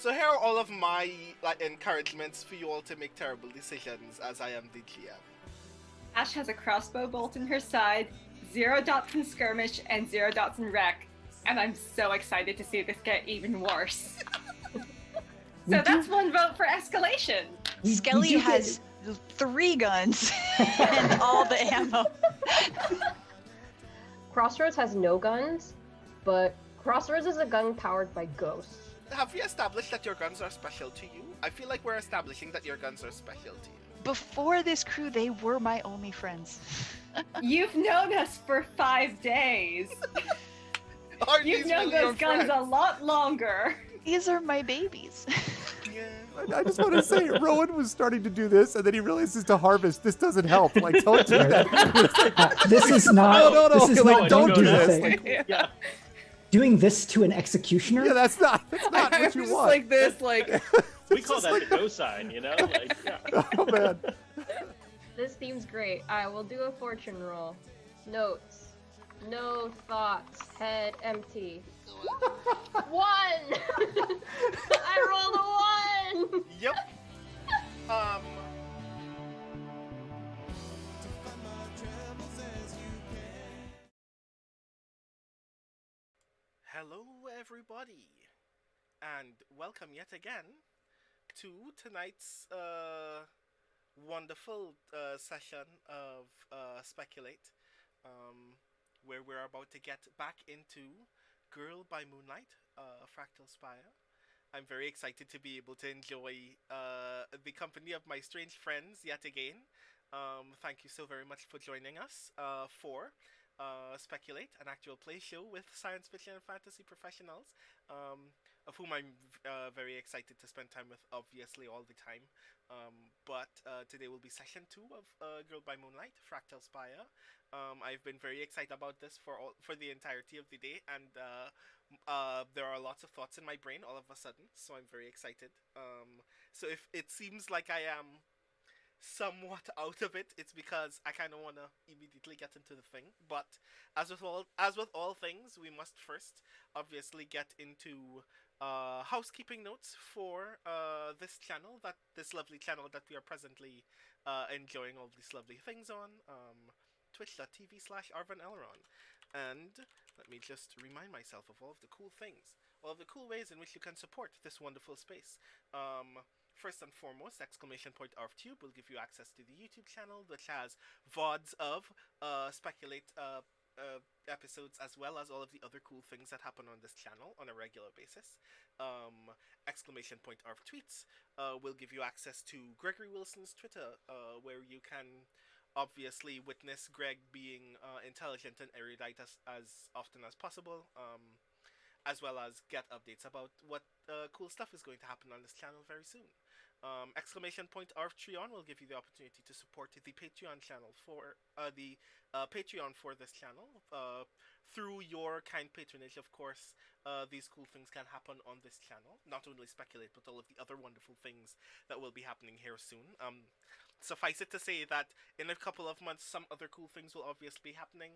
So here are all of my encouragements for you all to make terrible decisions, as I am the GM. Ash has a crossbow bolt in her side, 0 dots in skirmish, and 0 dots in wreck. And I'm so excited to see this get even worse. So that's 1 vote for escalation. Skelly has 3 guns and all the ammo. Crossroads has no guns, but Crossroads is a gun powered by ghosts. Have we established that your guns are special to you? I feel like we're establishing that your guns are special to you. Before this crew, they were my only friends. You've known us for 5 days. You've known those guns a lot longer. These are my babies. Yeah. I just want to say, Rowan was starting to do this, and then he realizes to harvest. This doesn't help. Like, don't do that. This is not. No. This is Like, not don't do this. this. Yeah. Doing this to an executioner? Yeah, that's not what I'm you just want. like this, like we call that the go sign, you know? Like, yeah. Oh man. This theme's great. I will do a fortune roll. Notes. No thoughts. Head empty. 1! I rolled a 1! Yep. Hello, everybody, and welcome yet again to tonight's wonderful session of Speculate, where we're about to get back into Girl by Moonlight, Fractal Spire. I'm very excited to be able to enjoy the company of my strange friends yet again. Thank you so very much for joining us for Speculate, an actual play show with science fiction and fantasy professionals, of whom I'm very excited to spend time with, obviously, all the time. But today will be session 2 of Girl by Moonlight, Fractal Spire. I've been very excited about this for the entirety of the day, and there are lots of thoughts in my brain all of a sudden, so I'm very excited. So if it seems like I am somewhat out of it, it's because I kind of want to immediately get into the thing. But as with all things, we must first obviously get into housekeeping notes for this lovely channel that we are presently enjoying all these lovely things on, twitch.tv/ArvanElron. And let me just remind myself of all of the cool things, all of the cool ways in which you can support this wonderful space. First and foremost, !RTube will give you access to the YouTube channel, which has VODs of Speculate episodes, as well as all of the other cool things that happen on this channel on a regular basis. !Tweets will give you access to Gregory Wilson's Twitter, where you can obviously witness Greg being intelligent and erudite as often as possible, as well as get updates about what cool stuff is going to happen on this channel very soon. !Arftreon will give you the opportunity to support the Patreon channel for the Patreon for this channel. Through your kind patronage, of course, these cool things can happen on this channel. Not only Speculate, but all of the other wonderful things that will be happening here soon. Suffice it to say that in a couple of months, some other cool things will obviously be happening,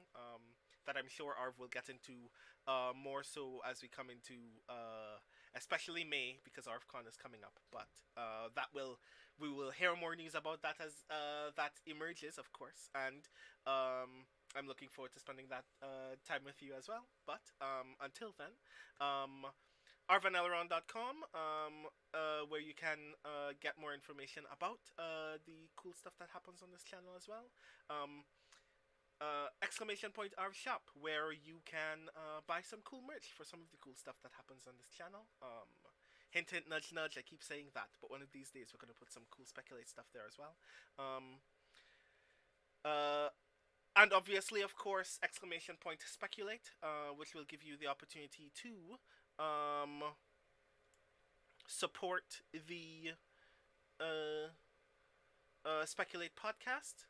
that I'm sure Arv will get into more so as we come into especially May, because ArvCon is coming up. But we will hear more news about that as that emerges, of course, and I'm looking forward to spending that time with you as well. But until then, arvaneleron.com, where you can get more information about the cool stuff that happens on this channel as well. !Arv shop, where you can buy some cool merch for some of the cool stuff that happens on this channel. Hint, hint, nudge, nudge, I keep saying that, but one of these days we're going to put some cool Speculate stuff there as well. And obviously, of course, !Speculate, which will give you the opportunity to support the Speculate podcast,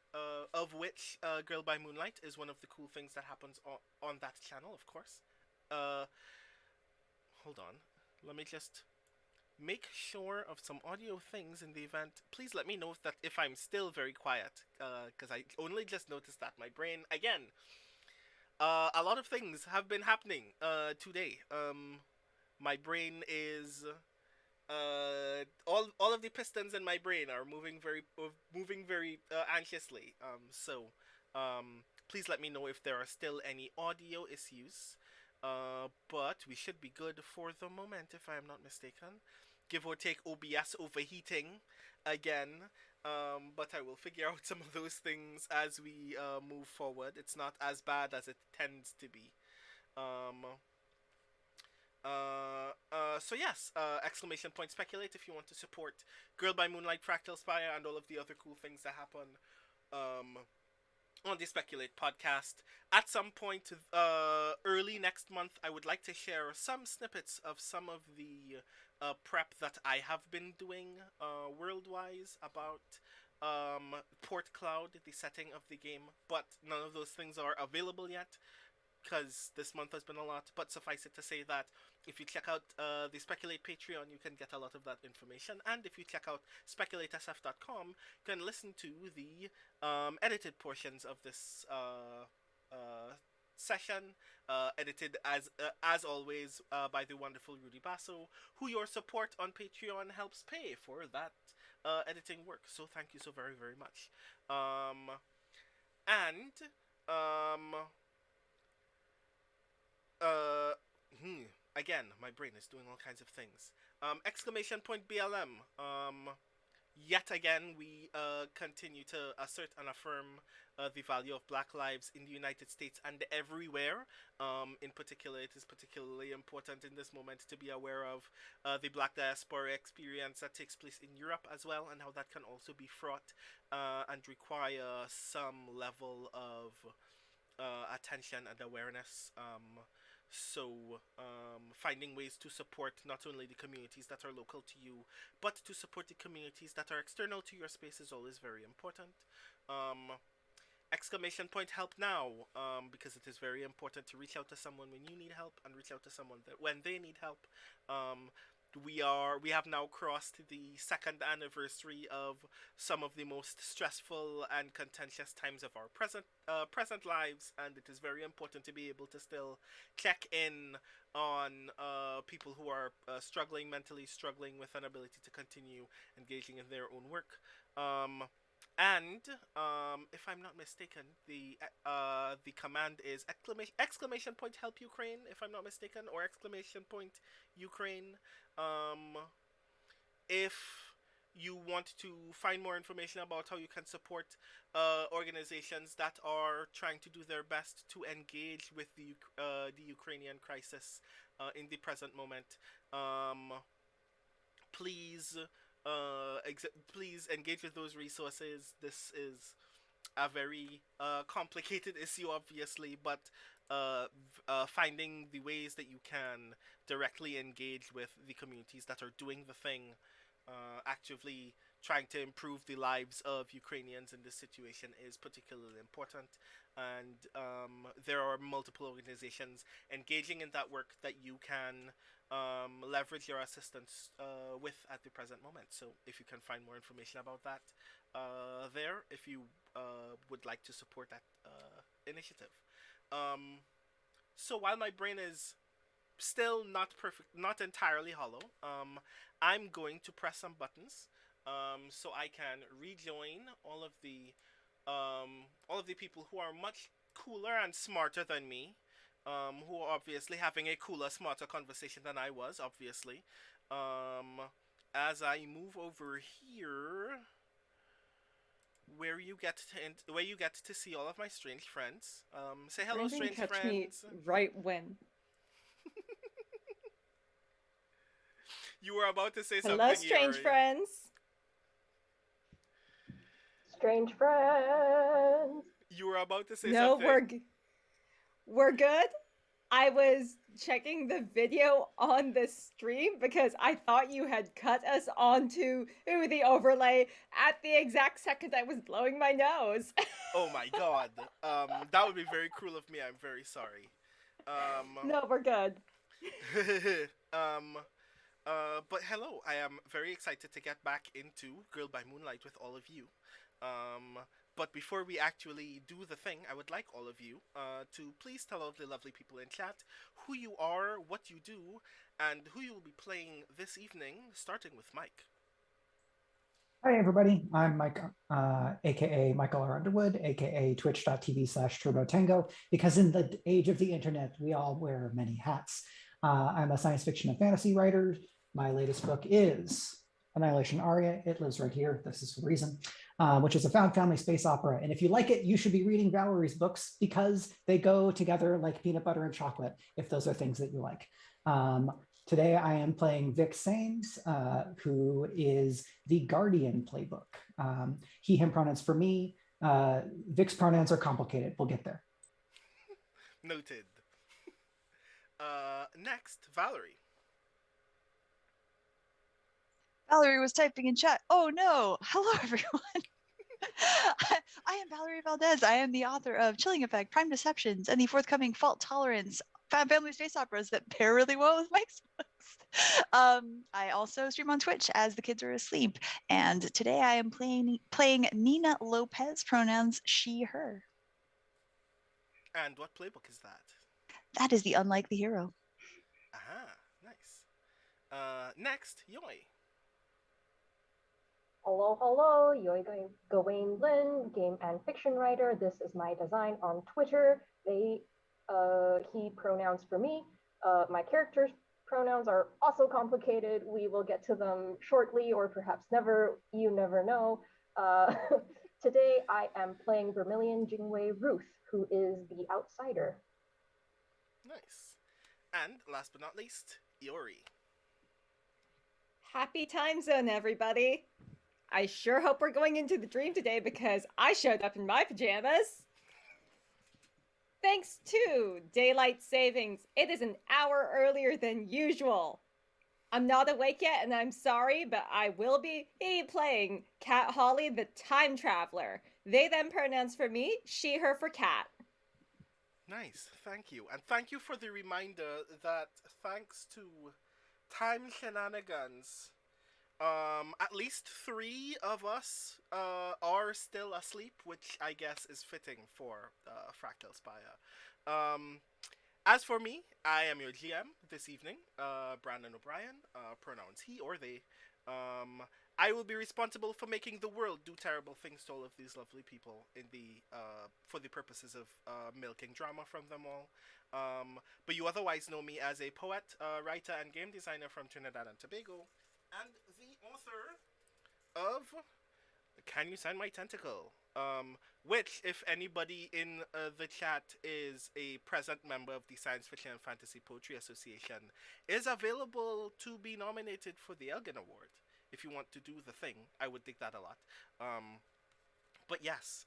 of which Girl by Moonlight is one of the cool things that happens on that channel, of course. Hold on. Let me just make sure of some audio things in the event. Please let me know if I'm still very quiet, because I only just noticed that. My brain, again, a lot of things have been happening today. My brain is all of the pistons in my brain are moving very anxiously. Please let me know if there are still any audio issues. But we should be good for the moment, if I am not mistaken. Give or take OBS overheating again. But I will figure out some of those things as we move forward. It's not as bad as it tends to be. Um, so yes, exclamation point speculate if you want to support Girl by Moonlight, Fractal Spire, and all of the other cool things that happen on the Speculate podcast. At some point early next month, I would like to share some snippets of some of the prep that I have been doing world-wise about Port Cloud, the setting of the game, but none of those things are available yet because this month has been a lot. But suffice it to say that if you check out the Speculate Patreon, you can get a lot of that information. And if you check out speculatesf.com, you can listen to the edited portions of this session, edited as always by the wonderful Rudy Basso, who your support on Patreon helps pay for that editing work. So thank you so very, very much. And again, my brain is doing all kinds of things. Exclamation point BLM. Yet again, we continue to assert and affirm the value of Black lives in the United States and everywhere. In particular, it is particularly important in this moment to be aware of the Black diaspora experience that takes place in Europe as well, and how that can also be fraught and require some level of attention and awareness. Finding ways to support not only the communities that are local to you, but to support the communities that are external to your space is always very important. Exclamation point help now, because it is very important to reach out to someone when you need help and reach out to someone when they need help. We have now crossed the second anniversary of some of the most stressful and contentious times of our present lives, and it is very important to be able to still check in on people who are struggling mentally, struggling with an ability to continue engaging in their own work. And if I'm not mistaken, the command is exclamation point help Ukraine, if I'm not mistaken, or exclamation point Ukraine. If you want to find more information about how you can support organizations that are trying to do their best to engage with the Ukrainian crisis in the present moment, please please engage with those resources. This is a very complicated issue, obviously, but finding the ways that you can directly engage with the communities that are doing the thing, actively trying to improve the lives of Ukrainians in this situation is particularly important. And there are multiple organizations engaging in that work that you can leverage your assistance with at the present moment. So if you can find more information about that there, if you would like to support that initiative. So while my brain is still not perfect, not entirely hollow, I'm going to press some buttons so I can rejoin all of the people who are much cooler and smarter than me, who are obviously having a cooler, smarter conversation than I was, obviously. As I move over here, where you get to see all of my strange friends. Say hello, strange catch friends. Me right when. You were about to say something. Hello, strange Yuri. friends. Strange friends. You were about to say No, something. we're good. I was checking the video on the stream because I thought you had cut us onto the overlay at the exact second I was blowing my nose. Oh my god. That would be very cruel of me. I'm very sorry. No, we're good. But hello, I am very excited to get back into Girl by Moonlight with all of you. But before we actually do the thing, I would like all of you to please tell all the lovely people in chat who you are, what you do, and who you will be playing this evening, starting with Mike. Hi, everybody. I'm Mike, aka Michael R. Underwood, aka twitch.tv/turbotango, because in the age of the internet, we all wear many hats. I'm a science fiction and fantasy writer. My latest book is Annihilation Aria. It lives right here. This is the reason, which is a found family space opera. And if you like it, you should be reading Valerie's books because they go together like peanut butter and chocolate, if those are things that you like. Today, I am playing Vic Sames, who is the Guardian playbook. He, him pronouns for me. Vic's pronouns are complicated. We'll get there. Noted. Next, Valerie. Valerie was typing in chat. Oh no! Hello, everyone. I am Valerie Valdez. I am the author of Chilling Effect, Prime Deceptions, and the forthcoming Fault Tolerance found family space operas that pair really well with Mike's books. I also stream on Twitch as the kids are asleep, and today I am playing Nina Lopez, pronouns she, her. And what playbook is that? That is the Unlikely Hero. Aha, nice. Next, Yoi. Hello, Gawain Lin, game and fiction writer. This is my design on Twitter. He pronouns for me. My character's pronouns are also complicated. We will get to them shortly or perhaps never. You never know. Today I am playing Vermilion Jingwei Ruth, who is the outsider. Nice. And last but not least, Iori. Happy time zone, everybody. I sure hope we're going into the dream today because I showed up in my pajamas. Thanks to daylight savings, it is an hour earlier than usual. I'm not awake yet and I'm sorry, but I will be playing Cat Holly the Time Traveler. They them pronouns for me, she, her for cat. Nice, thank you. And thank you for the reminder that thanks to time shenanigans, at least 3 of us are still asleep, which I guess is fitting for Fractal Spire. As for me, I am your GM this evening, Brandon O'Brien, pronouns he or they. I will be responsible for making the world do terrible things to all of these lovely people in the for the purposes of milking drama from them all. But you otherwise know me as a poet, writer, and game designer from Trinidad and Tobago, and the author of Can You Sign My Tentacle? Which, if anybody in the chat is a present member of the Science Fiction and Fantasy Poetry Association, is available to be nominated for the Elgin Award. If you want to do the thing, I would dig that a lot. But yes,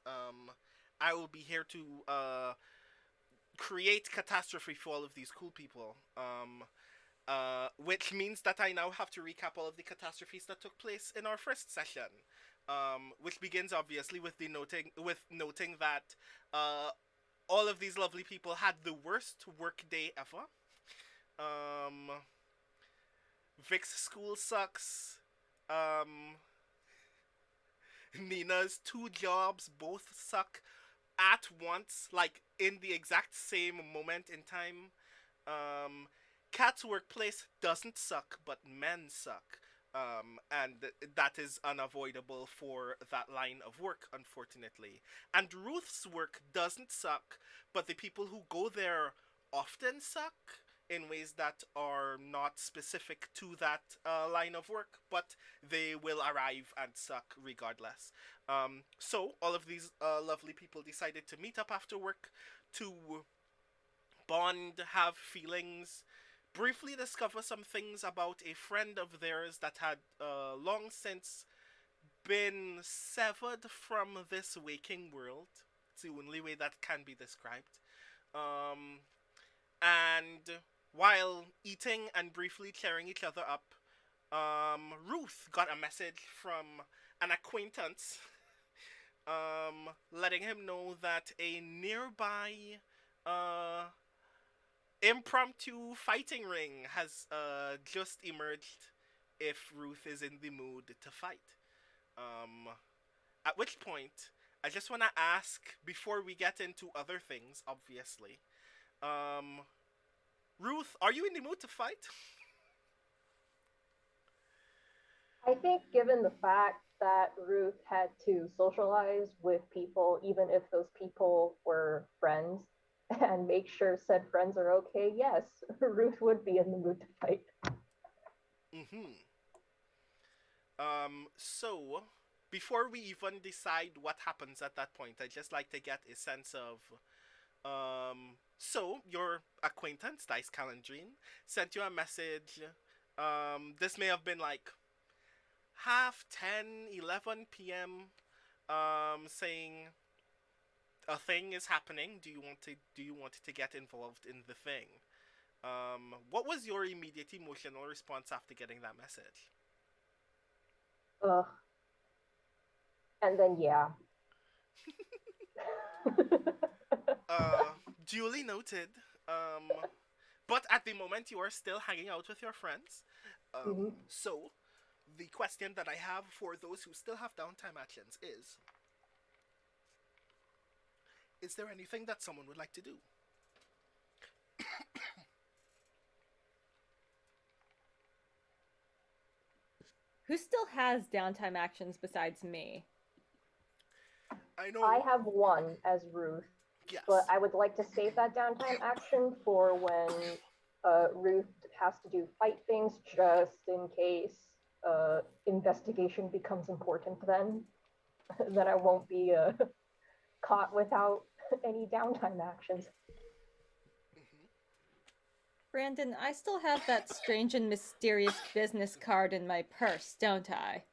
I will be here to create catastrophe for all of these cool people. Which means that I now have to recap all of the catastrophes that took place in our first session. Which begins obviously with noting that all of these lovely people had the worst work day ever. Vic's school sucks. Nina's 2 jobs both suck at once, like in the exact same moment in time. Kat's workplace doesn't suck, but men suck. And that is unavoidable for that line of work, unfortunately. And Ruth's work doesn't suck, but the people who go there often suck in ways that are not specific to that line of work, but they will arrive and suck regardless. So all of these lovely people decided to meet up after work to bond, have feelings, briefly discover some things about a friend of theirs that had long since been severed from this waking world. It's the only way that can be described. And while eating and briefly cheering each other up, Ruth got a message from an acquaintance letting him know that a nearby impromptu fighting ring has just emerged if Ruth is in the mood to fight. At which point, I just want to ask before we get into other things, obviously. Um, Ruth, are you in the mood to fight? I think given the fact that Ruth had to socialize with people, even if those people were friends, and make sure said friends are okay, yes, Ruth would be in the mood to fight. Mm-hmm. So before we even decide what happens at that point, I'd just like to get a sense of so your acquaintance, Dice Calandrine, sent you a message. This may have been like half 10, 11 p.m. Saying a thing is happening. Do you want to get involved in the thing? What was your immediate emotional response after getting that message? Ugh. And then, yeah. Duly noted. Um, but at the moment, you are still hanging out with your friends. Mhm. So, the question that I have for those who still have downtime actions is there anything that someone would like to do? Who still has downtime actions besides me? I know. I have one as Ruth, Yes. but I would like to save that downtime action for when Ruth has to do fight things, just in case investigation becomes important then. Then I won't be caught without any downtime actions. Mhm. Brandon, I still have that strange and mysterious business card in my purse, don't I?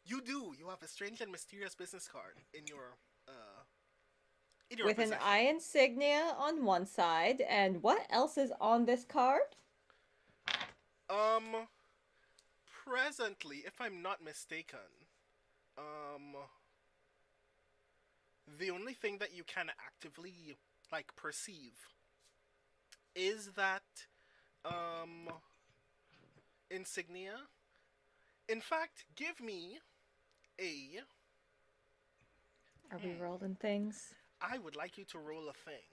You do. You have a strange and mysterious business card in your With an possession. eye insignia on one side, and what else is on this card? Um, Presently, if I'm not mistaken, um, the only thing that you can actively like perceive is that um insignia. In fact, give me a. Are we rolling things? I would like you to roll a thing.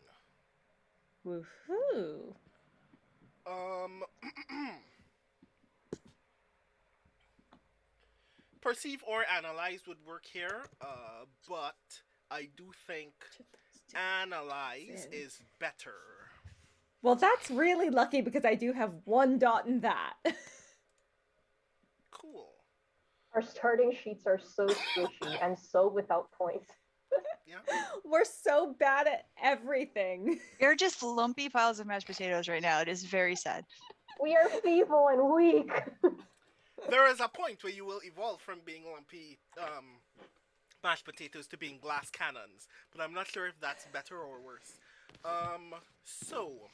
Woohoo! Um, perceive or analyze would work here. But I do think analyze is better. Well, that's really lucky because I do have one dot in that. Cool. Our starting sheets are so squishy and so without points. Yeah. We're so bad at everything. You're just lumpy piles of mashed potatoes right now. It is very sad. We are feeble and weak. There is a point where you will evolve from being lumpy mashed potatoes to being glass cannons, but I'm not sure if that's better or worse. So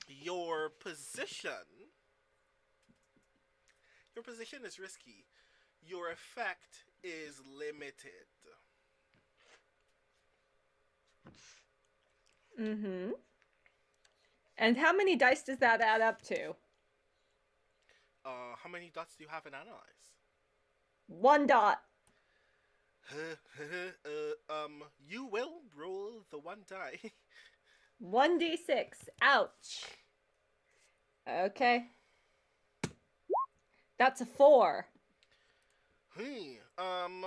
your position is risky. Your effect is limited. Mm-hmm. And how many dice does that add up to? How many dots do you have in analyze? 1 dot. You will roll the one die. 1d6. Ouch. Okay. That's a 4. Hmm.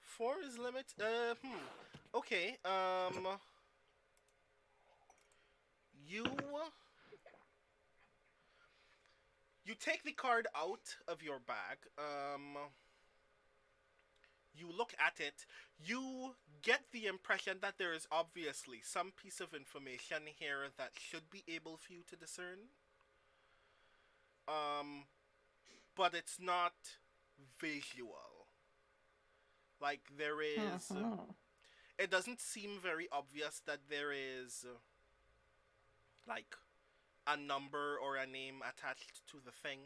4 is limit. Okay. You you take the card out of your bag. You look at it. You get the impression that there is obviously some piece of information here that should be able for you to discern. But it's not visual. Like there is. It doesn't seem very obvious that there is like a number or a name attached to the thing.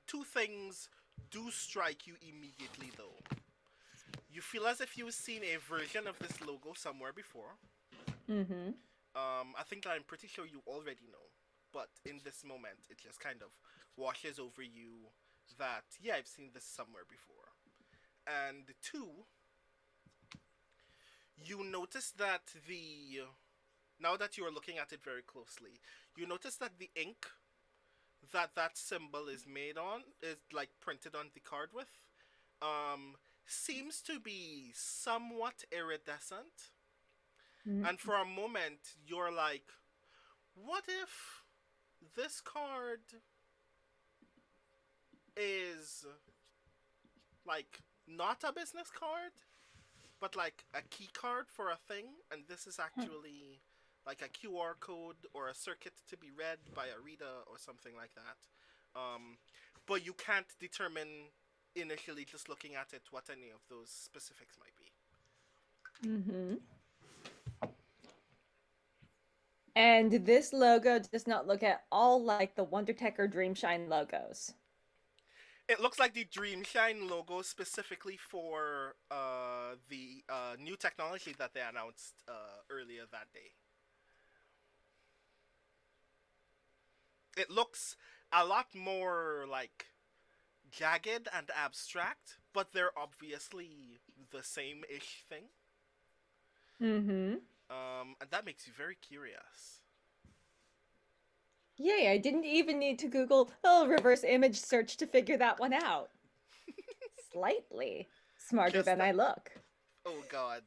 Two things do strike you immediately though. You feel as if you've seen a version of this logo somewhere before. Mm-hmm. I think that I'm pretty sure you already know, but in this moment it just kind of washes over you that yeah, I've seen this somewhere before. And two, you notice that now that you are looking at it very closely, you notice that the ink that symbol is made on, is like printed on the card with, um, seems to be somewhat iridescent. And for a moment, you're like, what if this card is like not a business card, but like a key card for a thing, and this is actually like a QR code or a circuit to be read by a reader or something like that. But you can't determine initially just looking at it what any of those specifics might be. Mm-hmm. And this logo does not look at all like the WonderTech or Dreamshine logos. It looks like the Dreamshine logo specifically for the new technology that they announced earlier that day. It looks a lot more like jagged and abstract, but they're obviously the same-ish thing. Mm-hmm. And that makes you very curious. Yay, I didn't even need to Google reverse image search to figure that one out. Slightly smarter Just than I look. Oh god.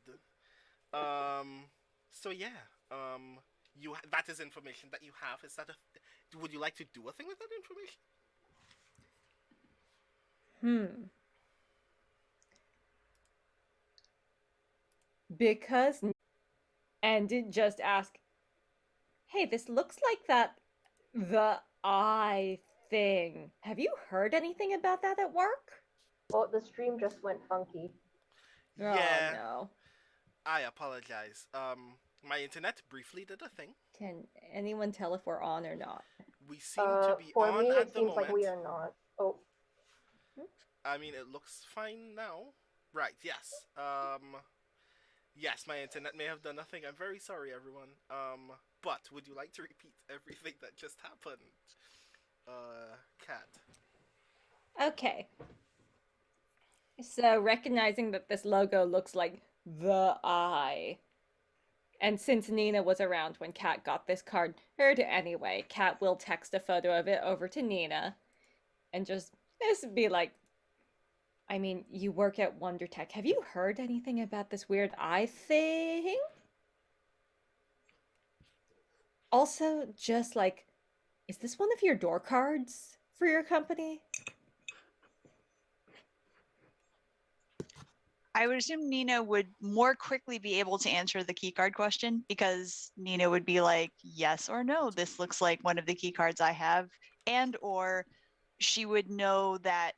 So yeah. That is information that you have. Is that would you like to do a thing with that information? Because and didn't just ask, hey, this looks like the eye thing. Have you heard anything about that at work? Well, the stream just went funky. Yeah. Oh, no. I apologize. My internet briefly did a thing. Can anyone tell if we're on or not? We seem to be for on me, at it the seems moment. like we are not. Oh. I mean, it looks fine now. Right, yes. Yes, my internet may have done a thing. I'm very sorry, everyone. But would you like to repeat everything that just happened? Kat. Okay. So, recognizing that this logo looks like the eye, and since Nina was around when Kat got this card, anyway, Kat will text a photo of it over to Nina, and just be like, I mean, you work at WonderTech. Have you heard anything about this weird eye thing? Also, just like, is this one of your door cards for your company? I would assume Nina would more quickly be able to answer the keycard question, because Nina would be like, yes or no, this looks like one of the key cards I have, and or she would know that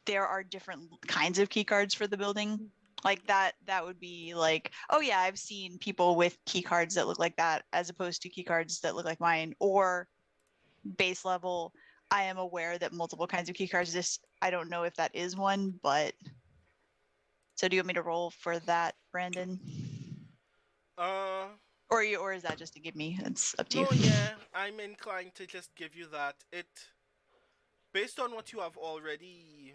there are different kinds of key cards for the building. Like that would be like, oh yeah, I've seen people with key cards that look like that as opposed to key cards that look like mine. Or base level, I am aware that multiple kinds of key cards exist. I don't know if that is one, but so do you want me to roll for that, Brandon? Or is that just to give me? It's up to you. No, yeah, I'm inclined to just give you that. Based on what you have already,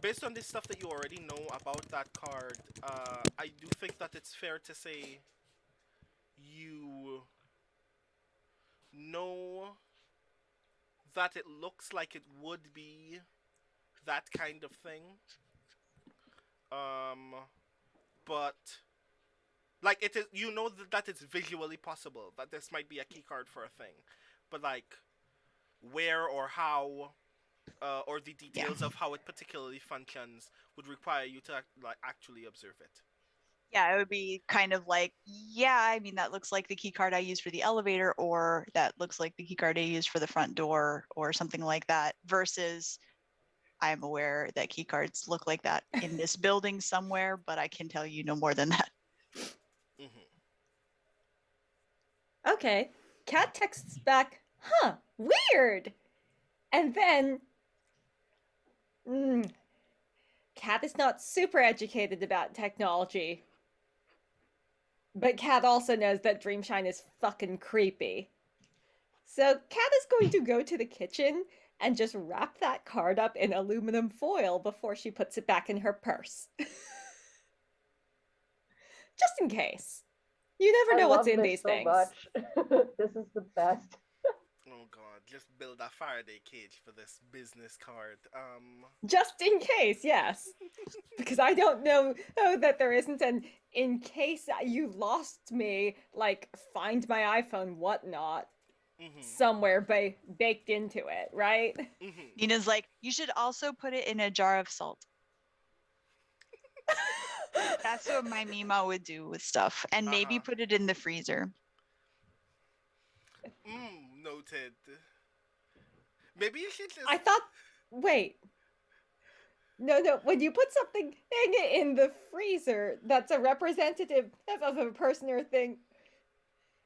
based on the stuff that you already know about that card, I do think that it's fair to say you know that it looks like it would be that kind of thing. But like it is, you know that it's visually possible that this might be a key card for a thing, but like where or how, or the details of how it particularly functions would require you to actually observe it. Yeah, it would be kind of like, yeah, I mean, that looks like the key card I use for the elevator, or that looks like the key card I use for the front door, or something like that, versus I'm aware that key cards look like that in this building somewhere, but I can tell you no more than that. Okay. Kat texts back, huh, weird. And then, Kat is not super educated about technology. But Kat also knows that Dreamshine is fucking creepy. So Kat is going to go to the kitchen and just wrap that card up in aluminum foil before she puts it back in her purse. Just in case. You never know what's in these things. Much. This is the best. Oh god, just build a Faraday cage for this business card. Just in case, yes. Because I don't know that there isn't an in case you lost me, like find my iPhone, whatnot, somewhere baked into it, right? Nina's like, you should also put it in a jar of salt. That's what my Mima would do with stuff. And maybe put it in the freezer. Noted. Maybe you should just... I thought... Wait. No. When you put something in the freezer that's a representative of a person or thing...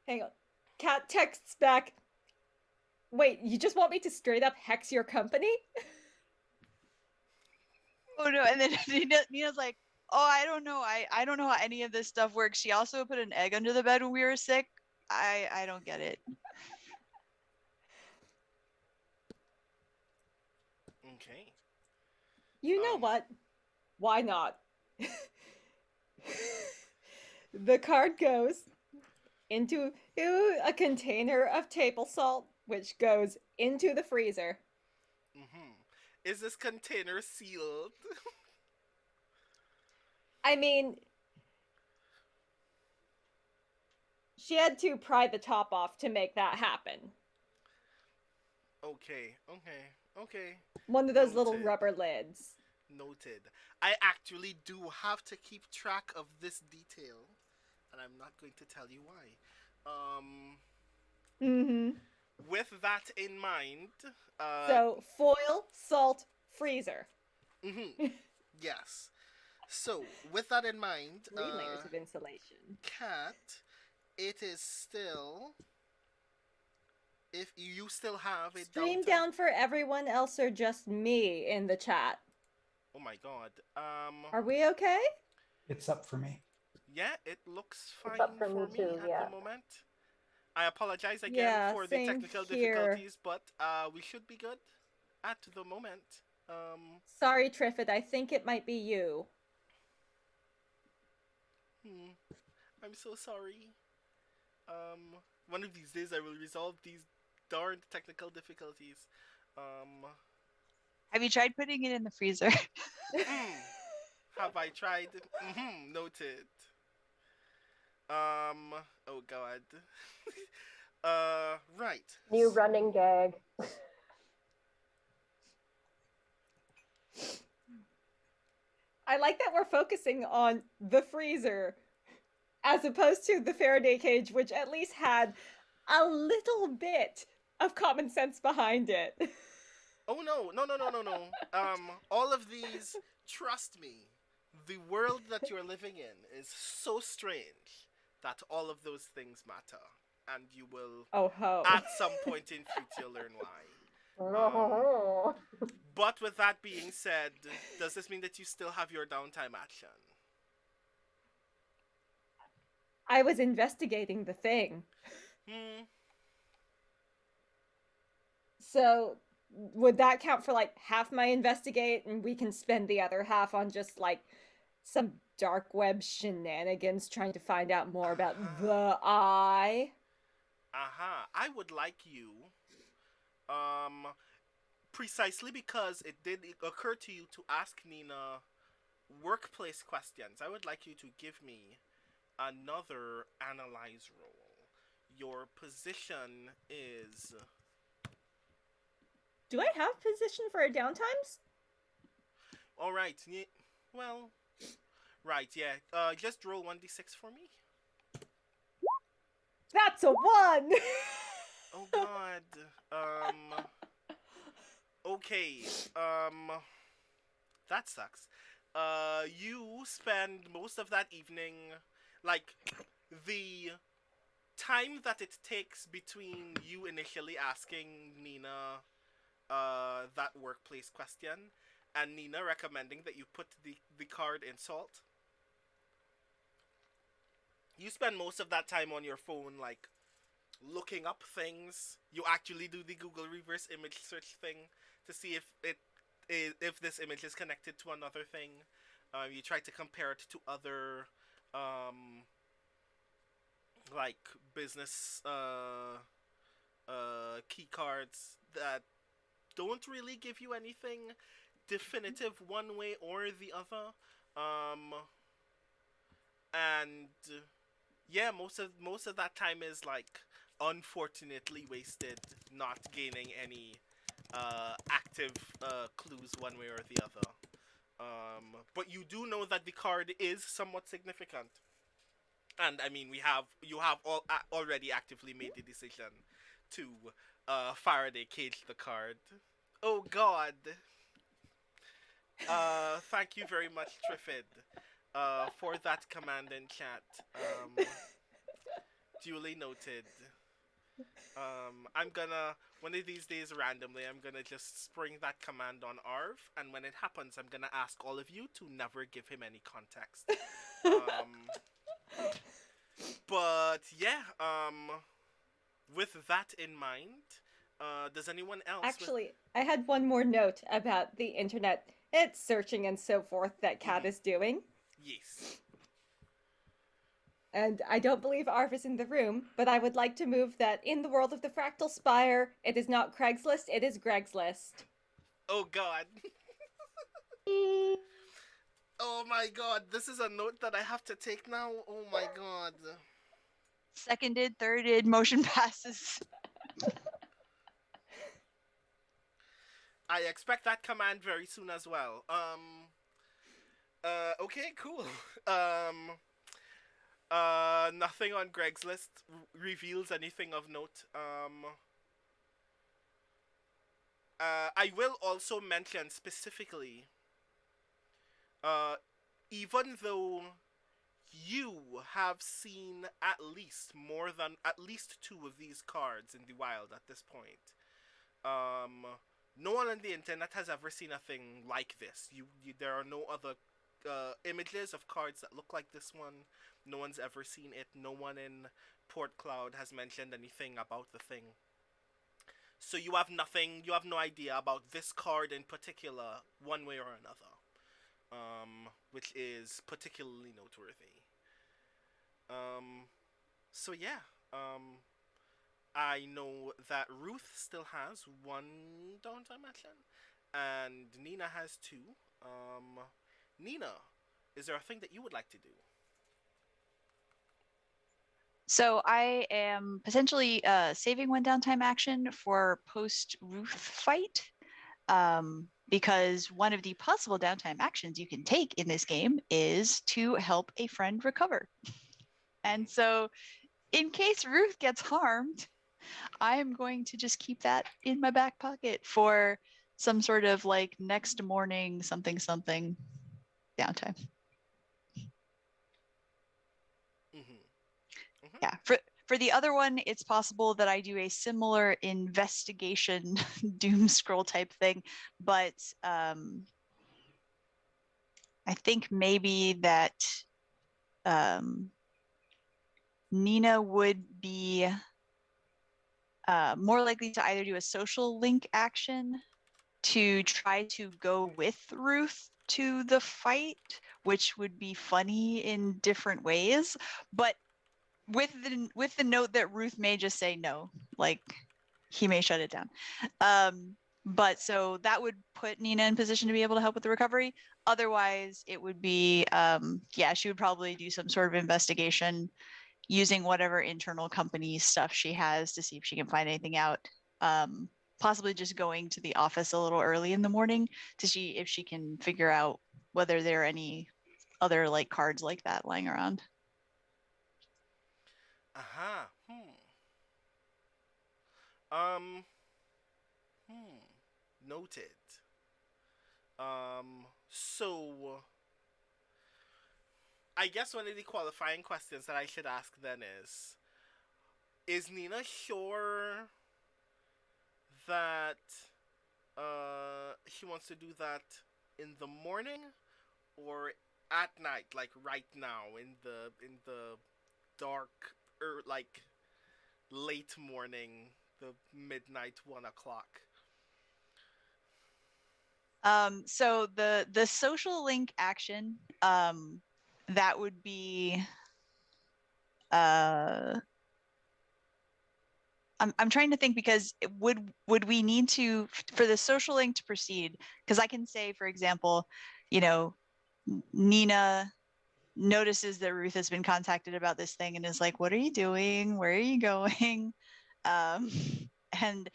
Hang on. Cat texts back... Wait, you just want me to straight up hex your company? Oh no, and then Nina's like, oh, I don't know. I don't know how any of this stuff works. She also put an egg under the bed when we were sick. I don't get it. Okay. You know what? Why not? The card goes into a container of table salt, which goes into the freezer. Is this container sealed? I mean, she had to pry the top off to make that happen. Okay. One of those little rubber lids. Noted. I actually do have to keep track of this detail, and I'm not going to tell you why. With that in mind... So, foil, salt, freezer. Yes. So, with that in mind... 3 layers of insulation. Cat, it is still... If you still have it Stream down for everyone else or just me in the chat. Oh my god. Are we okay? It's up for me. Yeah, it looks fine It's up for me too, at the moment. I apologize again for the technical difficulties, but we should be good at the moment. Sorry, Triffid, I think it might be you. I'm so sorry. One of these days I will resolve these darned technical difficulties. Have you tried putting it in the freezer? Have I tried? Noted. Oh god. Right. New running gag. I like that we're focusing on the freezer as opposed to the Faraday cage, which at least had a little bit of common sense behind it. Oh no. All of these, trust me, the world that you're living in is so strange that all of those things matter. And you will, at some point in future, learn why. But with that being said, does this mean that you still have your downtime action? I was investigating the thing. So, would that count for like half my investigate, and we can spend the other half on just like some dark web shenanigans trying to find out more about the eye? I would like you, precisely because it did occur to you to ask Nina workplace questions, I would like you to give me another analyze roll. Your position is... Do I have position for downtimes? Alright, well... Right, yeah. Just roll 1d6 for me. That's a 1! Oh god. Okay. That sucks. You spend most of that evening, like, the time that it takes between you initially asking Nina that workplace question and Nina recommending that you put the card in salt. You spend most of that time on your phone, like, looking up things. You actually do the Google reverse image search thing to see if this image is connected to another thing. You try to compare it to other um, like business key cards that don't really give you anything definitive one way or the other. And yeah, most of that time is like unfortunately wasted, not gaining any active clues one way or the other. But you do know that the card is somewhat significant, and I mean you have already actively made the decision to Faraday cage the card. Oh God. Thank you very much, Triffid, for that command in chat. Duly noted. I'm gonna one of these days randomly I'm gonna just spring that command on Arv, and when it happens, I'm gonna ask all of you to never give him any context. But yeah, with that in mind, does anyone else? Actually, I had one more note about the internet. It's searching and so forth that Kat is doing. Yes. And I don't believe Arv is in the room, but I would like to move that in the world of the Fractal Spire, it is not Craigslist, it is Greg's List. Oh God. Oh my God, this is a note that I have to take now. Oh my God. Seconded, thirded, motion passes. I expect that command very soon as well. Okay, cool. Nothing on Greg's list reveals anything of note. I will also mention specifically, even though you have seen at least two of these cards in the wild at this point, no one on the internet has ever seen a thing like this. There are no other images of cards that look like this one. No one's ever seen it. No one in Port Cloud has mentioned anything about the thing. So you have no idea about this card in particular, one way or another, which is particularly noteworthy. So yeah, I know that Ruth still has one downtime action, and Nina has two. Nina, is there a thing that you would like to do? So I am potentially saving one downtime action for post Ruth fight, because one of the possible downtime actions you can take in this game is to help a friend recover. And so in case Ruth gets harmed, I am going to just keep that in my back pocket for some sort of like next morning something downtime. Yeah, for the other one, it's possible that I do a similar investigation doom scroll type thing, but I think maybe that Nina would be more likely to either do a social link action to try to go with Ruth to the fight, which would be funny in different ways, but with the note that Ruth may just say no, like he may shut it down. But so that would put Nina in position to be able to help with the recovery. Otherwise, it would be she would probably do some sort of investigation using whatever internal company stuff she has to see if she can find anything out. Possibly just going to the office a little early in the morning to see if she can figure out whether there are any other like cards like that lying around. Uh-huh. Noted. So I guess one of the qualifying questions that I should ask then is Nina sure that she wants to do that in the morning or at night, like right now in the dark, or like late morning, the midnight 1 o'clock. So the social link action, that would be I'm trying to think, because would we need to, for the social link to proceed, because I can say, for example, Nina notices that Ruth has been contacted about this thing and is like, what are you doing? Where are you going? Um, and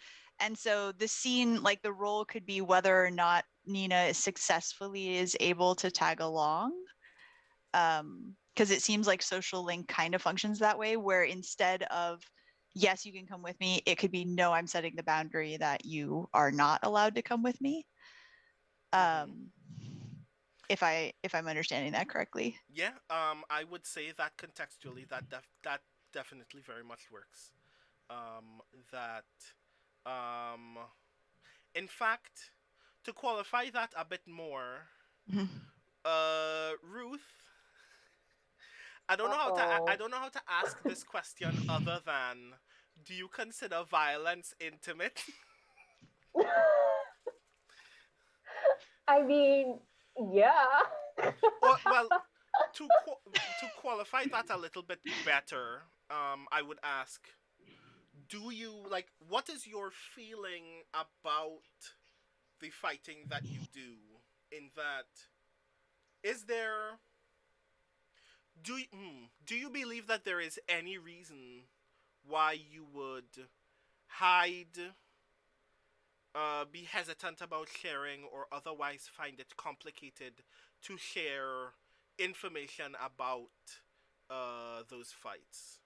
so the scene, like the role could be whether or not Nina successfully is able to tag along. Because it seems like social link kind of functions that way, where instead of yes, you can come with me, it could be no, I'm setting the boundary that you are not allowed to come with me. If I'm understanding that correctly. Yeah, I would say that contextually, that definitely very much works. That, um, in fact, to qualify that a bit more, Ruth, I don't know how to ask this question other than, do you consider violence intimate? I mean, yeah. Or, well, to qualify that a little bit better, I would ask, do you like, what is your feeling about the fighting that you do? In that, is there do you believe that there is any reason why you would hide, be hesitant about sharing, or otherwise find it complicated to share information about those fights?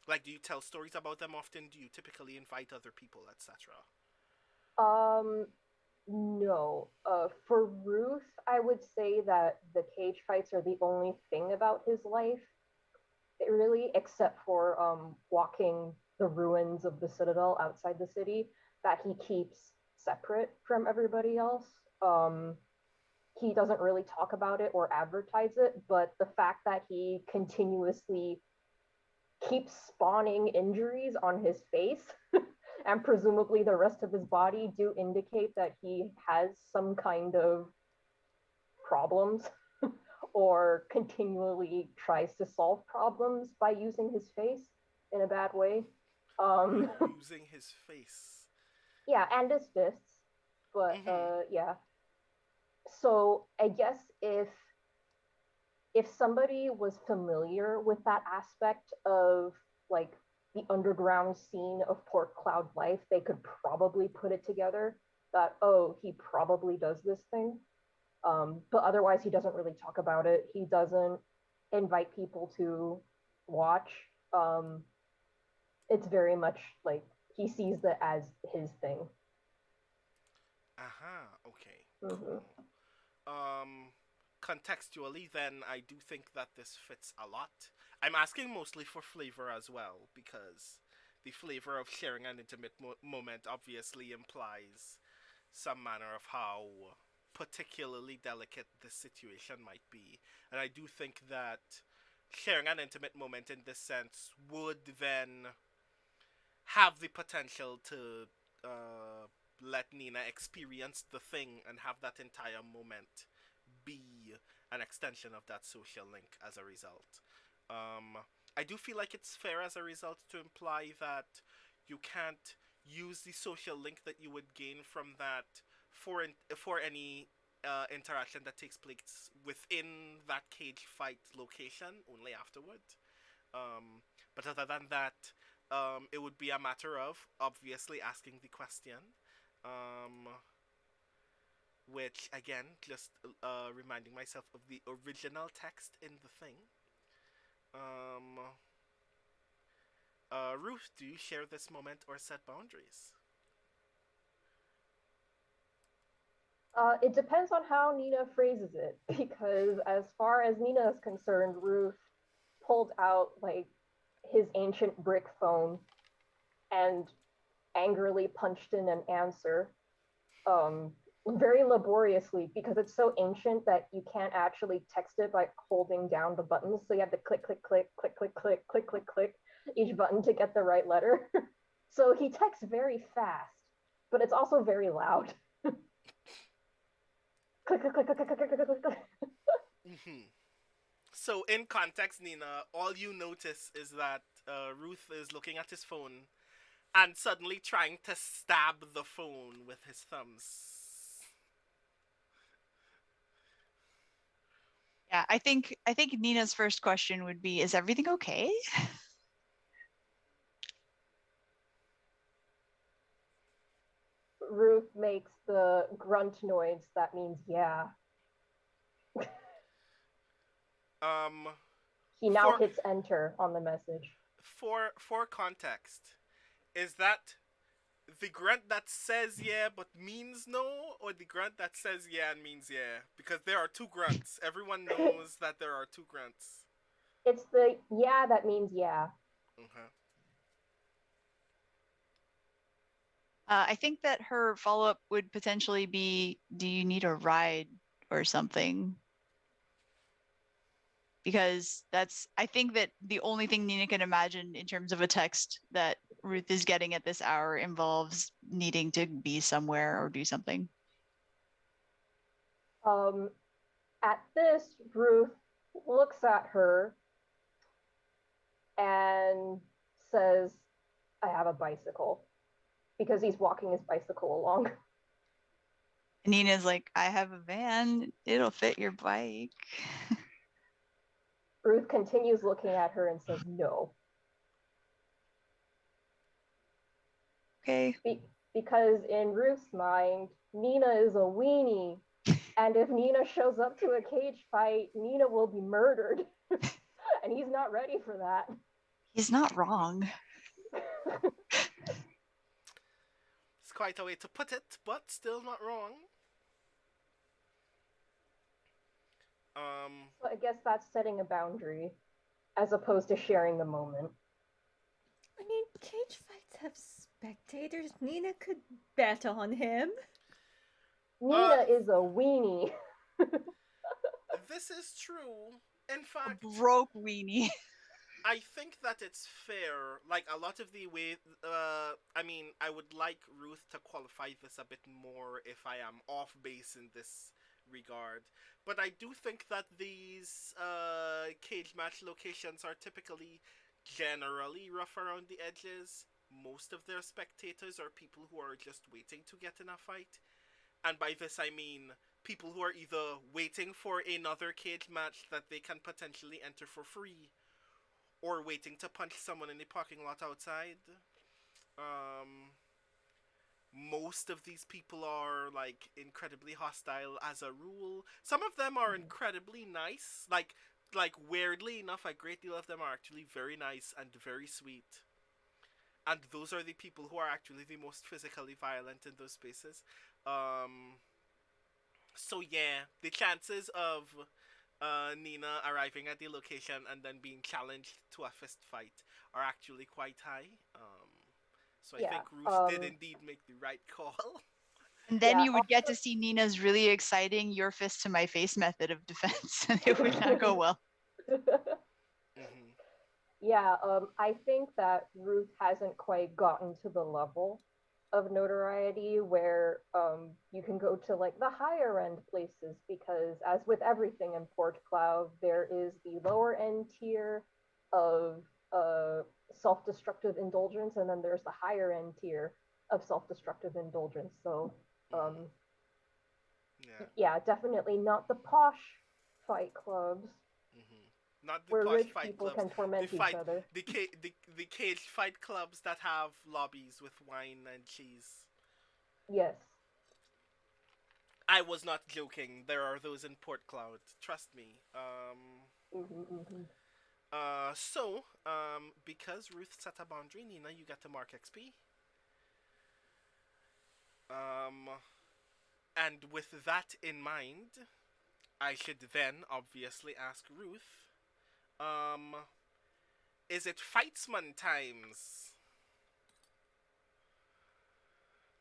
Like, do you tell stories about them often? Do you typically invite other people, etc.? Um, no. For Ruth, I would say that the cage fights are the only thing about his life, really, except for walking the ruins of the citadel outside the city that he keeps separate from everybody else. He doesn't really talk about it or advertise it, but the fact that he continuously keeps spawning injuries on his face and presumably the rest of his body do indicate that he has some kind of problems or continually tries to solve problems by using his face in a bad way. Using his face. Yeah, and his fists. But yeah. So I guess if somebody was familiar with that aspect of like the underground scene of Port Cloud life, they could probably put it together that, oh, he probably does this thing. But otherwise, he doesn't really talk about it. He doesn't invite people to watch. It's very much like he sees that as his thing. Okay. Mm-hmm. Cool. Contextually, then, I do think that this fits a lot. I'm asking mostly for flavor as well, because the flavor of sharing an intimate moment obviously implies some manner of how particularly delicate this situation might be. And I do think that sharing an intimate moment in this sense would then have the potential to let Nina experience the thing and have that entire moment be an extension of that social link as a result. I do feel like it's fair as a result to imply that you can't use the social link that you would gain from that for any interaction that takes place within that cage fight location, only afterward. But other than that, it would be a matter of obviously asking the question, which again, just reminding myself of the original text in the thing. Um, Ruth, do you share this moment or set boundaries? It depends on how Nina phrases it, because as far as Nina is concerned, Ruth pulled out like his ancient brick phone and angrily punched in an answer, very laboriously, because it's so ancient that you can't actually text it by holding down the buttons. So you have to click, click, click, click, click, click, click, click, click. each button to get the right letter. So he texts very fast, but it's also very loud. Click, click, click, click, click, click, click, click, click. So, in context, Nina, all you notice is that Ruth is looking at his phone and suddenly trying to stab the phone with his thumbs. Yeah, I think Nina's first question would be, is everything okay? Ruth makes the grunt noise that means yeah. He now hits enter on the message. For context, is that the grunt that says yeah but means no, or the grunt that says yeah and means yeah? Because there are two grunts. Everyone knows that there are two grunts. It's the yeah that means yeah. Okay. I think that her follow-up would potentially be, do you need a ride or something? Because I think that the only thing Nina can imagine in terms of a text that Ruth is getting at this hour involves needing to be somewhere or do something. At this, Ruth looks at her and says, I have a bicycle, because he's walking his bicycle along. Nina's like, I have a van. It'll fit your bike. Ruth continues looking at her and says, no. Okay. Because in Ruth's mind, Nina is a weenie. And if Nina shows up to a cage fight, Nina will be murdered. And he's not ready for that. He's not wrong. It's quite a way to put it, but still not wrong. So I guess that's setting a boundary, as opposed to sharing the moment. I mean, cage fights have spectators. Nina could bet on him. Nina is a weenie. This is true. In fact, a broke weenie. I think that it's fair. Like, a lot of the way, I mean, I would like Ruth to qualify this a bit more if I am off base in this regard. But I do think that these cage match locations are typically generally rough around the edges. Most of their spectators are people who are just waiting to get in a fight. And by this I mean people who are either waiting for another cage match that they can potentially enter for free, or waiting to punch someone in the parking lot outside. Most of these people are like incredibly hostile as a rule. Some of them are incredibly nice. Like weirdly enough, a great deal of them are actually very nice and very sweet. And those are the people who are actually the most physically violent in those spaces. So yeah, the chances of Nina arriving at the location and then being challenged to a fist fight are actually quite high. So I think Ruth did indeed make the right call. And then you would get to see Nina's really exciting your fist to my face method of defense, and it would not go well. Yeah, I think that Ruth hasn't quite gotten to the level of notoriety where you can go to like the higher end places, because as with everything in Port Cloud, there is the lower end tier of self-destructive indulgence, and then there's the higher end tier of self-destructive indulgence. So yeah, definitely not the posh fight clubs. Not the where posh rich fight people clubs. can torment each other. The cage fight clubs that have lobbies with wine and cheese. Yes. I was not joking. There are those in Port Cloud. Trust me. So, because Ruth set a boundary, Nina, you get to mark XP. And with that in mind, I should then obviously ask Ruth, is it Fightsman times?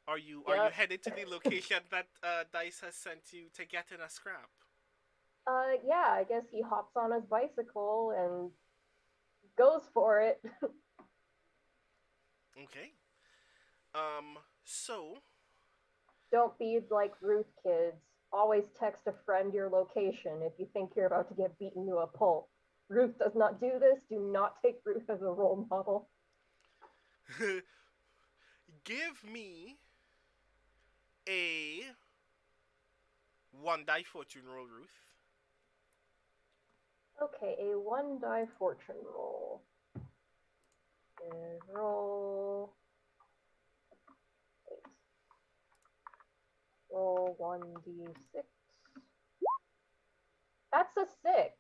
Are you headed to the location that Dice has sent you to get in a scrap? Yeah, I guess he hops on his bicycle and goes for it. Okay. So Don't be like Ruth, kids. Always text a friend your location if you think you're about to get beaten to a pulp. Ruth does not do this. Do not take Ruth as a role model. give me a one die fortune roll, Ruth. Okay, a one die fortune roll. Roll. Wait. Roll 1d6. That's a 6.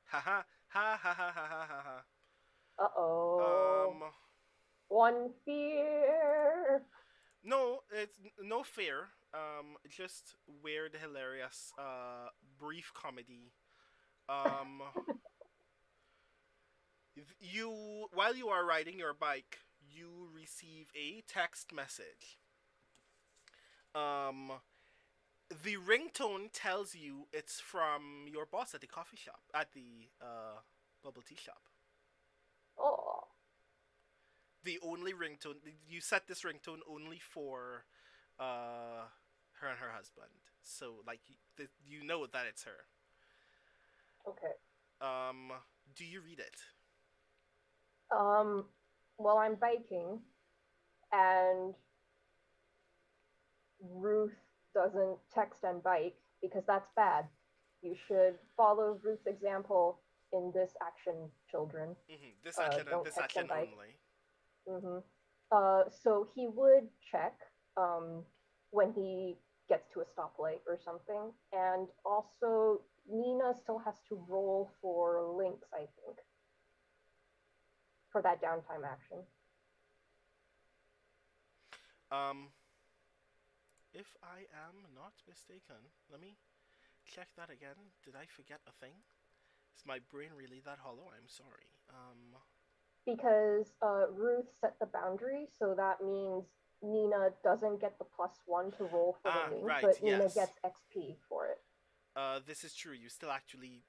Ha ha ha ha ha ha ha ha. Uh-oh. One fear. No, it's no fear. Just weird, hilarious, brief comedy. Um, you while you are riding your bike, you receive a text message. Um, the ringtone tells you it's from your boss at the coffee shop, at the bubble tea shop. Oh. The only ringtone you set this ringtone only for her and her husband. So like you know that it's her. Okay. Do you read it? Well, I'm biking, and Ruth doesn't text and bike because that's bad. You should follow Ruth's example in this action, children. This action and Don't this text action and bike. only. So he would check when he gets to a stoplight or something, and also Nina still has to roll for links, I think, for that downtime action. If I am not mistaken, let me check that again. Did I forget a thing? Is my brain really that hollow? I'm sorry. Because Ruth set the boundary, so that means Nina doesn't get the +1 to roll for the link, right, but Nina yes. gets XP for it. This is true. You still actually,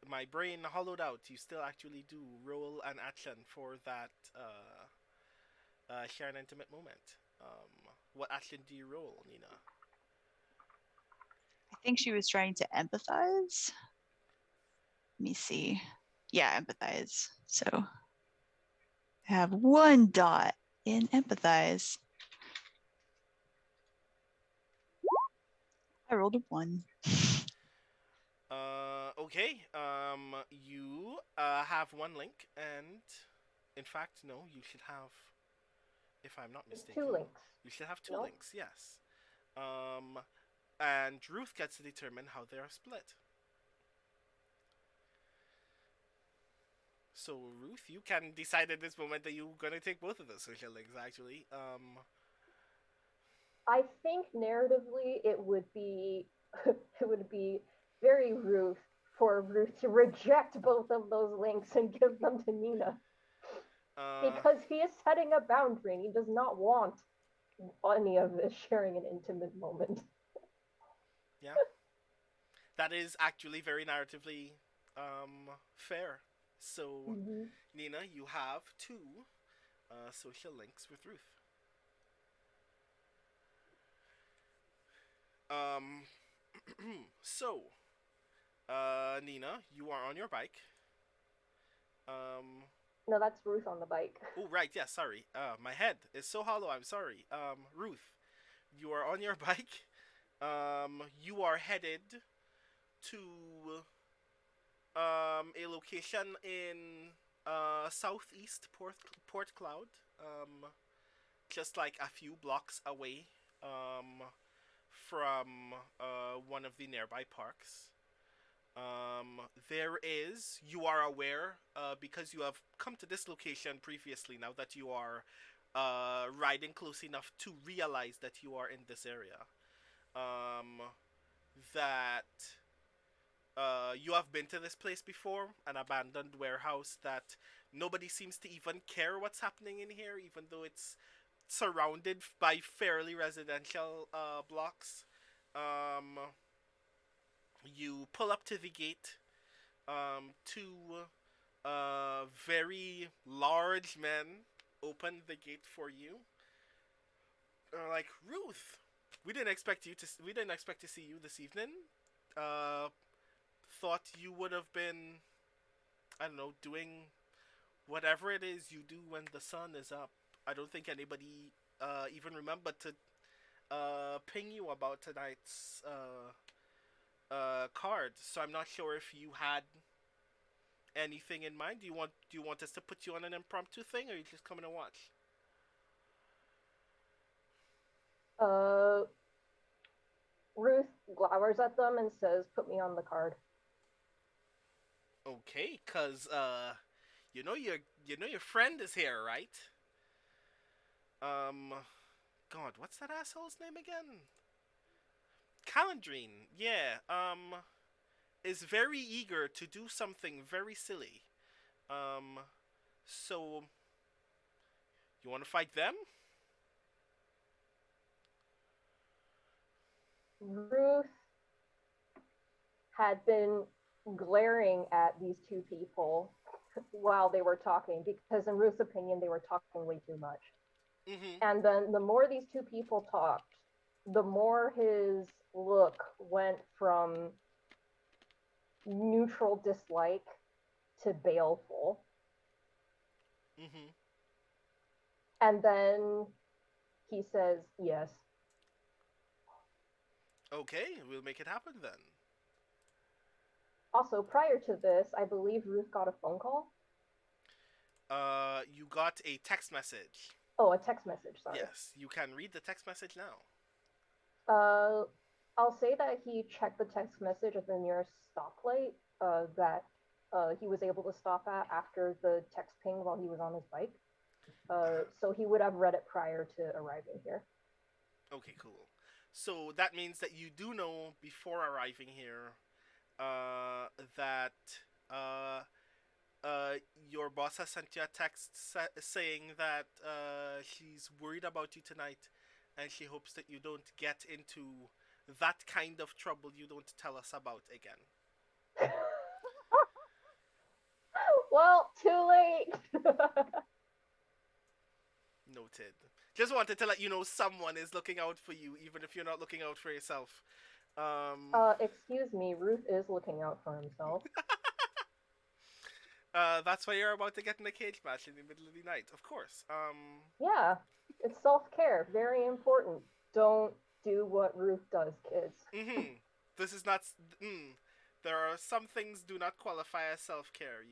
my brain hollowed out. You still actually do roll an action for that, share an intimate moment. What action do you roll, Nina? I think she was trying to empathize. Let me see. Yeah, empathize. So I have 1 dot in empathize. I rolled a 1. Okay. You have 1 link, and in fact, no, you should have. If I'm not mistaken, 2 links. You should have 2 No? links. Yes. And Ruth gets to determine how they are split. So Ruth, you can decide at this moment that you're gonna take both of those social links. Actually, I think narratively it would be it would be very Ruth for Ruth to reject both of those links and give them to Nina. Because he is setting a boundary and he does not want any of this sharing an intimate moment. Yeah. That is actually very narratively fair. So, Nina, you have 2 social links with Ruth. So, Nina, you are on your bike. No, that's Ruth on the bike. Oh, right, yeah, sorry. My head is so hollow, I'm sorry. Ruth, you are on your bike. You are headed to a location in southeast Port Cloud, just like a few blocks away from one of the nearby parks. You are aware, because you have come to this location previously, now that you are riding close enough to realize that you are in this area, that you have been to this place before, an abandoned warehouse that nobody seems to even care what's happening in here, even though it's surrounded by fairly residential blocks. You pull up to the gate. Two very large men open the gate for you. Like, Ruth, we didn't expect to see you this evening. Uh, thought you would have been, I don't know, doing whatever it is you do when the sun is up. I don't think anybody even remembered to ping you about tonight's card. So I'm not sure if you had anything in mind. Do you want us to put you on an impromptu thing, or are you just coming to watch? Ruth glowers at them and says, "Put me on the card." Okay, cause you know your friend is here, right? Um, God, what's that asshole's name again? Calandrine. Yeah. Is very eager to do something very silly. Um, so you want to fight them? Ruth had been glaring at these two people while they were talking because, in Ruth's opinion, they were talking way too much. Mm-hmm. And then the more these two people talked, the more his look went from neutral dislike to baleful. Mm-hmm. And then he says, "Yes." Okay, we'll make it happen then. Also, prior to this, I believe Ruth got a phone call. You got a text message. Oh, a text message, sorry. Yes, you can read the text message now. I'll say that he checked the text message at the nearest stoplight that he was able to stop at after the text ping while he was on his bike. So he would have read it prior to arriving here. Okay, cool. So that means that you do know before arriving here that uh, your boss has sent you a text saying that she's worried about you tonight and she hopes that you don't get into that kind of trouble you don't tell us about again. Well, too late. Noted. Just wanted to let you know someone is looking out for you, even if you're not looking out for yourself. Excuse me, Ruth is looking out for himself. That's why you're about to get in a cage match in the middle of the night, of course. Yeah, it's self-care, very important. Don't do what Ruth does, kids. Mm-hmm. This is not. There are some things do not qualify as self-care.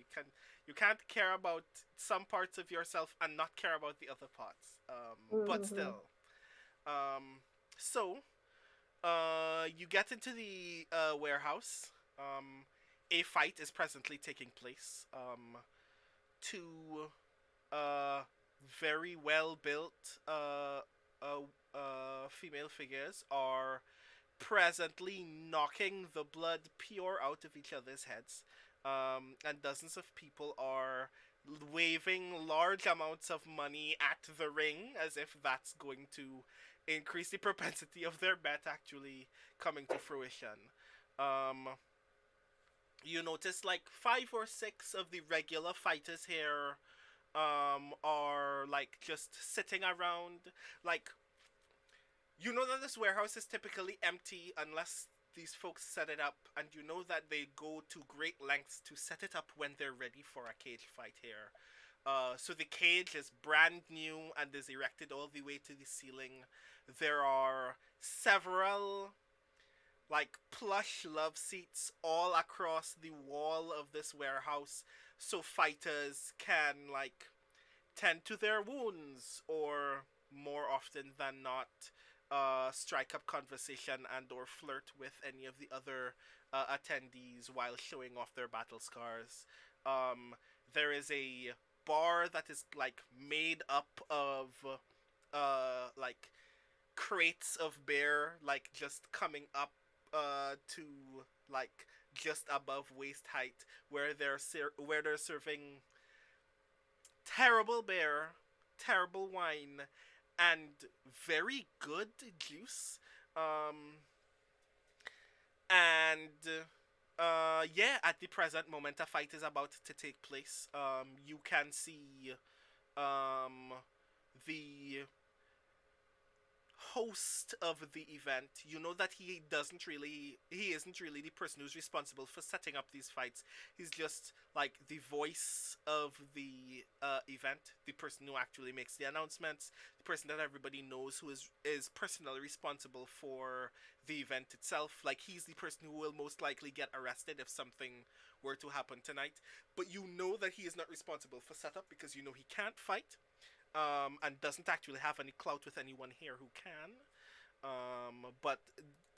You can't care about some parts of yourself and not care about the other parts. But still. So, you get into the warehouse. A fight is presently taking place. Two very well built female figures are presently knocking the blood pure out of each other's heads. And dozens of people are waving large amounts of money at the ring as if that's going to increase the propensity of their bet actually coming to fruition. You notice like 5 or 6 of the regular fighters here are like just sitting around. Like, you know that this warehouse is typically empty unless these folks set it up, and you know that they go to great lengths to set it up when they're ready for a cage fight here. So the cage is brand new and is erected all the way to the ceiling. There are several like plush love seats all across the wall of this warehouse so fighters can like tend to their wounds or more often than not strike up conversation and or flirt with any of the other attendees while showing off their battle scars. There is a bar that is like made up of like crates of beer like just coming up to like just above waist height where they're serving terrible beer, terrible wine, and very good juice. And yeah, at the present moment, a fight is about to take place. You can see the host of the event, you know that he isn't really the person who's responsible for setting up these fights. He's just like the voice of the event, the person who actually makes the announcements, the person that everybody knows who is personally responsible for the event itself. Like, he's the person who will most likely get arrested if something were to happen tonight. But you know that he is not responsible for setup because you know he can't fight. And doesn't actually have any clout with anyone here who can. But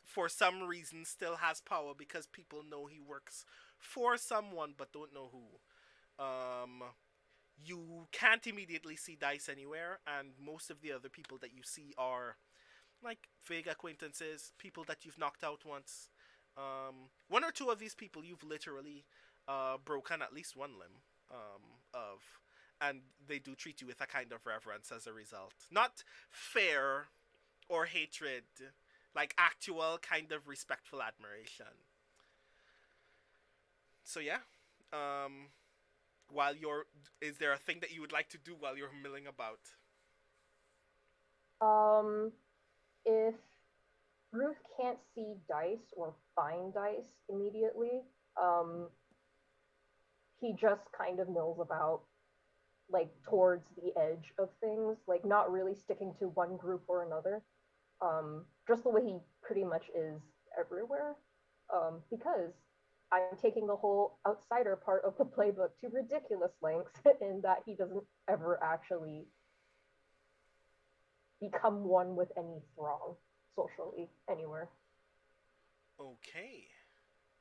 for some reason still has power because people know he works for someone but don't know who. You can't immediately see Dice anywhere, and most of the other people that you see are like vague acquaintances, people that you've knocked out once. One or two of these people you've literally broken at least one limb of, and they do treat you with a kind of reverence as a result. Not fear or hatred, like actual kind of respectful admiration. So yeah, is there a thing that you would like to do while you're milling about? If Ruth can't see Dice or find Dice immediately, he just kind of mills about, like, towards the edge of things, like not really sticking to one group or another. Just the way he pretty much is everywhere. Because I'm taking the whole outsider part of the playbook to ridiculous lengths in that he doesn't ever actually become one with any throng socially anywhere. Okay.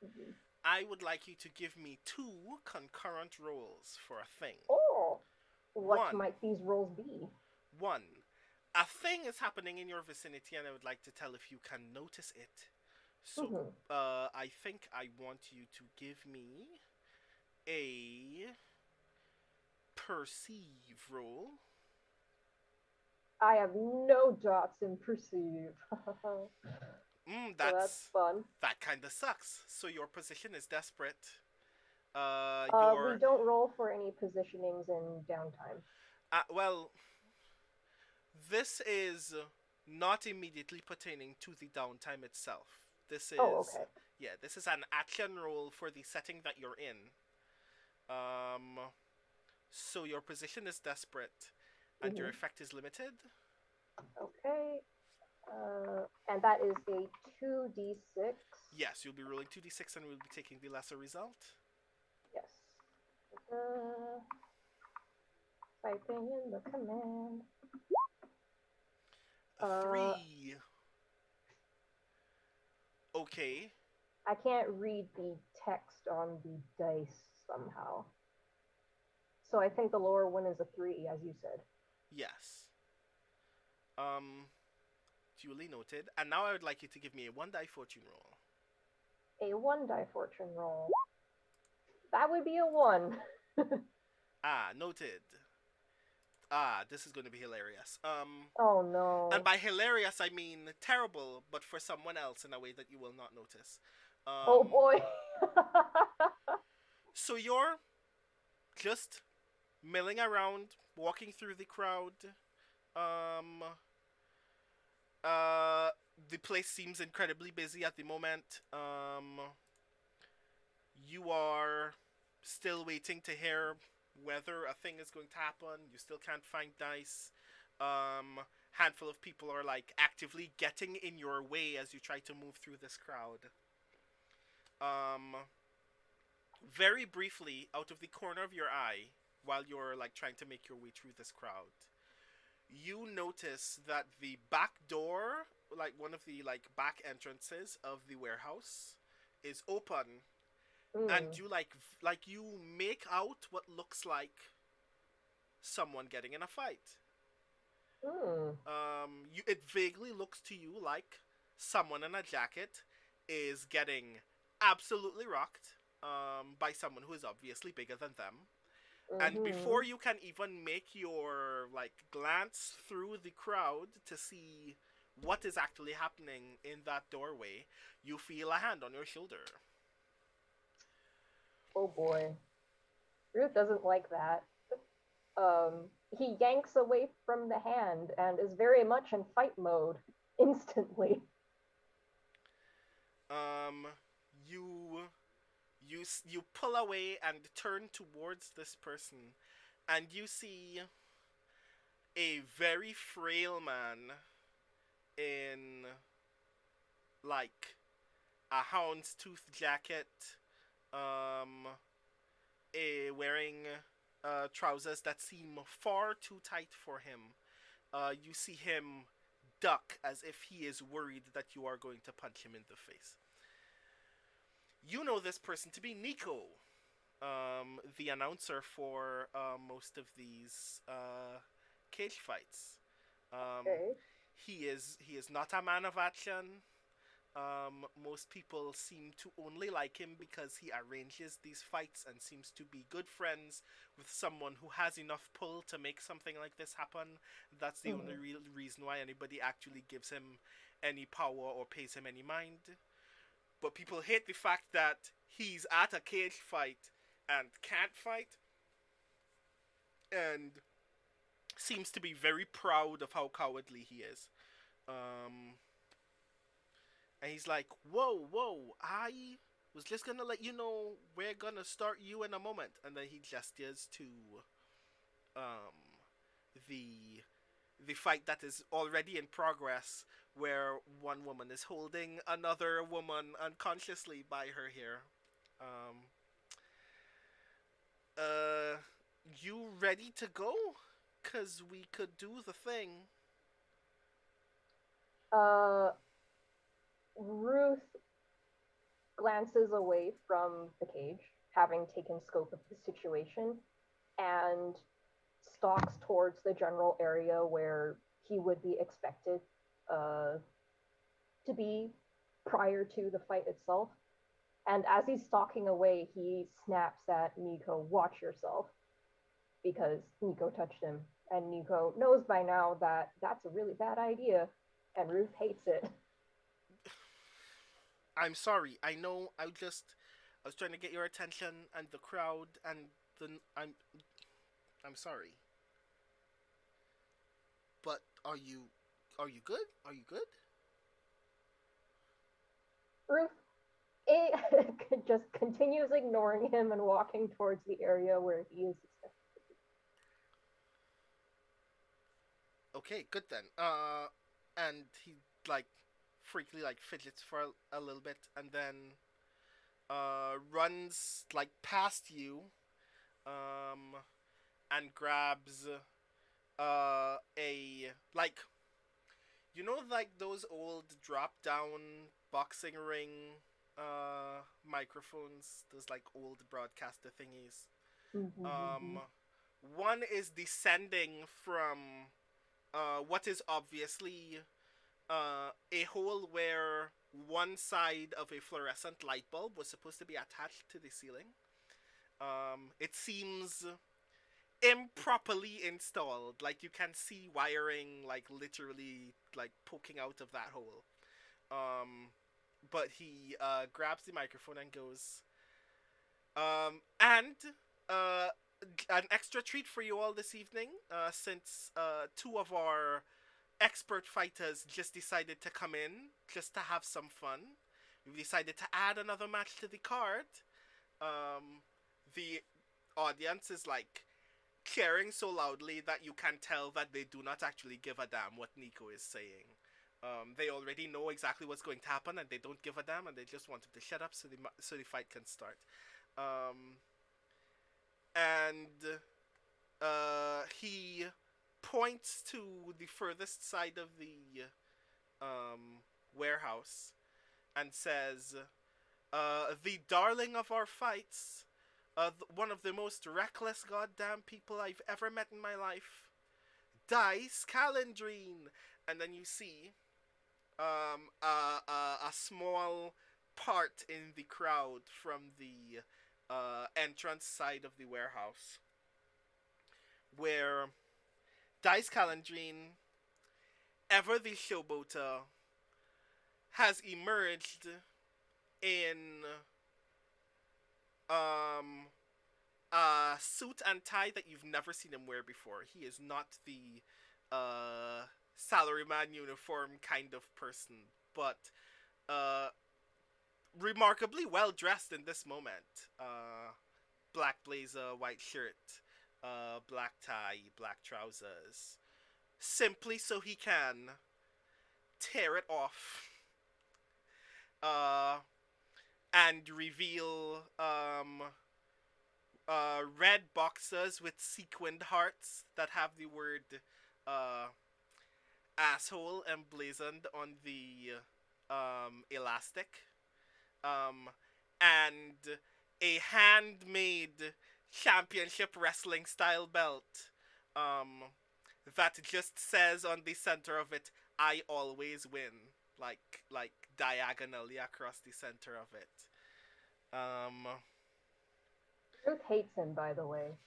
Mm-hmm. I would like you to give me 2 concurrent rolls for a thing. Oh, what One. might these rolls be? 1. A thing is happening in your vicinity, and I would like to tell if you can notice it. So, I think I want you to give me a perceive roll. I have no dots in perceive. That's fun. That kind of sucks. So your position is desperate. We don't roll for any positionings in downtime. Well, this is not immediately pertaining to the downtime itself. This is okay. Yeah, this is an action roll for the setting that you're in. So your position is desperate, and your effect is limited. Okay. And that is a 2d6. Yes, you'll be rolling 2d6 and we'll be taking the lesser result. Yes. Typing in the command. 3. Okay. I can't read the text on the dice somehow. So I think the lower one is a 3, as you said. Yes. Duly noted. And now I would like you to give me a 1 die fortune roll. A 1 die fortune roll. That would be a 1. Noted. This is going to be hilarious. Oh no. And by hilarious, I mean terrible, but for someone else in a way that you will not notice. Oh boy. So you're just milling around, walking through the crowd. The place seems incredibly busy at the moment. You are still waiting to hear whether a thing is going to happen. You still can't find Dice. Handful of people are like actively getting in your way as you try to move through this crowd. Very briefly, out of the corner of your eye, while you're like trying to make your way through this crowd, you notice that the back door, like one of the like back entrances of the warehouse, is open. And you you make out what looks like someone getting in a fight. It vaguely looks to you like someone in a jacket is getting absolutely rocked by someone who is obviously bigger than them. And before you can even make your like glance through the crowd to see what is actually happening in that doorway, you feel a hand on your shoulder. Oh boy. Ruth doesn't like that. he yanks away from the hand and is very much in fight mode instantly. Um, you you pull away and turn towards this person, and you see a very frail man in like a houndstooth jacket, um, wearing trousers that seem far too tight for him. You see him duck as if he is worried that you are going to punch him in the face. You know this person to be Nico, the announcer for most of these cage fights. Okay. He is not a man of action. Most people seem to only like him because he arranges these fights and seems to be good friends with someone who has enough pull to make something like this happen. That's the only real reason why anybody actually gives him any power or pays him any mind. But people hate the fact that he's at a cage fight and can't fight, and seems to be very proud of how cowardly he is. Um, and he's like, whoa, I was just gonna let you know we're gonna start you in a moment. And then he gestures to um, the fight that is already in progress, where one woman is holding another woman unconsciously by her hair. Um, you ready to go? 'Cause we could do the thing. Ruth glances away from the cage, having taken scope of the situation, and stalks towards the general area where he would be expected to be prior to the fight itself. And as he's stalking away, he snaps at Nico, "Watch yourself," because Nico touched him. And Nico knows by now that that's a really bad idea, and Ruth hates it. I'm sorry. I know. I was trying to get your attention and the crowd and the. I'm sorry. But are you good? Are you good? Ruth just continues ignoring him and walking towards the area where he is expected to be. Okay, good then. And he like freakily like fidgets for a little bit, and then runs like past you, um, and grabs a like like those old drop down boxing ring microphones, those like old broadcaster thingies. Um, one is descending from what is obviously a hole where one side of a fluorescent light bulb was supposed to be attached to the ceiling. It seems improperly installed. Like you can see wiring like literally like poking out of that hole. But he grabs the microphone and goes, and uh, an extra treat for you all this evening, since two of our expert fighters just decided to come in just to have some fun. We've decided to add another match to the card. The audience is like cheering so loudly that you can tell that they do not actually give a damn what Nico is saying. They already know exactly what's going to happen, and they don't give a damn, and they just want him to shut up so the fight can start. And he points to the furthest side of the warehouse and says, "The darling of our fights, one of the most reckless goddamn people I've ever met in my life, Dice Calendrine." And then you see a small part in the crowd from the entrance side of the warehouse, where Dice Calendrine, ever the showboater, has emerged in suit and tie that you've never seen him wear before. He is not the salaryman uniform kind of person, but uh, remarkably well dressed in this moment. Black blazer, white shirt, black tie, black trousers, simply so he can tear it off uh, and reveal red boxers with sequined hearts that have the word uh, asshole emblazoned on the elastic, um, and a handmade championship wrestling style belt um, that just says on the center of it, "I always win," like diagonally across the center of it. Um, Ruth hates him, by the way.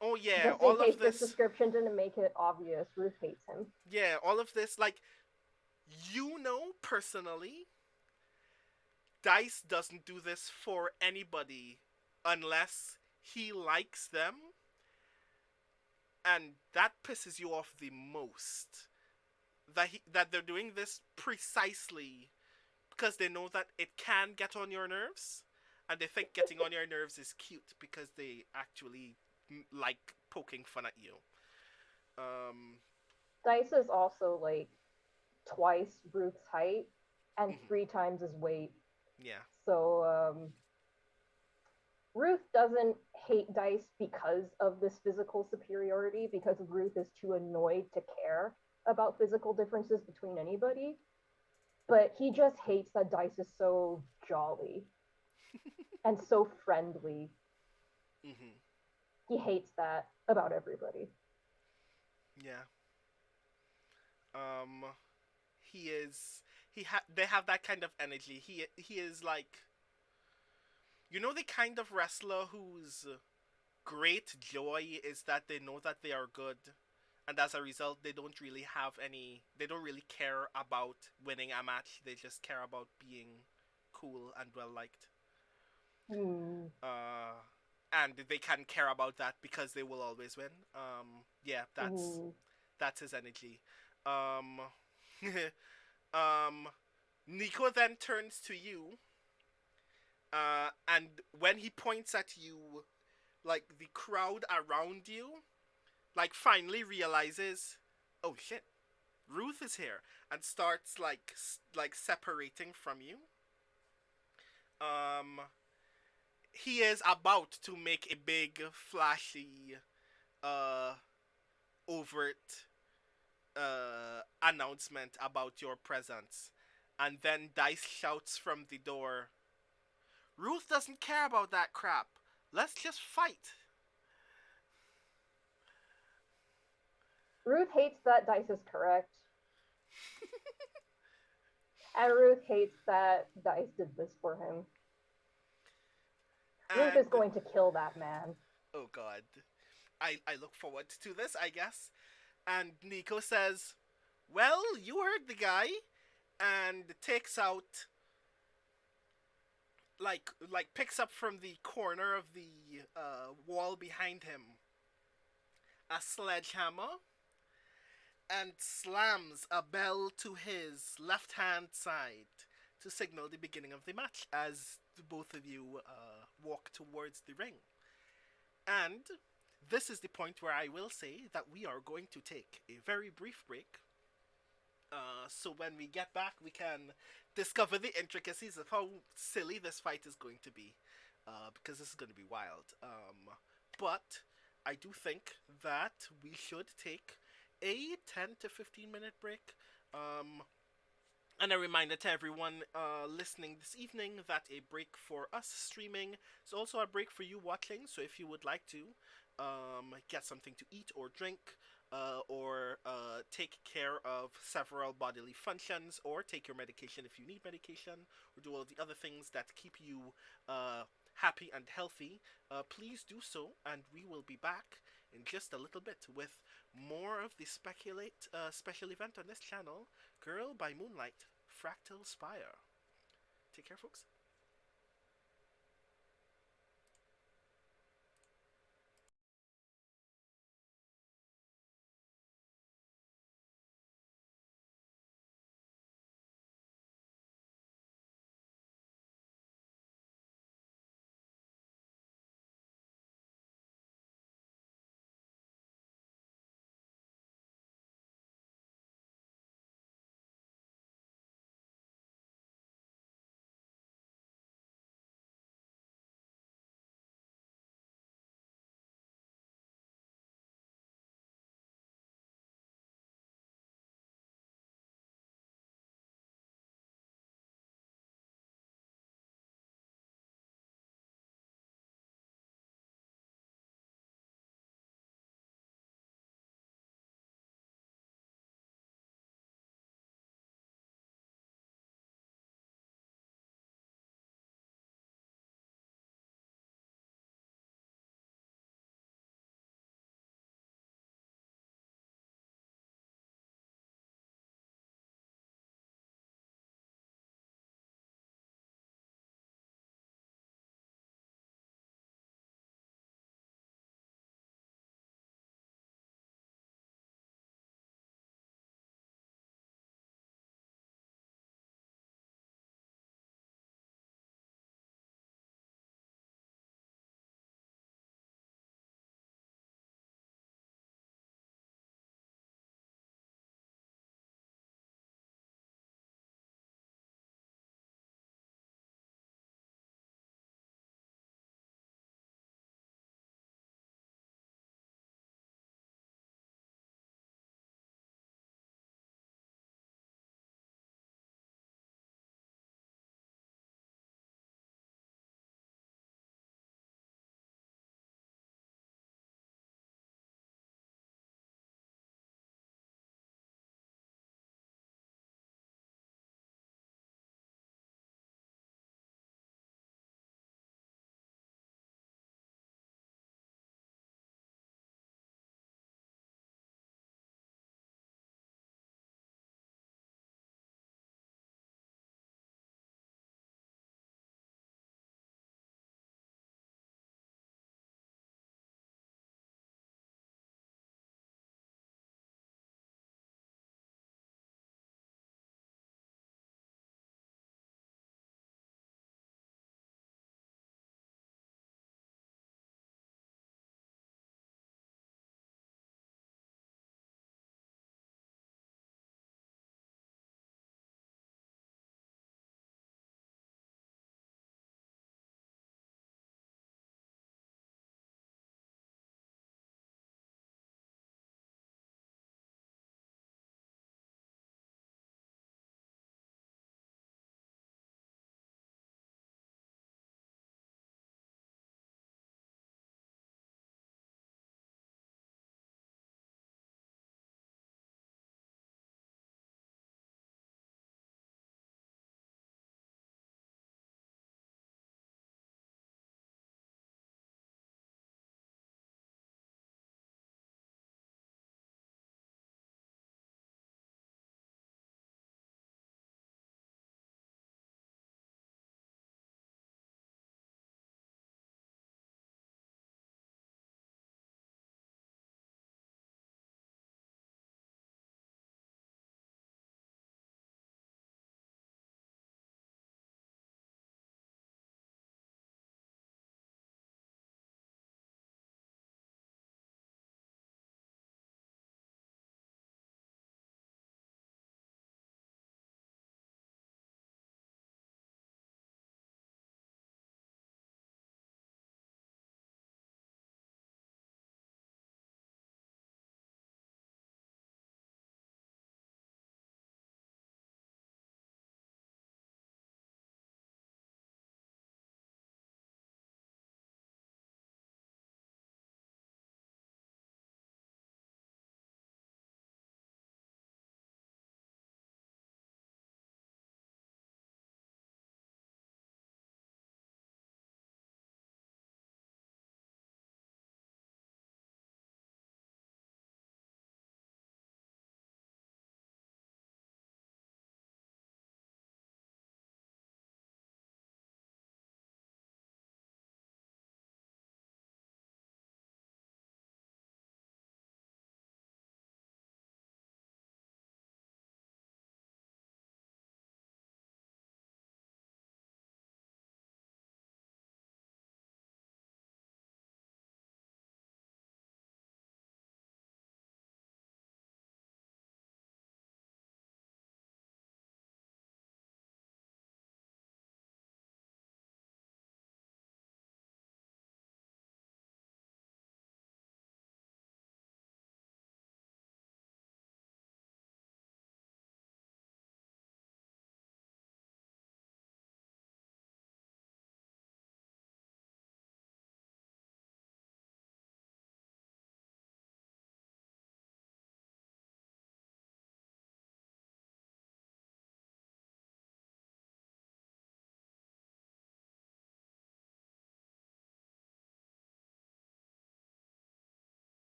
oh yeah, Just in all case of this this. description didn't make it obvious, Ruth hates him. Yeah, all of this, like, personally, Dice doesn't do this for anybody unless he likes them, and that pisses you off the most. That they're doing this precisely because they know that it can get on your nerves, and they think getting on your nerves is cute because they actually like poking fun at you. Dice is also like twice Ruth's height and 3 times his weight. Yeah. So Ruth doesn't hate Dice because of this physical superiority, because Ruth is too annoyed to care about physical differences between anybody. But he just hates that Dice is so jolly and so friendly. He hates that about everybody. Yeah. They have that kind of energy. He is like, the kind of wrestler whose great joy is that they know that they are good, and as a result they don't really care about winning a match. They just care about being cool and well liked. And they can care about that because they will always win. Yeah, that's his energy. Nico then turns to you, and when he points at you, like, the crowd around you, like, finally realizes, oh shit, Ruth is here, and starts like separating from you. He is about to make a big, flashy, overt announcement about your presence, and then Dice shouts from the door, "Ruth doesn't care about that crap. Let's just fight." Ruth hates that Dice is correct. And Ruth hates that Dice did this for him. Ruth is going to kill that man. Oh god. I look forward to this, I guess. And Nico says, "Well, you heard the guy," and takes out, like picks up from the corner of the wall behind him a sledgehammer and slams a bell to his left hand side to signal the beginning of the match as both of you walk towards the ring. And this is the point where I will say that we are going to take a very brief break. So when we get back, we can discover the intricacies of how silly this fight is going to be, because this is going to be wild. But I do think that we should take a 10 to 15 minute break. And a reminder to everyone listening this evening that a break for us streaming is also a break for you watching. So if you would like to get something to eat or drink, or take care of several bodily functions, or take your medication if you need medication, or do all the other things that keep you happy and healthy, please do so, and we will be back in just a little bit with more of the Speculate special event on this channel, Girl by Moonlight, Fractal Spire. Take care, folks.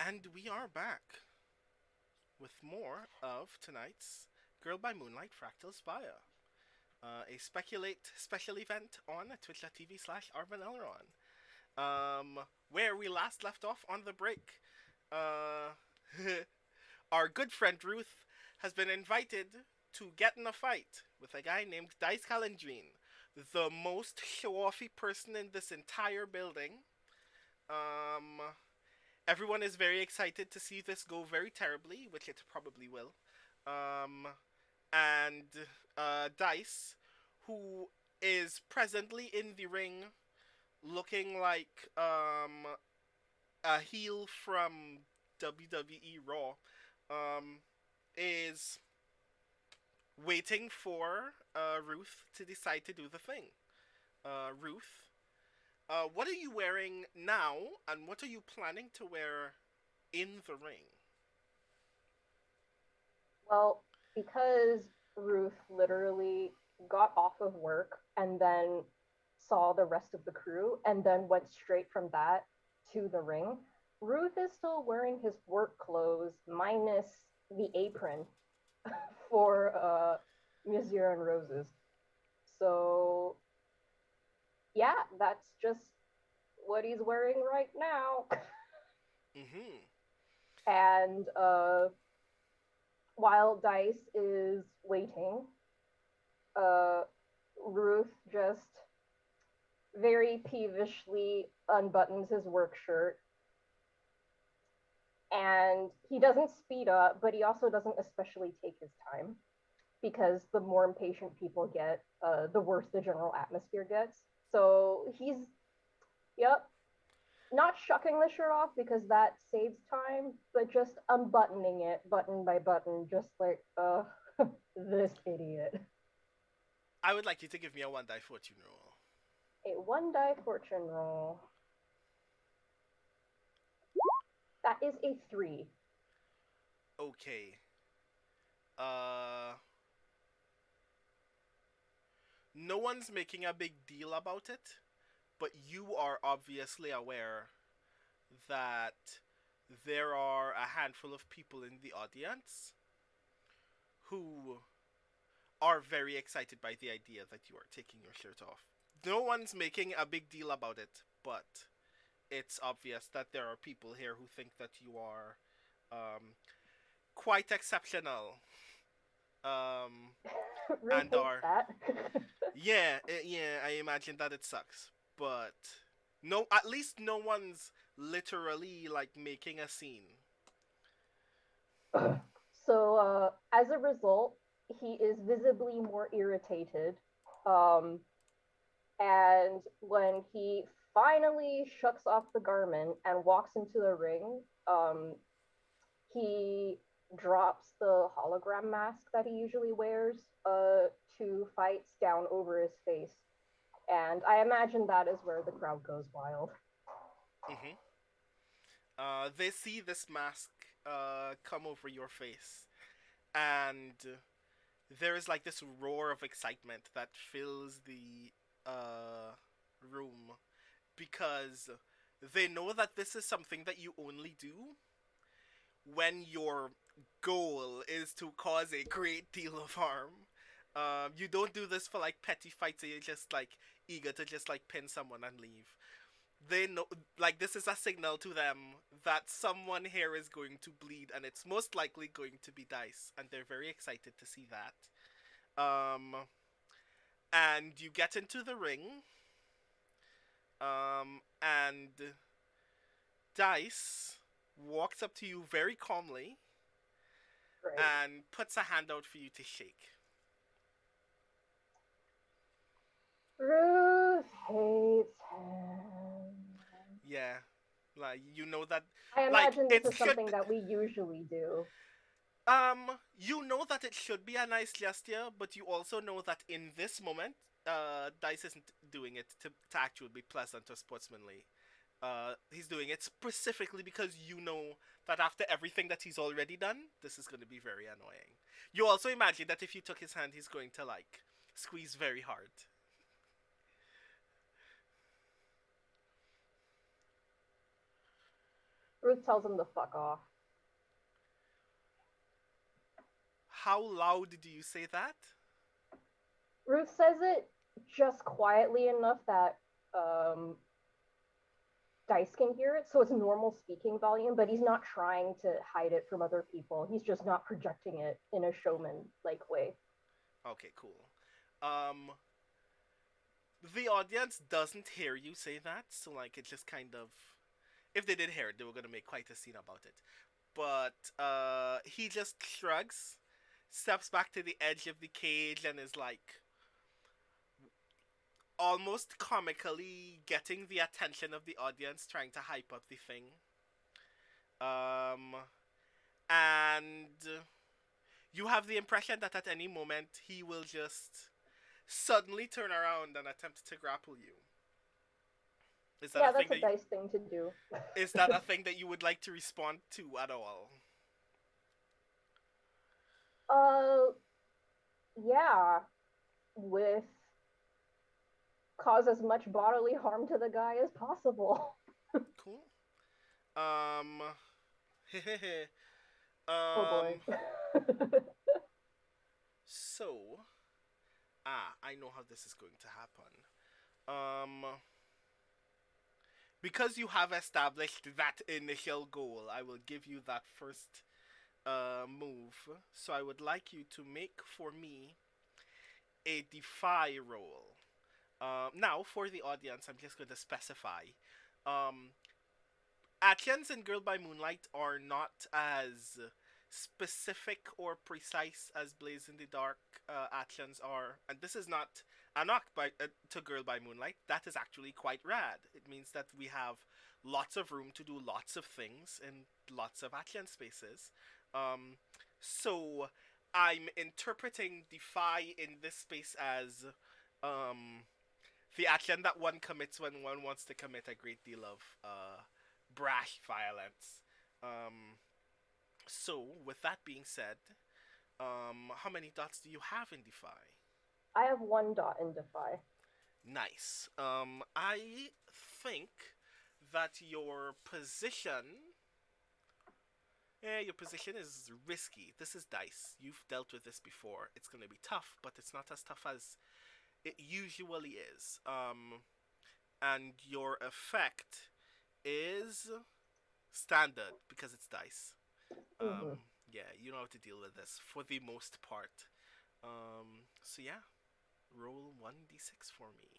And we are back with more of tonight's Girl by Moonlight Fractal Spire, a Speculate special event on twitch.tv/arvanelron, where we last left off on the break. Uh, our good friend Ruth has been invited to get in a fight with a guy named Dice Calendrine, the most show-offy person in this entire building. Um, Everyone is very excited to see this go very terribly, which it probably will. And Dice, who is presently in the ring, looking like a heel from WWE Raw, is waiting for Ruth to decide to do the thing. Ruth, what are you wearing now, and what are you planning to wear in the ring? Well, because Ruth literally got off of work and then saw the rest of the crew and then went straight from that to the ring, Ruth is still wearing his work clothes minus the apron for Monsieur and Roses. So, yeah, that's just what he's wearing right now. And while Dice is waiting, Ruth just very peevishly unbuttons his work shirt. And he doesn't speed up, but he also doesn't especially take his time, because the more impatient people get, the worse the general atmosphere gets. So he's, not shucking the shirt off because that saves time, but just unbuttoning it button by button, just like, this idiot. I would like you to give me a 1-die fortune roll. A 1-die fortune roll. That is a 3. Okay. No one's making a big deal about it, but you are obviously aware that there are a handful of people in the audience who are very excited by the idea that you are taking your shirt off. No one's making a big deal about it, but it's obvious that there are people here who think that you are quite exceptional. And are that. yeah, I imagine that it sucks, but no, at least no one's literally like making a scene. So as a result, he is visibly more irritated. And when he finally shucks off the garment and walks into the ring, he drops the hologram mask that he usually wears 2 fights down over his face. And I imagine that is where the crowd goes wild. They see this mask come over your face, and there is like this roar of excitement that fills the room, because they know that this is something that you only do when your goal is to cause a great deal of harm. You don't do this for like petty fights, you're just like eager to just like pin someone and leave. They know, like, this is a signal to them that someone here is going to bleed, and it's most likely going to be Dice, and they're very excited to see that. And you get into the ring, and Dice walks up to you very calmly, Right. and puts a hand out for you to shake. Ruth hates him. Yeah, like, you know that. I imagine like, this is something that we usually do. You know that it should be a nice gesture, but you also know that in this moment, Dice isn't doing it to actually be pleasant or sportsmanly. He's doing it specifically because you know that after everything that he's already done, this is going to be very annoying. You also imagine that if you took his hand, he's going to, like, squeeze very hard. Ruth tells him to fuck off. How loud do you say that? Ruth says it just quietly enough that Dice can hear it, so it's normal speaking volume, but he's not trying to hide it from other people. He's just not projecting it in a showman-like way. Okay, cool. The audience doesn't hear you say that, so like it just kind of, if they did hear it, they were gonna make quite a scene about it. But he just shrugs, steps back to the edge of the cage, and is like almost comically getting the attention of the audience, trying to hype up the thing. And you have the impression that at any moment he will just suddenly turn around and attempt to grapple you. Is that Yeah, a thing that's a Dice thing to do. Is that a thing that you would like to respond to at all? Yeah. With cause as much bodily harm to the guy as possible. Cool. Oh boy. So, I know how this is going to happen. Because you have established that initial goal, I will give you that first move. So I would like you to make for me a defy roll. Now, for the audience, I'm just going to specify. Actions in Girl by Moonlight are not as specific or precise as Blaze in the Dark actions are. And this is not a knock to Girl by Moonlight. That is actually quite rad. It means that we have lots of room to do lots of things in lots of action spaces. So I'm interpreting defy in this space as the action that one commits when one wants to commit a great deal of brash violence. So, with that being said, how many dots do you have in defy? I have 1 dot in defy. Nice. I think that your position is risky. This is dice. You've dealt with this before. It's going to be tough, but it's not as tough as it usually is. And your effect is standard because it's dice. Yeah, you know how to deal with this for the most part. So yeah, roll 1d6 for me.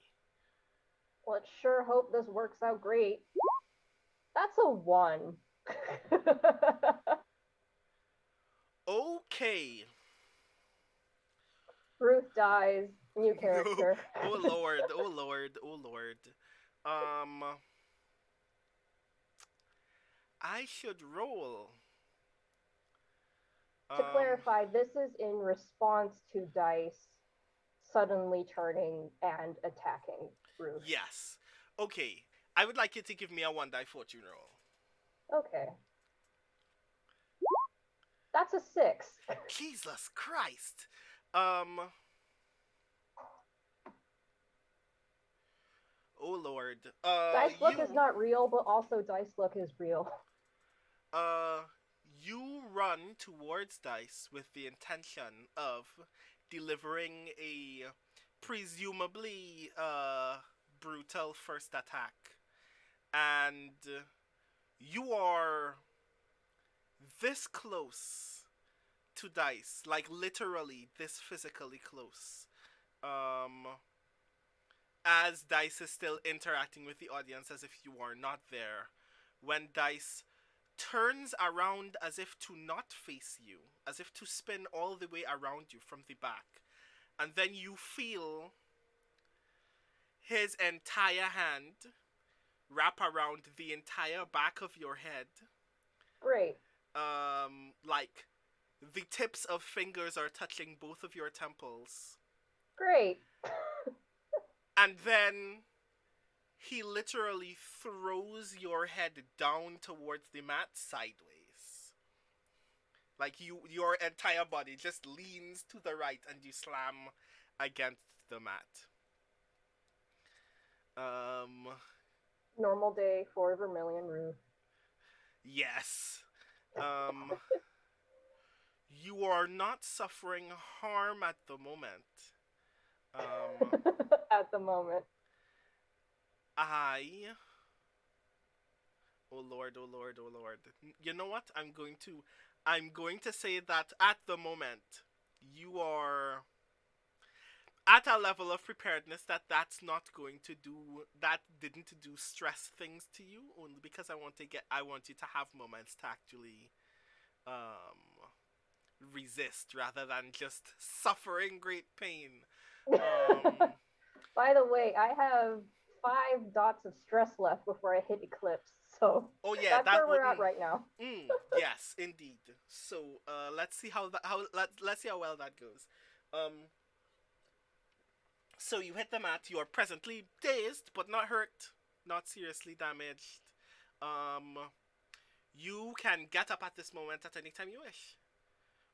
Let's sure hope this works out great. That's a 1. Okay. Ruth dies. New character. Oh lord, oh lord, oh lord. I should roll. To clarify, this is in response to Dice suddenly turning and attacking Ruth. Yes. Okay. I would like you to give me a 1 die fortune roll. Okay. That's a 6. Jesus Christ. Oh lord. Dice luck is not real, but also Dice luck is real. You run towards Dice with the intention of delivering a presumably brutal first attack. And you are this close to Dice, like literally this physically close. As Dice is still interacting with the audience as if you are not there, when Dice turns around as if to not face you, as if to spin all the way around you from the back, and then you feel his entire hand wrap around the entire back of your head. Great. Like the tips of fingers are touching both of your temples. Great. And then he literally throws your head down towards the mat sideways. Like your entire body just leans to the right and you slam against the mat. Normal day for Vermilion Ruth. Yes. Um, you are not suffering harm at the moment. Um, At the moment. I. Oh Lord, oh Lord, oh Lord. You know what? I'm going to say that at the moment, you are at a level of preparedness that's not going to do that didn't do stress things to you only because I want you to have moments to actually um resist rather than just suffering great pain. Um By the way, I have 5 dots of stress left before I hit Eclipse, so oh yeah, that's that where we're wouldn't at right now. yes, indeed. So, let's see let's see how well that goes. Um so you hit the mat, you are presently dazed but not hurt, not seriously damaged. Um you can get up at this moment at any time you wish.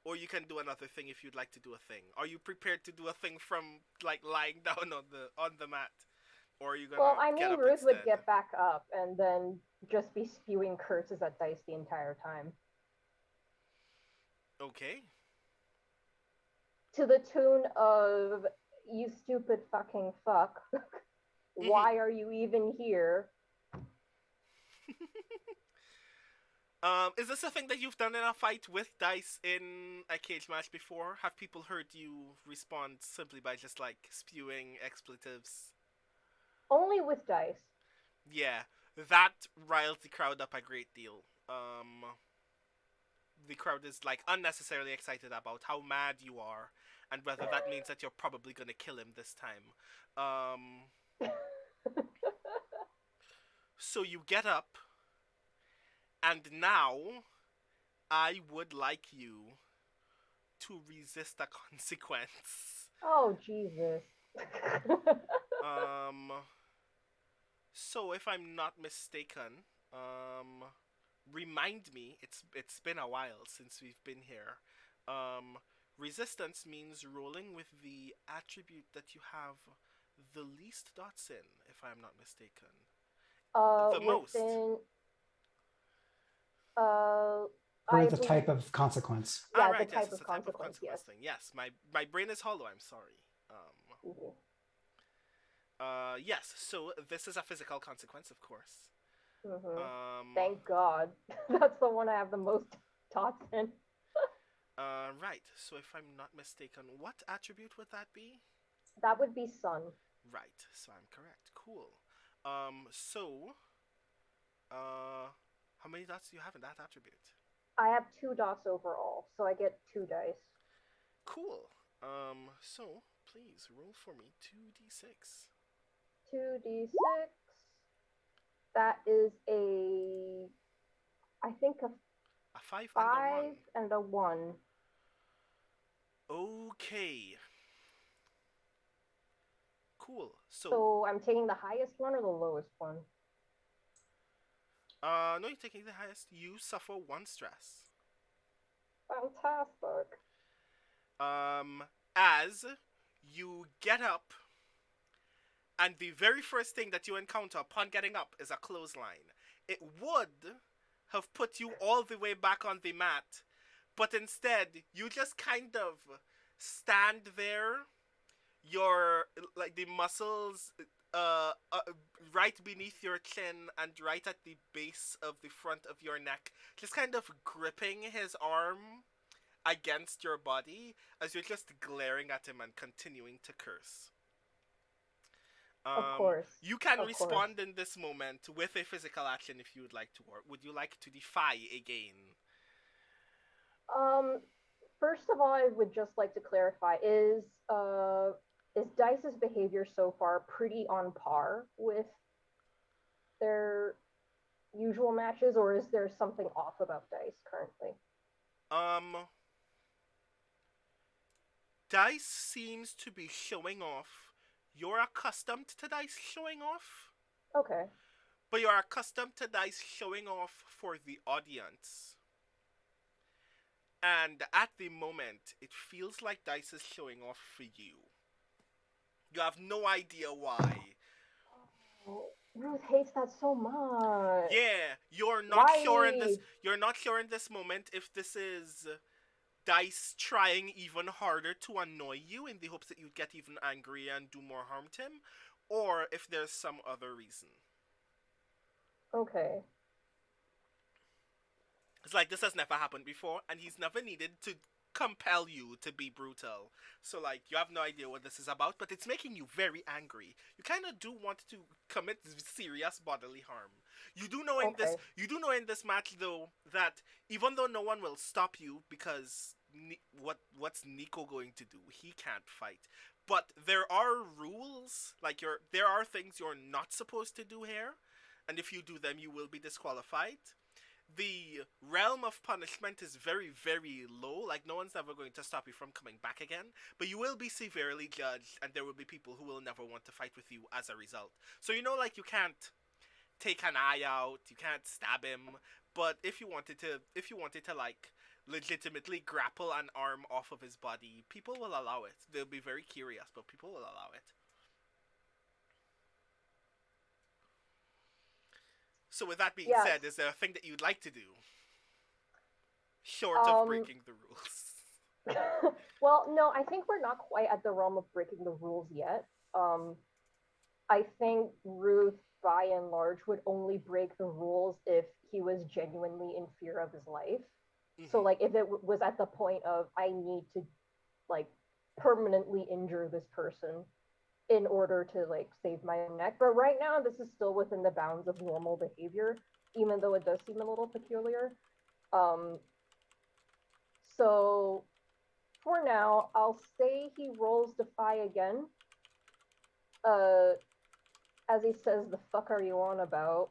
Or you can do another thing if you'd like to do a thing. Are you prepared to do a thing from like lying down on the mat? Or are you gonna Well, I get mean, up Ruth would instead? get back up and then just be spewing curses at Dice the entire time. Okay. To the tune of, you stupid fucking fuck. Why are you even here? Is this a thing that you've done in a fight with dice in a cage match before? Have people heard you respond simply by just like spewing expletives? Only with Dice. Yeah, that riles the crowd up a great deal. The crowd is like unnecessarily excited about how mad you are and whether that means that you're probably gonna kill him this time. So you get up, and now I would like you to resist a consequence. Oh, Jesus. Um, so if I'm not mistaken, remind me. It's been a while since we've been here. Um, resistance means rolling with the attribute that you have the least dots in, if I'm not mistaken. The most. Within, Or I the believe, type of consequence. Ah, yeah, the right. Yes, type it's of a type of consequence, consequence yes. thing. Yes, my brain is hollow. I'm sorry. Mhm. Yes. So this is a physical consequence, of course. Mhm. Um, Thank God. That's the one I have the most dots in. right. So if I'm not mistaken, what attribute would that be? That would be Sun. Right. So I'm correct. Cool. So, how many dots do you have in that attribute? I have 2 dots overall, so I get 2 dice. Cool. So please roll for me 2d6. 2d6. That is a, I think, a A 5 and a 5 1. and a 1. Okay. Cool. So I'm taking the highest one or the lowest one? No, you're taking the highest. You suffer 1 stress. Fantastic. As you get up, and the very first thing that you encounter upon getting up is a clothesline. It would have put you all the way back on the mat, but instead, you just kind of stand there. Your like the muscles uh, uh right beneath your chin and right at the base of the front of your neck, just kind of gripping his arm against your body as you're just glaring at him and continuing to curse. Of course. You can Of course. respond in this moment with a physical action if you would like to, or would you like to defy again? First of all, I would just like to clarify: is Dice's behavior so far pretty on par with their usual matches, or is there something off about Dice currently? Dice seems to be showing off. You're accustomed to Dice showing off, Okay. but you're accustomed to Dice showing off for the audience. And at the moment, it feels like Dice is showing off for you. You have no idea why. Oh, Ruth hates that so much. Yeah, You're not sure in Why? this. You're not sure in this moment if this is dice trying even harder to annoy you in the hopes that you'd get even angrier and do more harm to him, or if there's some other reason. Okay. It's like this has never happened before, and he's never needed to compel you to be brutal. So like you have no idea what this is about, but it's making you very angry. You kind of do want to commit serious bodily harm. You do know in this Okay. you do know in this match though that even though no one will stop you because what's Nico going to do? He can't fight. But there are rules, like there are things you're not supposed to do here, and if you do them you will be disqualified. The realm of punishment is very, very low. Like, no one's ever going to stop you from coming back again. But you will be severely judged, and there will be people who will never want to fight with you as a result. So, like, you can't take an eye out, you can't stab him. But if you wanted to, like, legitimately grapple an arm off of his body, people will allow it. They'll be very curious, but people will allow it. So with that being Yes. said, is there a thing that you'd like to do? Short of breaking the rules. Well, no, I think we're not quite at the realm of breaking the rules yet. I think Ruth, by and large, would only break the rules if he was genuinely in fear of his life. So, like, if it was at the point of, I need to, like, permanently injure this person in order to, like, save my own neck. But right now, this is still within the bounds of normal behavior, even though it does seem a little peculiar. So for now, I'll say he rolls Defy again. As he says, the fuck are you on about?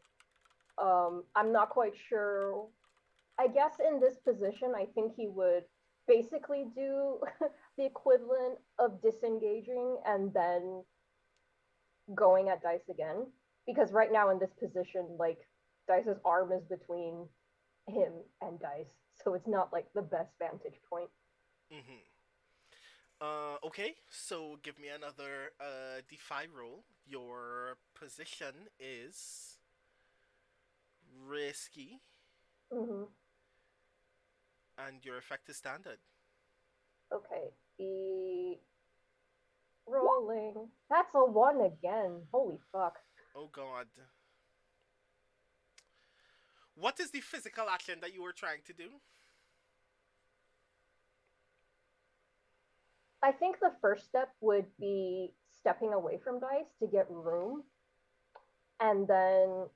I'm not quite sure. I guess in this position, I think he would basically do the equivalent of disengaging and then going at Dice again. Because right now in this position, like, Dice's arm is between him and Dice. So it's not, like, the best vantage point. Okay, so give me another Defy roll. Your position is risky, and your effect is standard. Okay, the rolling. That's a 1 again. Holy fuck. Oh god. What is the physical action that you were trying to do? I think the first step would be stepping away from Dice to get room, and then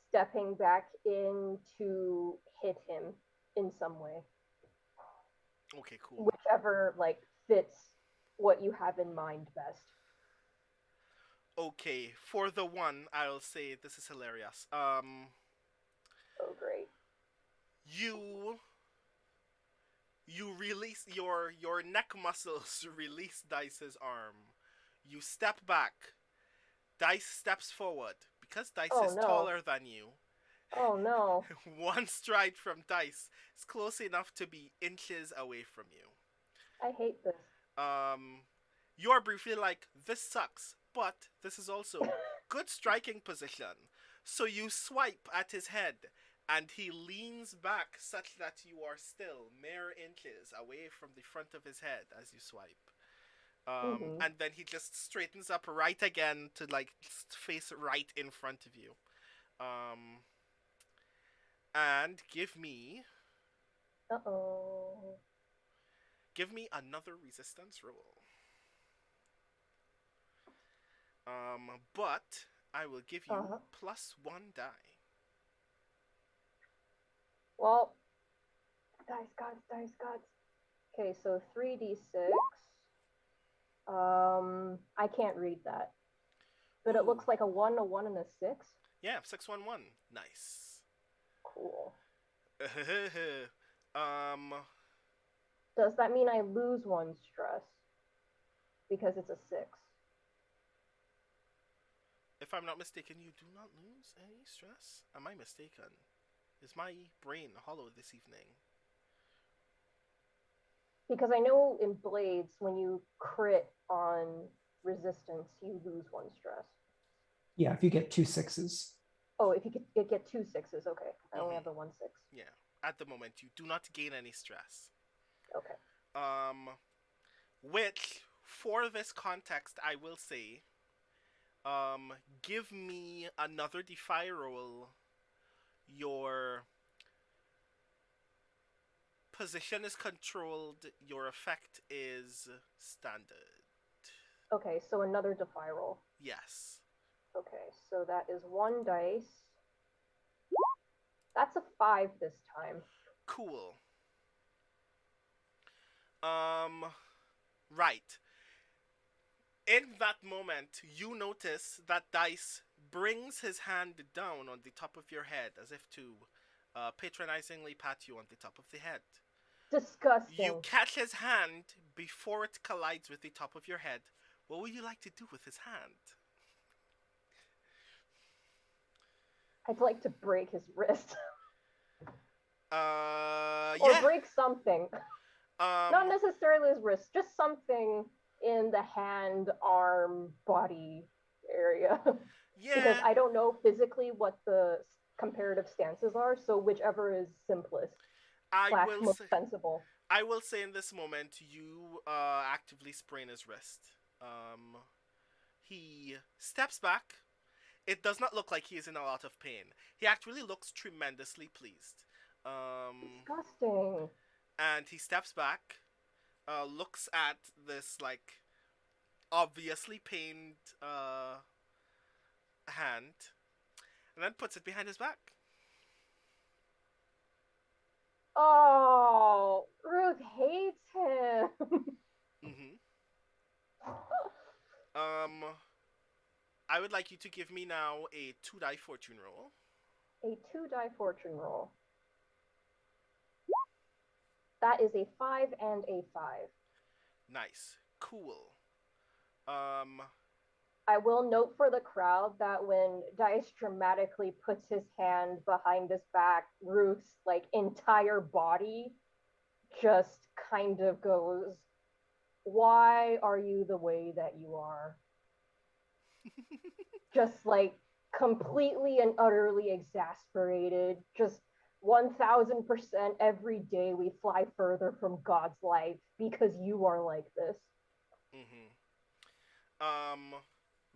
stepping back in to hit him in some way. Okay, cool. Whichever, like, fits what you have in mind best. Okay, for the one, I'll say this is hilarious. Oh, great. You release your neck muscles release Dice's arm. You step back. Dice steps forward. Because Dice is taller than you. Oh no. One stride from Dice is close enough to be inches away from you. I hate this. You're briefly like, this sucks, but this is also good striking position. So you swipe at his head, and he leans back such that you are still mere inches away from the front of his head as you swipe. And then he just straightens up right again to, like, face right in front of you. And give me another resistance roll. But I will give you +1 die. Well, dice gods. Okay, so 3d6. I can't read that. But it looks like a 1, a 1, and a 6. Yeah, 611. Nice. Cool. Does that mean I lose 1 stress? Because it's a 6. If I'm not mistaken, you do not lose any stress? Am I mistaken? Is my brain hollow this evening? Because I know in Blades, when you crit on resistance, you lose 1 stress. Yeah, if you get 2 6s. Oh, if you could get 2 6s, okay. I only Mhm. have the 1 6. Yeah. At the moment, you do not gain any stress. Okay. Which, for this context, I will say, give me another defy roll. Your position is controlled. Your effect is standard. Okay, so another defy roll. Yes. Okay, so that is 1 dice. That's a 5 this time. Cool. Right. In that moment, you notice that Dice brings his hand down on the top of your head as if to patronizingly pat you on the top of the head. Disgusting. You catch his hand before it collides with the top of your head. What would you like to do with his hand? I'd like to break his wrist. Or Yeah. break something. Not necessarily his wrist, just something in the hand, arm, body area. Yeah. Because I don't know physically what the comparative stances are, so whichever is simplest / most sensible. I will say in this moment, you actively sprain his wrist. He steps back. It does not look like he is in a lot of pain. He actually looks tremendously pleased. Disgusting. And he steps back, looks at this like obviously pained hand, and then puts it behind his back. Oh, Ruth hates him. I would like you to give me now a 2-die fortune roll. A 2-die fortune roll. That is a 5 and a 5. Nice. Cool. I will note for the crowd that when Dice dramatically puts his hand behind his back, Ruth's like entire body just kind of goes, "Why are you the way that you are?" Just like completely and utterly exasperated, just 1000% every day we fly further from God's life because you are like this.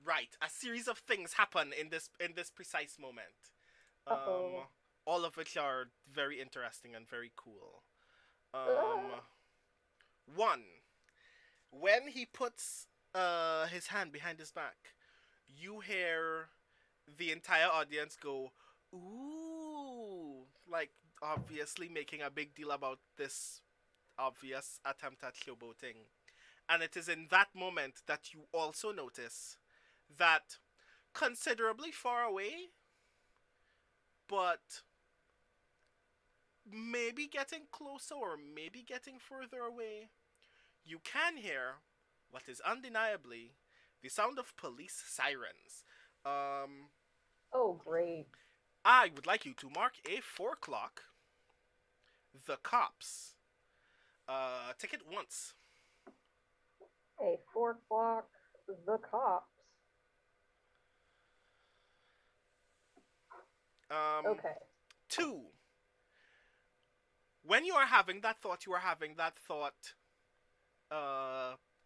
Right. A series of things happen in this precise moment. All of which are very interesting and very cool. One, when he puts his hand behind his back, you hear the entire audience go, "Ooh," like obviously making a big deal about this obvious attempt at showboating. And it is in that moment that you also notice that considerably far away, but maybe getting closer or maybe getting further away, you can hear what is undeniably the sound of police sirens. Oh, great. I would like you to mark a 4 o'clock. The cops. Ticket once. A 4 o'clock. The cops. Okay. 2. When you are having that thought, you are having that thought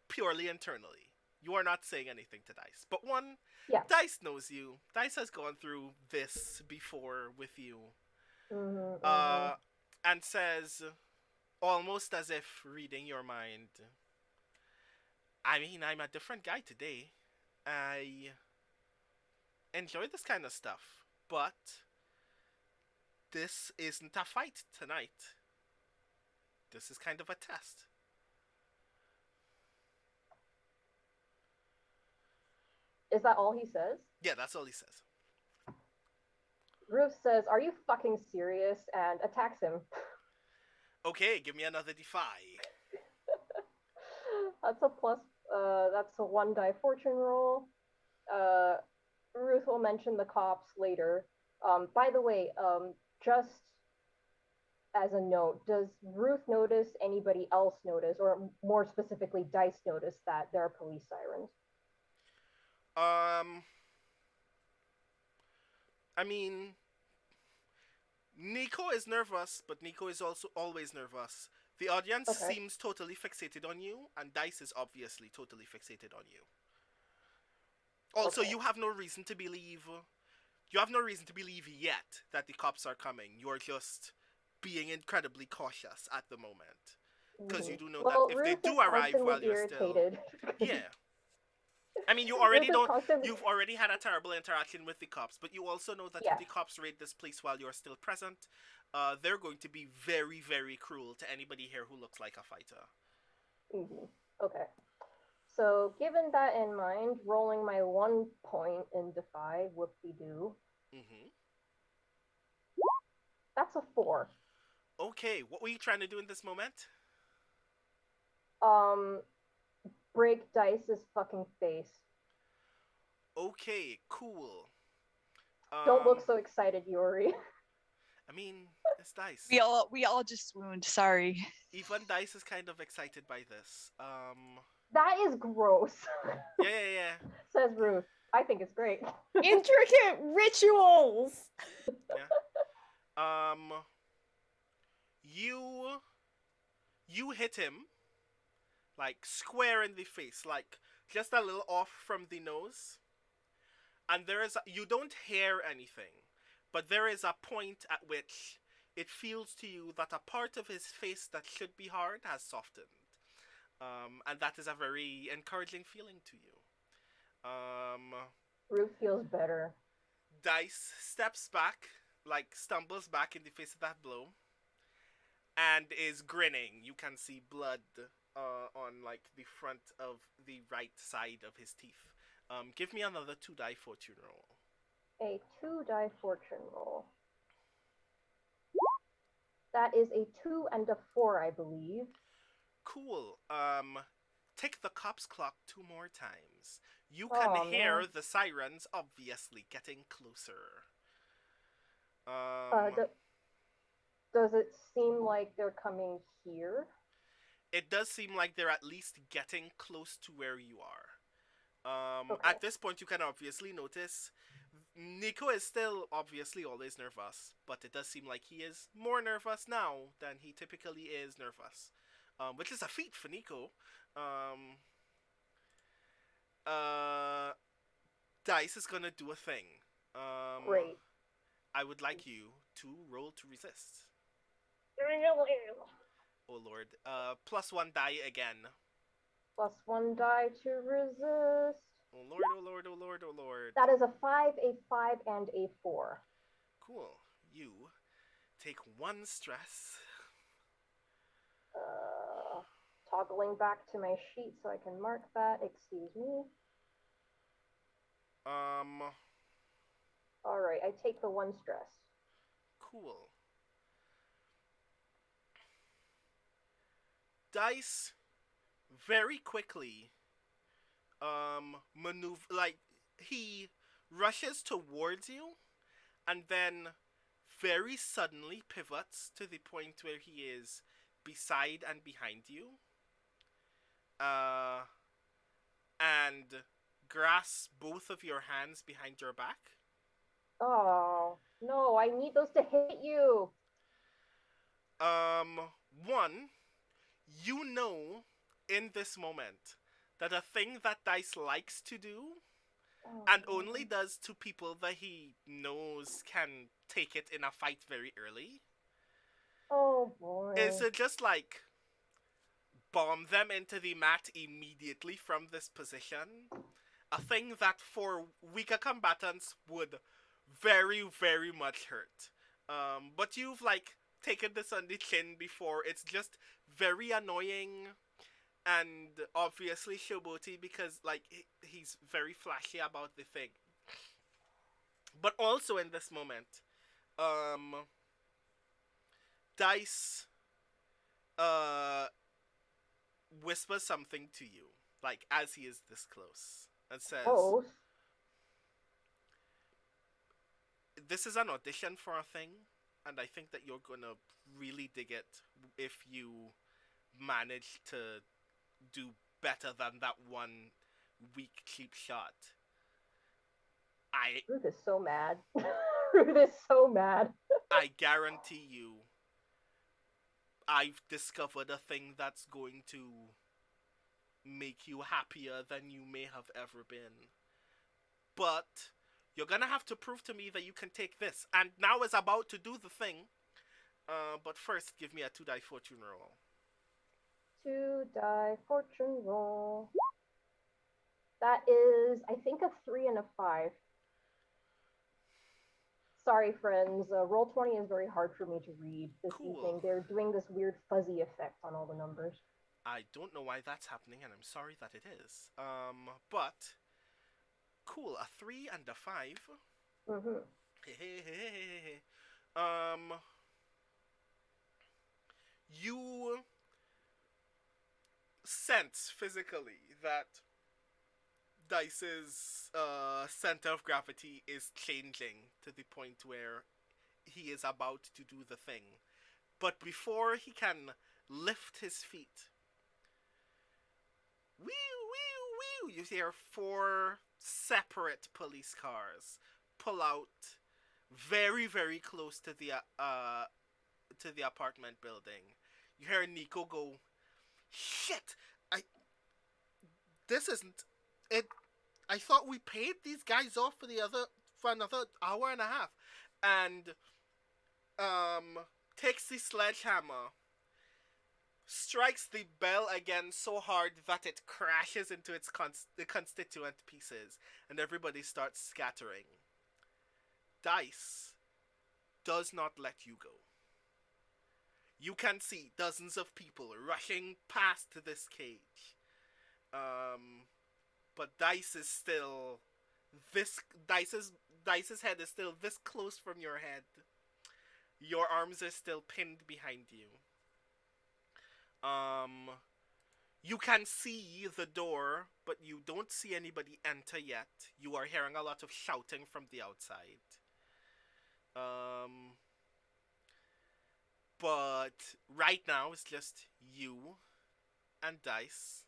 purely internally. You are not saying anything to Dice. But 1, Yeah. Dice knows you. Dice has gone through this before with you. And says, almost as if reading your mind, I mean, I'm a different guy today. I enjoy this kind of stuff. But this isn't a fight tonight. This is kind of a test. Is that all he says? Yeah, that's all he says. Ruth says, "Are you fucking serious?" and attacks him. Okay, give me another defy. That's a plus. That's a 1-die fortune roll. Ruth will mention the cops later. By the way, just as a note, does Ruth notice anybody else notice, or more specifically, Dice notice that there are police sirens? I mean, Nico is nervous, but Nico is also always nervous. The audience Okay. seems totally fixated on you, and Dice is obviously totally fixated on you. Also, Okay. you have no reason to believe. You have no reason to believe yet that the cops are coming. You're just being incredibly cautious at the moment, because you do know that Well, if they Ruth is do arrive constantly while you're still, irritated. yeah. I mean, Ruth is constantly. You've already had a terrible interaction with the cops, but you also know that if Yes. the cops raid this place while you're still present, they're going to be very, very cruel to anybody here who looks like a fighter. Okay. So, given that in mind, rolling my 1 point in Defy, whoop-de-doo. That's a 4. Okay, what were you trying to do in this moment? Break Dice's fucking face. Okay, cool. Don't look so excited, Yuri. I mean, it's Dice. We all just swooned. Sorry. Even Dice is kind of excited by this. That is gross. Yeah. Says Ruth. I think it's great. Intricate rituals. Yeah. You hit him like square in the face, like just a little off from the nose. And you don't hear anything, but there is a point at which it feels to you that a part of his face that should be hard has softened. And that is a very encouraging feeling to you. Ruth feels better. Dice steps back, like stumbles back in the face of that blow, and is grinning. You can see blood on like the front of the right side of his teeth. Give me another 2-die fortune roll. A 2-die fortune roll. That is a 2 and a 4, I believe. Cool. Tick the cop's clock 2 more times. You can hear the sirens obviously getting closer. Does it seem like they're coming here? It does seem like they're at least getting close to where you are. Okay. At this point, you can obviously notice Nico is still obviously always nervous, but it does seem like he is more nervous now than he typically is nervous, which is a feat for Nico. Dice is gonna do a thing. Great. I would like you to roll to resist. Oh lord. +1 die again. +1 die to resist. Oh lord, oh lord, oh lord, oh lord. That is a 5, a 5, and a 4. Cool. You take 1 stress. Toggling back to my sheet so I can mark that. Excuse me. Alright, I take the 1 stress. Cool. Dice very quickly maneuver, like he rushes towards you and then very suddenly pivots to the point where he is beside and behind you, and grasps both of your hands behind your back. Oh, no, I need those to hit you. One, you know in this moment that a thing that Dice likes to do, and only does to people that he knows can take it in a fight very early, oh boy, is to just like bomb them into the mat immediately from this position. A thing that for weaker combatants would very, very much hurt. But you've like taken this on the chin before. It's just very annoying and obviously showboaty because like he's very flashy about the thing. But also in this moment, Dice whispers something to you, like as he is this close, and says, oh, this is an audition for a thing, and I think that you're gonna really dig it if you manage to do better than that one weak cheap shot. Ruth is so mad. Ruth is so mad. I guarantee you, I've discovered a thing that's going to make you happier than you may have ever been. But you're gonna have to prove to me that you can take this. And now is about to do the thing. But first, give me a 2-die fortune roll. 2-die fortune roll. That is, I think, a 3 and a 5. Sorry, friends. Roll 20 is very hard for me to read this evening. They're doing this weird fuzzy effect on all the numbers. I don't know why that's happening, and I'm sorry that it is. But cool. A 3 and a 5. You sense physically that Dice's center of gravity is changing to the point where he is about to do the thing. But before he can lift his feet, whew, whew, whew, you hear 4 separate police cars pull out very, very close to the apartment building. You hear Nico go, "Shit! This isn't it. I thought we paid these guys off for another hour and a half." And takes the sledgehammer, strikes the bell again so hard that it crashes into the constituent pieces, and everybody starts scattering. Dice does not let you go. You can see dozens of people rushing past this cage. But Dice is still Dice's head is still this close from your head. Your arms are still pinned behind you. You can see the door, but you don't see anybody enter yet. You are hearing a lot of shouting from the outside. But right now it's just you and Dice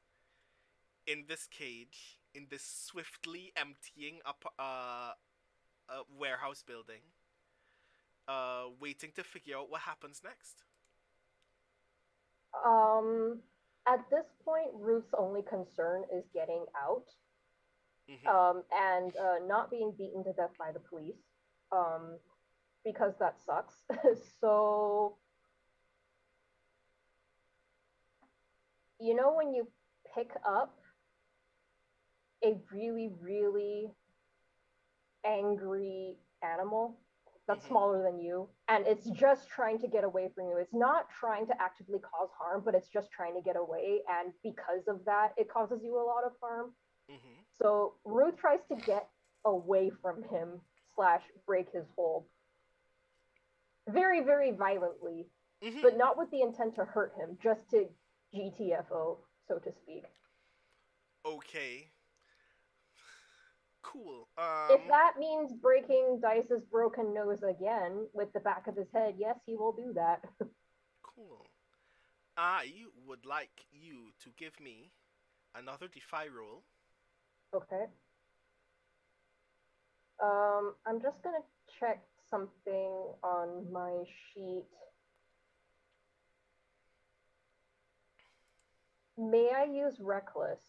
in this cage, in this swiftly emptying warehouse building, waiting to figure out what happens next. At this point, Ruth's only concern is getting out, and not being beaten to death by the police, because that sucks. So, you know when you pick up a really, really angry animal that's smaller than you, and it's just trying to get away from you. It's not trying to actively cause harm, but it's just trying to get away, and because of that, it causes you a lot of harm. So Ruth tries to get away from him / break his hold. Very, very violently, but not with the intent to hurt him, just to GTFO, so to speak. Okay. Cool. If that means breaking Dice's broken nose again with the back of his head, yes, he will do that. Cool. I would like you to give me another defy roll. Okay. I'm just gonna check something on my sheet. May I use Reckless?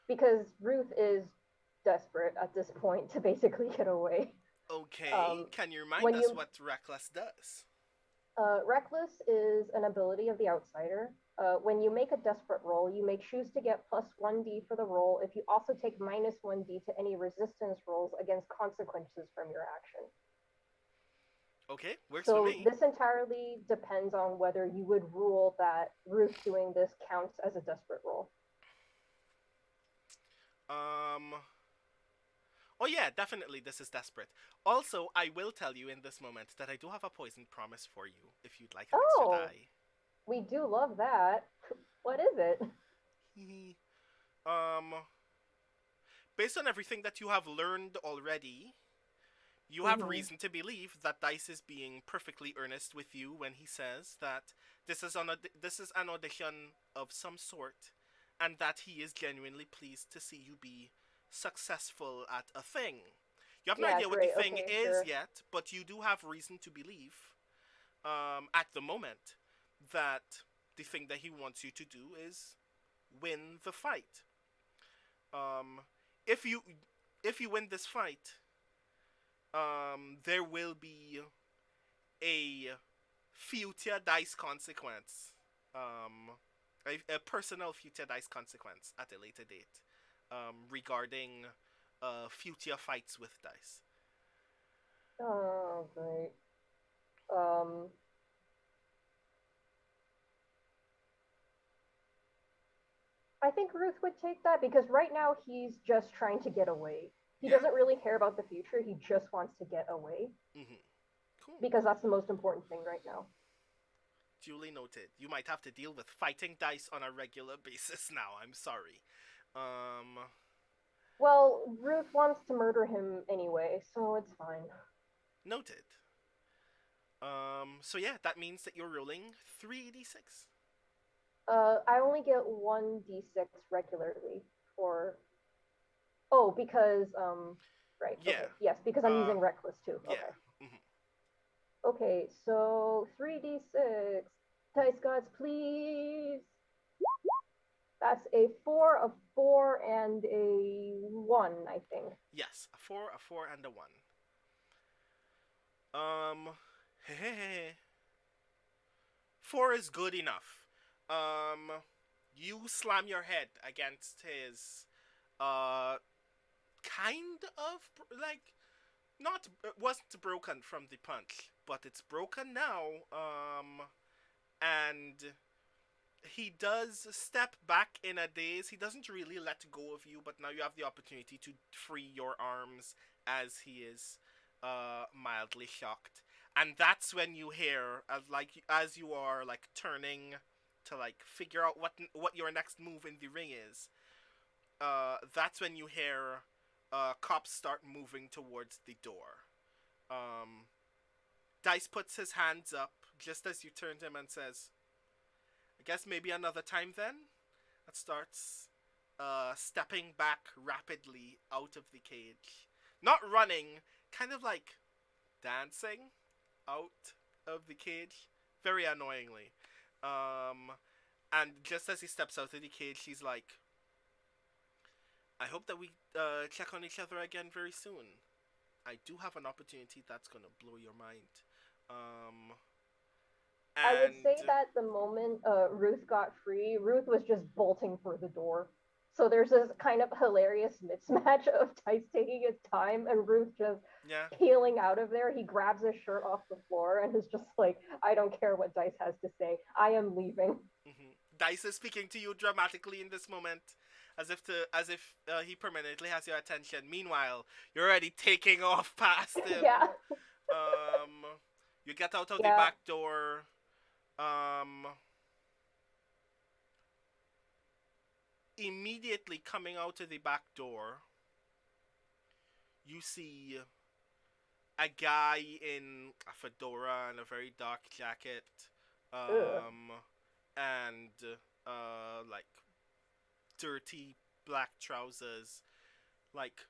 Because Ruth is desperate at this point to basically get away. Okay, can you remind us what Reckless does? Reckless is an ability of the Outsider. When you make a desperate roll, you may choose to get plus 1d for the roll if you also take minus 1d to any resistance rolls against consequences from your action. Okay, works for me. So this entirely depends on whether you would rule that Ruth doing this counts as a desperate roll. Oh yeah, definitely this is desperate. Also, I will tell you in this moment that I do have a poison promise for you if you'd like an extra die. We do love that. What is it? Based on everything that you have learned already, you have reason to believe that Dice is being perfectly earnest with you when he says that this is an audition of some sort, and that he is genuinely pleased to see you be successful at a thing. You have no Yeah, idea what the great. thing Okay, is sure. yet, but you do have reason to believe, at the moment, that the thing that he wants you to do is win the fight. Um, if you if you win this fight, there will be a future dice consequence, um, a personal future dice consequence at a later date, regarding future fights with dice. Oh, great. Um, I think Ruth would take that because right now he's just trying to get away. He Yeah. doesn't really care about the future. He just wants to get away Cool. because that's the most important thing right now. Duly noted. You might have to deal with fighting dice on a regular basis now. I'm sorry. Well, Ruth wants to murder him anyway, so it's fine. Noted. So yeah, that means that you're rolling 3d6. I only get 1d6 regularly for. Oh, because right. Yeah. Okay. Yes, because I'm using reckless too. Yeah. Okay. Okay, so 3d6. Dice gods, please. That's a 4, a 4, and a 1, I think. Yes, a 4, and a 1. Hey. 4 is good enough. You slam your head against his, kind of, like, not, it wasn't broken from the punch, but it's broken now, and he does step back in a daze. He doesn't really let go of you, but now you have the opportunity to free your arms as he is mildly shocked. And that's when you hear, as you are like turning to like figure out what your next move in the ring is. That's when you hear cops start moving towards the door. Dice puts his hands up just as you turn to him and says, I guess maybe another time then? And starts stepping back rapidly out of the cage. Not running, kind of like dancing out of the cage. Very annoyingly. And just as he steps out of the cage, he's like, I hope that we check on each other again very soon. I do have an opportunity that's gonna blow your mind. I would say that the moment Ruth got free, Ruth was just bolting for the door. So there's this kind of hilarious mismatch of Dice taking his time and Ruth just peeling out of there. He grabs his shirt off the floor and is just like, I don't care what Dice has to say. I am leaving. Dice is speaking to you dramatically in this moment, as if he permanently has your attention. Meanwhile, you're already taking off past him. Yeah. You get out of the back door. Immediately coming out of the back door, you see a guy in a fedora and a very dark jacket, and like dirty black trousers, like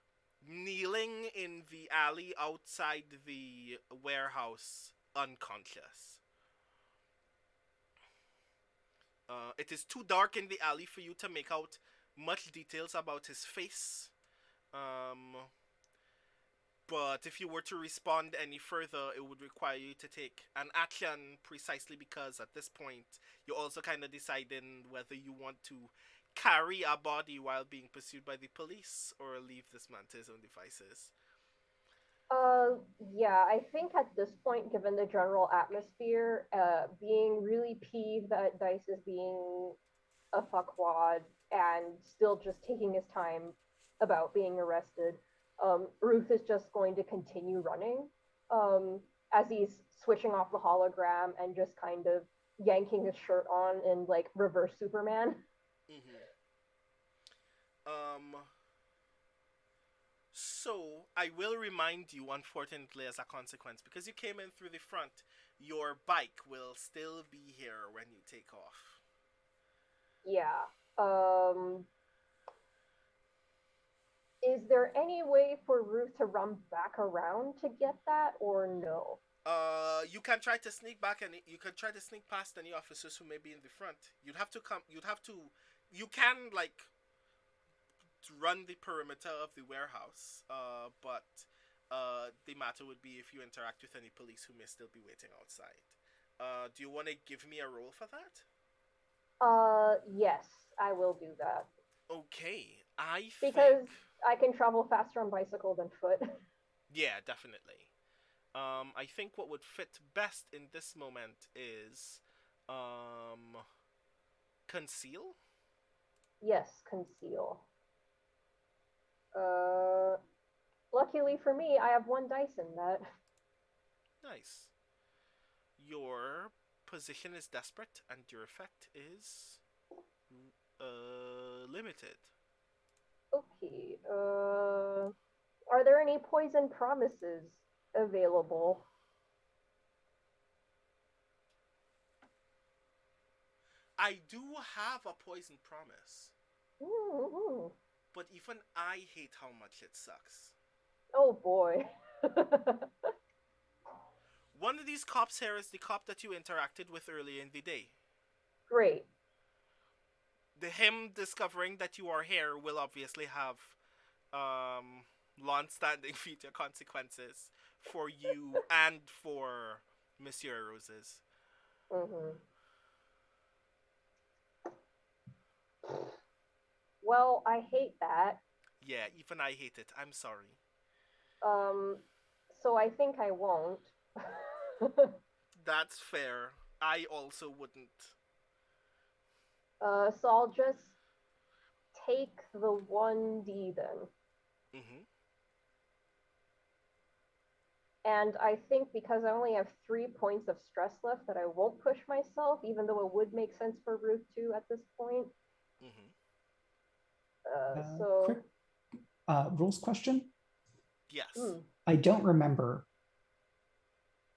kneeling in the alley outside the warehouse, unconscious. It is too dark in the alley for you to make out much details about his face. But if you were to respond any further, it would require you to take an action, precisely because at this point, you're also kind of deciding whether you want to carry a body while being pursued by the police or leave this man to his own devices. Yeah, I think at this point, given the general atmosphere, being really peeved that Dice is being a fuckwad and still just taking his time about being arrested, Ruth is just going to continue running as he's switching off the hologram and just kind of yanking his shirt on in like reverse Superman. So, I will remind you, unfortunately, as a consequence, because you came in through the front, your bike will still be here when you take off. Yeah. Is there any way for Ruth to run back around to get that, or no? You can try to sneak back, and you can try to sneak past any officers who may be in the front. You'd have to come. You'd have to. You can like run the perimeter of the warehouse. But the matter would be if you interact with any police who may still be waiting outside. Do you want to give me a roll for that? Yes, I will do that. Okay, Because I can travel faster on bicycle than foot. Yeah, definitely. I think what would fit best in this moment is conceal. Yes, conceal. Luckily for me, I have 1 dice in that. Nice. Your position is desperate, and your effect is limited. Okay. Are there any poison promises available? I do have a poison promise, Mm-hmm. but even I hate how much it sucks. Oh boy. One of these cops here is the cop that you interacted with earlier in the day. Great. Him discovering that you are here will obviously have long-standing future consequences for you and for Monsieur Roses. Mm-hmm. Well, I hate that. Yeah, even I hate it. I'm sorry. So I think I won't. That's fair. I also wouldn't. So I'll just take the 1d then. Mm-hmm. And I think because I only have 3 points of stress left that I won't push myself, even though it would make sense for Ruth to at this point. Mm-hmm. So quick rules question. Yes. I don't remember.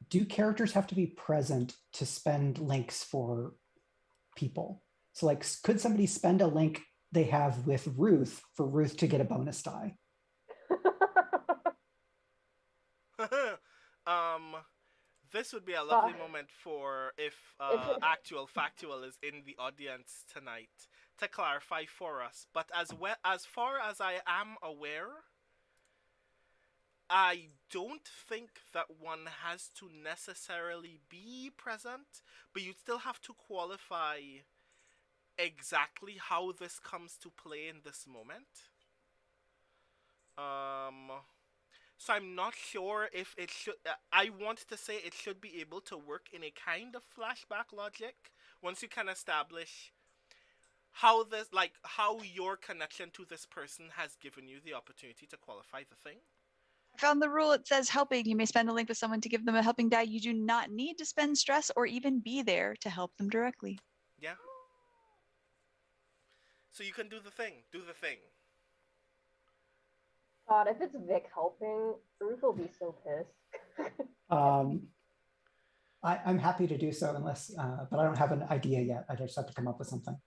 Do characters have to be present to spend links for people? So, like, could somebody spend a link they have with Ruth for Ruth to get a bonus die? This would be a lovely moment for if actual factual is in the audience tonight to clarify for us. But as far as I am aware, I don't think that one has to necessarily be present, but you still have to qualify exactly how this comes to play in this moment. So I'm not sure if it should. I want to say it should be able to work in a kind of flashback logic once you can establish how your connection to this person has given you the opportunity to qualify the thing. I found the rule. It says helping. You may spend a link with someone to give them a helping die. You do not need to spend stress or even be there to help them directly. Yeah. So you can do the thing. Do the thing. God, if it's Vic helping, Ruth will be so pissed. I'm happy to do so, unless, but I don't have an idea yet. I just have to come up with something.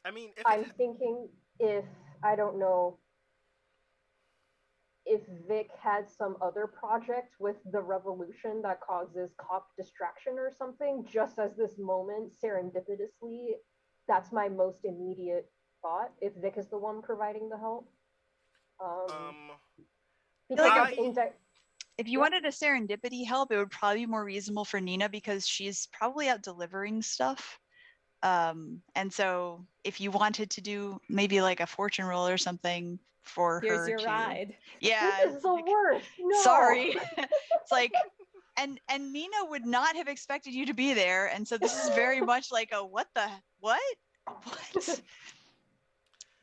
I mean, I'm thinking if, I don't know, if Vic had some other project with the revolution that causes cop distraction or something, just as this moment, serendipitously, that's my most immediate thought, if Vic is the one providing the help. Because if you wanted a serendipity help, it would probably be more reasonable for Nina because she's probably out delivering stuff. And so if you wanted to do maybe like a fortune roll or something for Here's her your to ride. Yeah. This is the worst. No. Sorry. It's like and Nina would not have expected you to be there. And so this is very much like a what?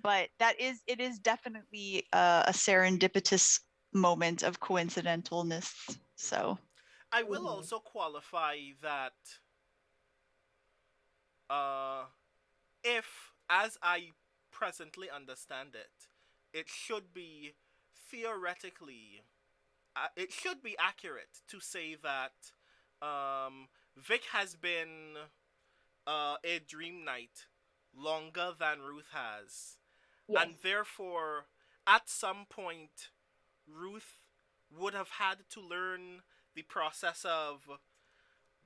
But it is definitely a serendipitous moment of coincidentalness. So I will also qualify that if, as I presently understand it, it should be theoretically, it should be accurate to say that Vic has been a dream night longer than Ruth has. Yes. And therefore, at some point, Ruth would have had to learn the process of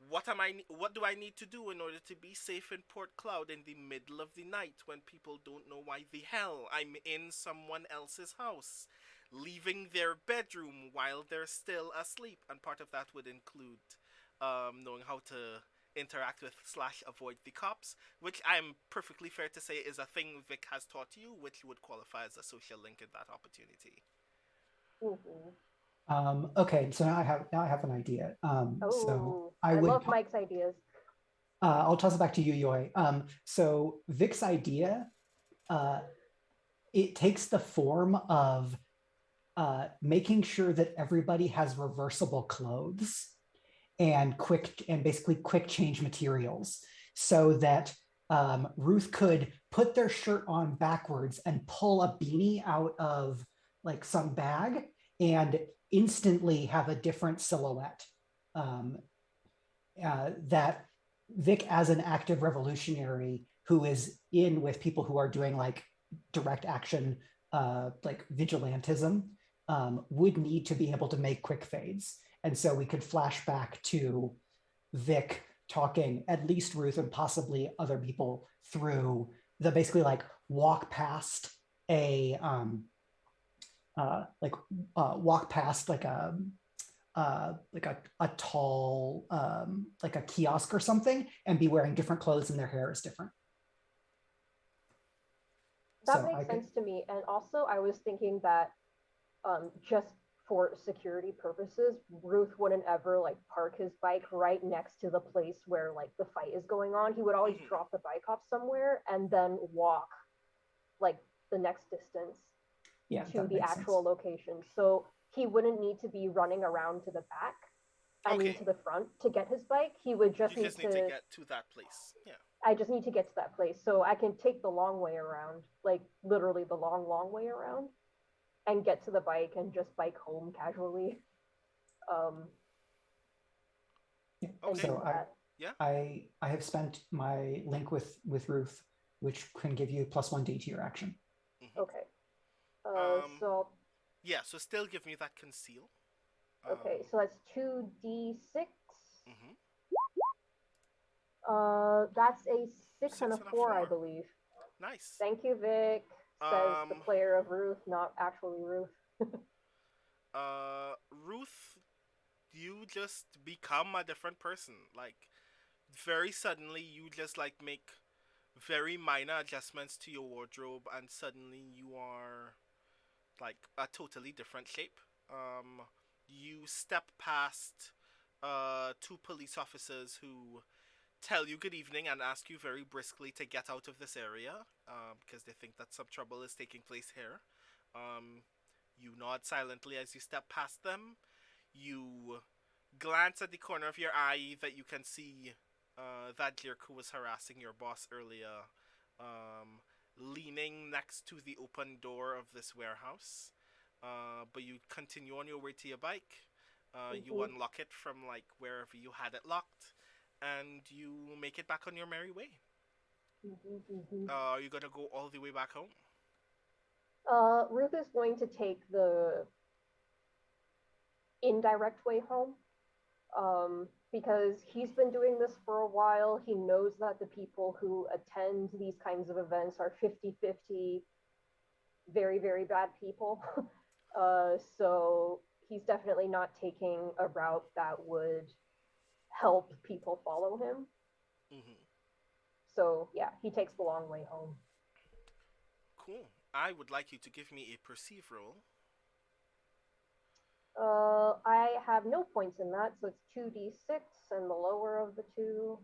what do I need to do in order to be safe in Port Cloud in the middle of the night when people don't know why the hell I'm in someone else's house, leaving their bedroom while they're still asleep. And part of that would include knowing how to interact with slash avoid the cops, which I'm perfectly fair to say is a thing Vic has taught you, which would qualify as a social link in that opportunity. Okay, so now I have an idea. So I would love Mike's ideas. I'll toss it back to you, Yoi. So Vic's idea, it takes the form of making sure that everybody has reversible clothes and basically quick change materials, so that Ruth could put their shirt on backwards and pull a beanie out of like some bag and instantly have a different silhouette. That Vic, as an active revolutionary who is in with people who are doing like direct action, like vigilantism, would need to be able to make quick fades. And so we could flash back to Vic talking at least Ruth and possibly other people through the basically like walk past a walk past like a tall like a kiosk or something and be wearing different clothes and their hair is different. That makes sense to me. And also I was thinking that just for security purposes, Ruth wouldn't ever like park his bike right next to the place where like the fight is going on. He would always drop the bike off somewhere and then walk like the next distance to the actual location. So he wouldn't need to be running around to the back. I mean to the front to get his bike. He would just need to get to that place. Yeah. I just need to get to that place. So I can take the long way around, like literally the long way around, and get to the bike and just bike home casually. So I have spent my link with Ruth, which can give you +1d to your action. Okay. So yeah, so still give me that conceal. Okay, so that's 2d6. That's a 6 and a 4, I believe. Nice. Thank you, Vic. Says the player of Ruth, not actually Ruth. Ruth, you just become a different person. Like, very suddenly, you just like make very minor adjustments to your wardrobe, and suddenly you are like a totally different shape. You step past two police officers who tell you good evening and ask you very briskly to get out of this area because they think that some trouble is taking place here. You nod silently as you step past them. You glance at the corner of your eye that you can see that jerk who was harassing your boss earlier, leaning next to the open door of this warehouse. But you continue on your way to your bike. You unlock it from like wherever you had it locked, and you make it back on your merry way. Are you gonna go all the way back home? Ruth is going to take the indirect way home. Because he's been doing this for a while. He knows that the people who attend these kinds of events are 50-50 very, very bad people. So he's definitely not taking a route that would help people follow him. So yeah, he takes the long way home. Cool. I would like you to give me a perceive roll. I have no points in that, so it's 2d6 and the lower of the two.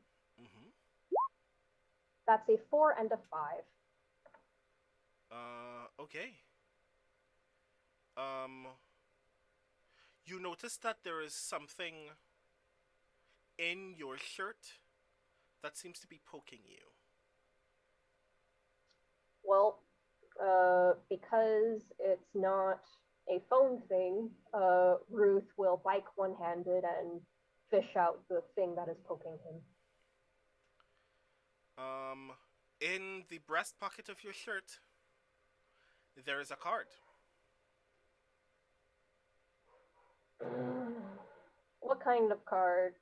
That's a 4 and a 5. Okay. You notice that there is something in your shirt that seems to be poking you. Well, because it's not a phone thing, Ruth will bike one-handed and fish out the thing that is poking him. Um, in the breast pocket of your shirt, there is a card. What kind of card?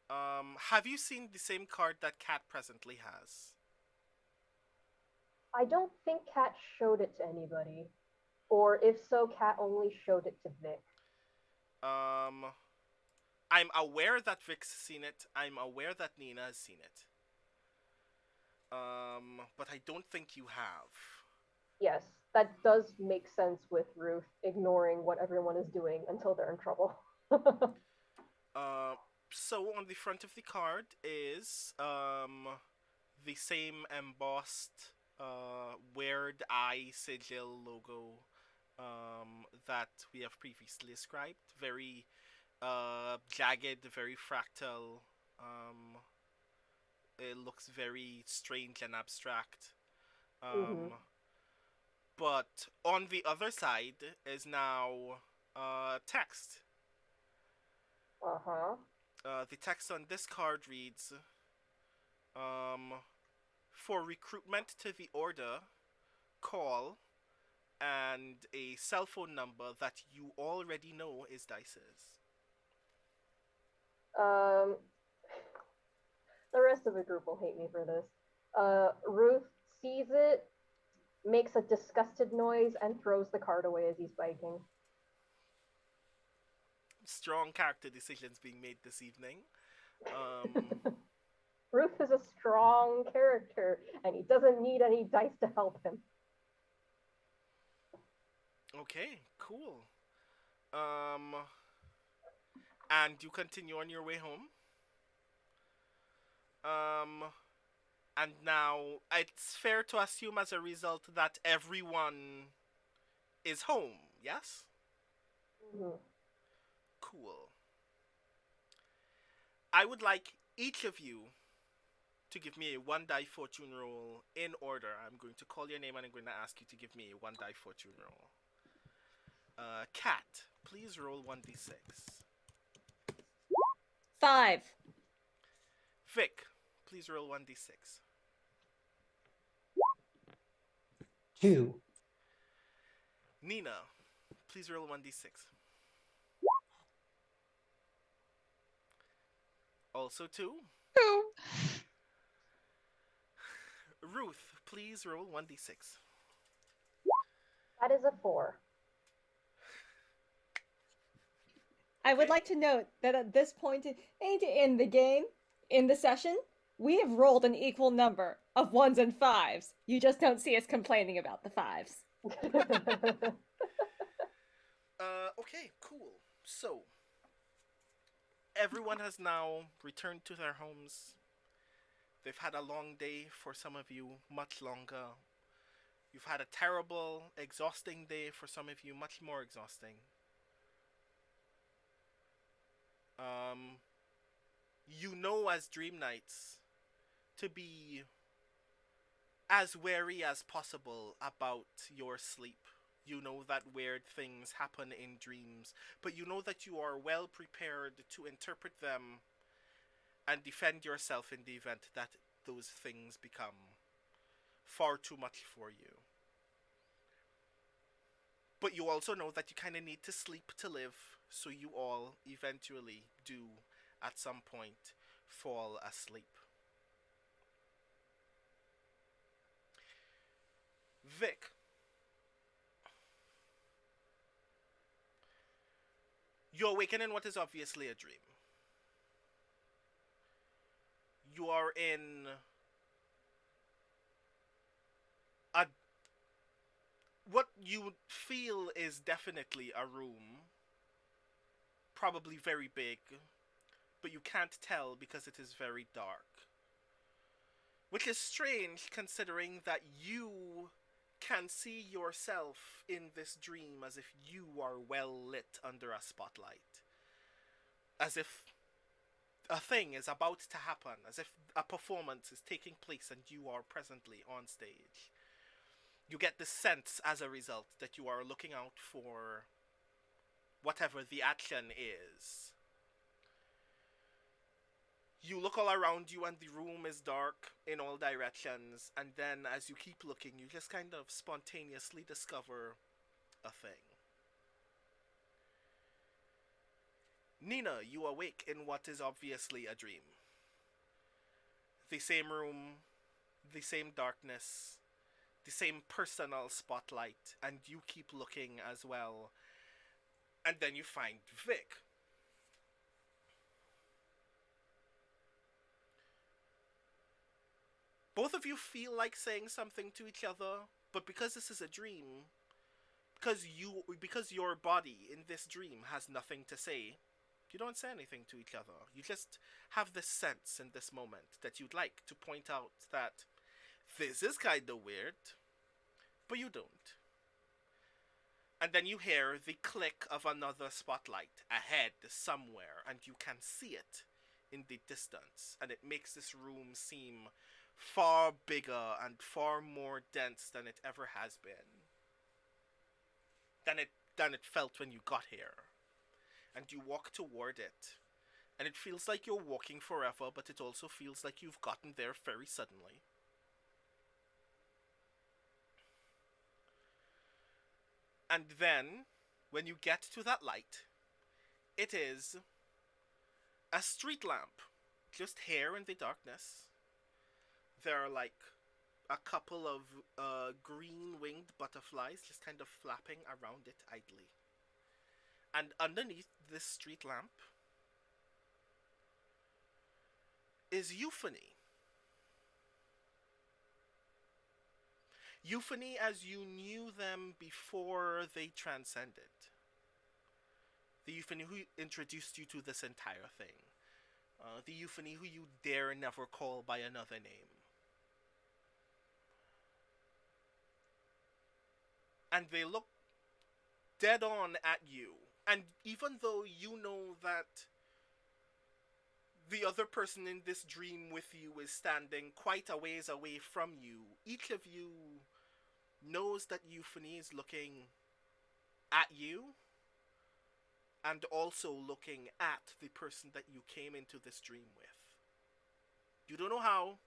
Have you seen the same card that Cat presently has? I don't think Kat showed it to anybody. Or if so, Kat only showed it to Vic. Um, I'm aware that Vic's seen it. I'm aware that Nina has seen it. But I don't think you have. Yes, that does make sense with Ruth ignoring what everyone is doing until they're in trouble. So on the front of the card is the same embossed weird eye sigil logo that we have previously described. Very jagged, very fractal. It looks very strange and abstract. But on the other side is now text. Uh-huh. The text on this card reads, for recruitment to the order, call, and a cell phone number that you already know is Dice's. The rest of the group will hate me for this. Ruth sees it, makes a disgusted noise, and throws the card away as he's biking. Strong character decisions being made this evening. Ruth is a strong character, and he doesn't need any dice to help him. Okay, cool. And you continue on your way home. And now it's fair to assume as a result that everyone is home, yes? Mm-hmm. Cool. I would like each of you to give me a 1-die fortune roll in order. I'm going to call your name and I'm going to ask you to give me a 1-die fortune roll. Cat, please roll 1d6. 5. Vic, please roll 1d6. 2. Nina, please roll 1d6. Also 2. 2. Ruth, please roll 1d6. That is a 4. I would like to note that at this point in the game, in the session, we have rolled an equal number of 1s and 5s. You just don't see us complaining about the 5s. Okay, cool. So, everyone has now returned to their homes. They've had a long day for some of you, much longer. You've had a terrible, exhausting day for some of you, much more exhausting. You know as Dream Knights to be as wary as possible about your sleep. You know that weird things happen in dreams, but you know that you are well prepared to interpret them and defend yourself in the event that those things become far too much for you. But you also know that you kind of need to sleep to live, so you all eventually do, at some point, fall asleep. Vic, you awaken in what is obviously a dream. You are in a what you feel is definitely a room, probably very big, but you can't tell because it is very dark. Which is strange considering that you can see yourself in this dream as if you are well lit under a spotlight. As if a thing is about to happen, as if a performance is taking place and you are presently on stage. You get the sense as a result that you are looking out for whatever the action is. You look all around you, and the room is dark in all directions. And then, as you keep looking, you just kind of spontaneously discover a thing. Nina, you awake in what is obviously a dream. The same room, the same darkness, the same personal spotlight, and you keep looking as well. And then you find Vic. Both of you feel like saying something to each other, but because this is a dream, because your body in this dream has nothing to say, you don't say anything to each other. You just have this sense in this moment that you'd like to point out that this is kind of weird, but you don't. And then you hear the click of another spotlight ahead somewhere, and you can see it in the distance, and it makes this room seem far bigger and far more dense than it ever has been. Than it felt when you got here. And you walk toward it, and it feels like you're walking forever, but it also feels like you've gotten there very suddenly. And then, when you get to that light, it is a street lamp, just here in the darkness. There are like a couple of green-winged butterflies just kind of flapping around it idly. And underneath this street lamp is Euphony. Euphony as you knew them before they transcended. The Euphony who introduced you to this entire thing. The Euphony who you dare never call by another name. And they look dead on at you. And even though you know that the other person in this dream with you is standing quite a ways away from you, each of you knows that Euphony is looking at you and also looking at the person that you came into this dream with. You don't know how.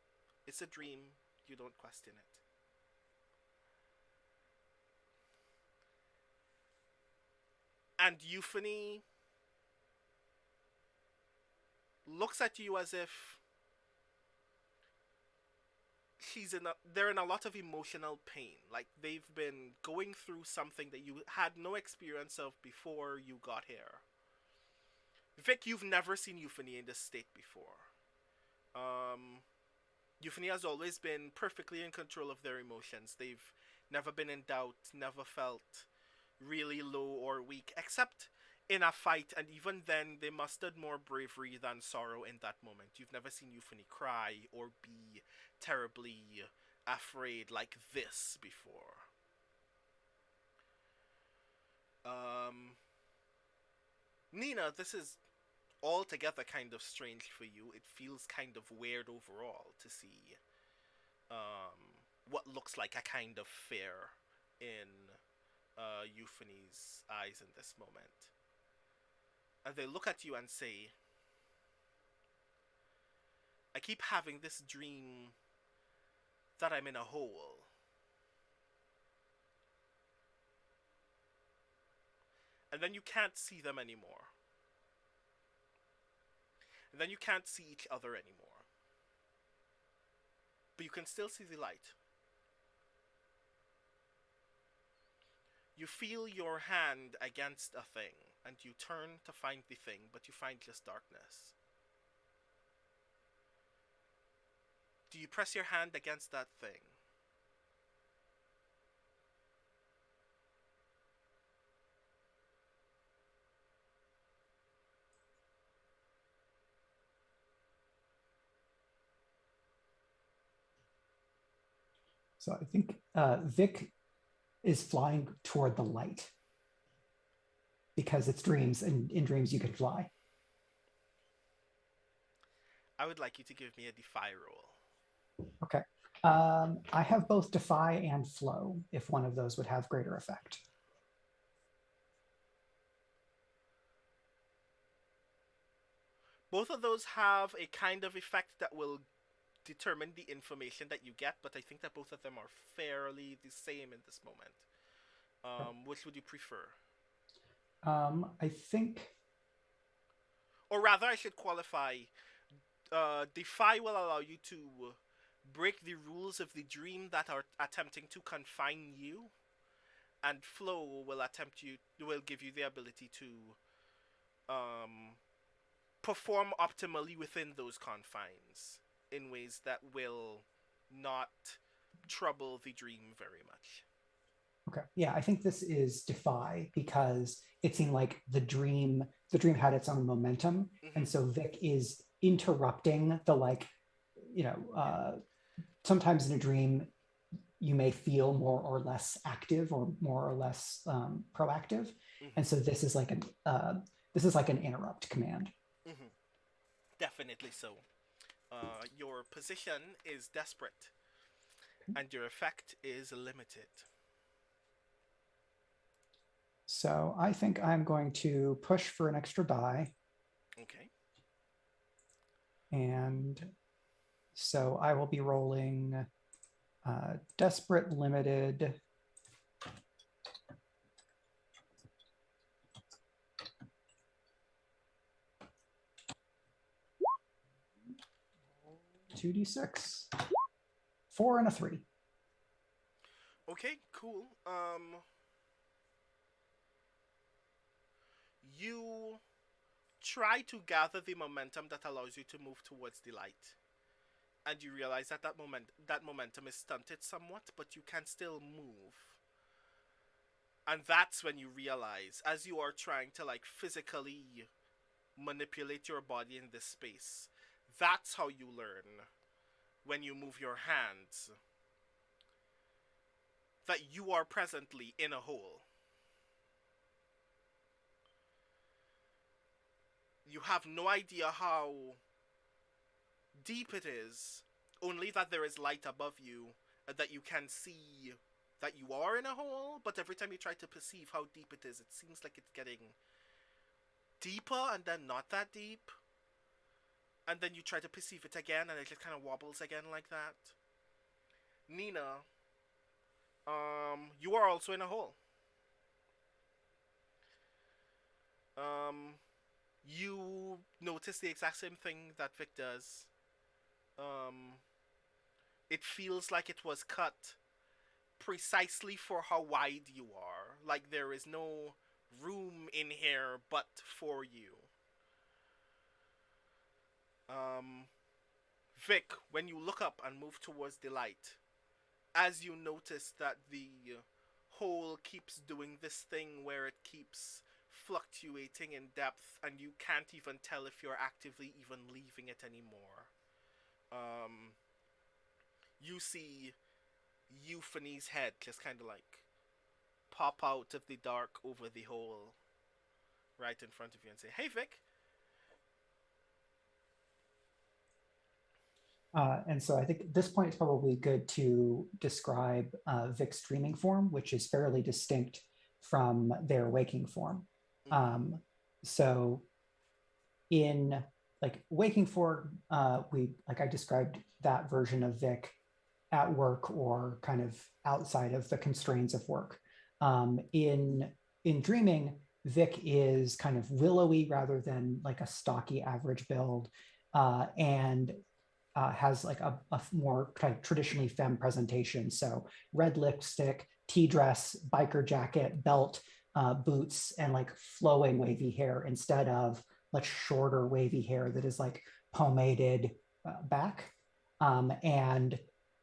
It's a dream. You don't question it. And Euphony looks at you as if they're in a lot of emotional pain. Like they've been going through something that you had no experience of before you got here. Vic, you've never seen Euphony in this state before. Euphony has always been perfectly in control of their emotions. They've never been in doubt, never felt really low or weak, except in a fight, and even then they mustered more bravery than sorrow in that moment. You've never seen Euphony cry or be terribly afraid like this before. Nina, this is altogether kind of strange for you. It feels kind of weird overall to see what looks like a kind of fear in Euphony's eyes in this moment. And they look at you and say, I keep having this dream that I'm in a hole. And then you can't see them anymore. And then you can't see each other anymore. But you can still see the light. You feel your hand against a thing, and you turn to find the thing, but you find just darkness. Do you press your hand against that thing? So I think Vic is flying toward the light because it's dreams, and in dreams you can fly. I would like you to give me a defy roll. Okay. I have both defy and flow, if one of those would have greater effect. Both of those have a kind of effect that will determine the information that you get, but I think that both of them are fairly the same in this moment. Which would you prefer? I think. Or rather, I should qualify. Defy will allow you to break the rules of the dream that are attempting to confine you, and flow will give you the ability to perform optimally within those confines in ways that will not trouble the dream very much. Okay. Yeah, I think this is Defy because it seemed like the dream had its own momentum, and so Vic is interrupting the sometimes in a dream you may feel more or less active or more or less proactive, and so this is like an interrupt command. Definitely so. Your position is desperate, and your effect is limited. So I think I'm going to push for an extra die. Okay. And so I will be rolling Desperate Limited. Two D6. 4 and a 3. Okay, cool. You try to gather the momentum that allows you to move towards the light, and you realize that that momentum is stunted somewhat, but you can still move. And that's when you realize, as you are trying to physically manipulate your body in this space, that's how you learn when you move your hands that you are presently in a hole. You have no idea how deep it is, only that there is light above you, and that you can see that you are in a hole, but every time you try to perceive how deep it is, it seems like it's getting deeper and then not that deep. And then you try to perceive it again, and it just kind of wobbles again like that. Nina, you are also in a hole. You notice the exact same thing that Vic does. It feels like it was cut precisely for how wide you are. Like there is no room in here but for you. Vic, when you look up and move towards the light, as you notice that the hole keeps doing this thing where it keeps fluctuating in depth and you can't even tell if you're actively even leaving it anymore. You see Euphony's head just kind of pop out of the dark over the hole right in front of you and say, "Hey, Vic." And so I think at this point it's probably good to describe Vic's dreaming form, which is fairly distinct from their waking form. So in waking form, I described that version of Vic at work or kind of outside of the constraints of work. In dreaming, Vic is kind of willowy rather than a stocky average build, and has a more kind of traditionally femme presentation. So red lipstick, tea dress, biker jacket, belt, boots, and flowing wavy hair instead of much shorter wavy hair that is pomaded back. And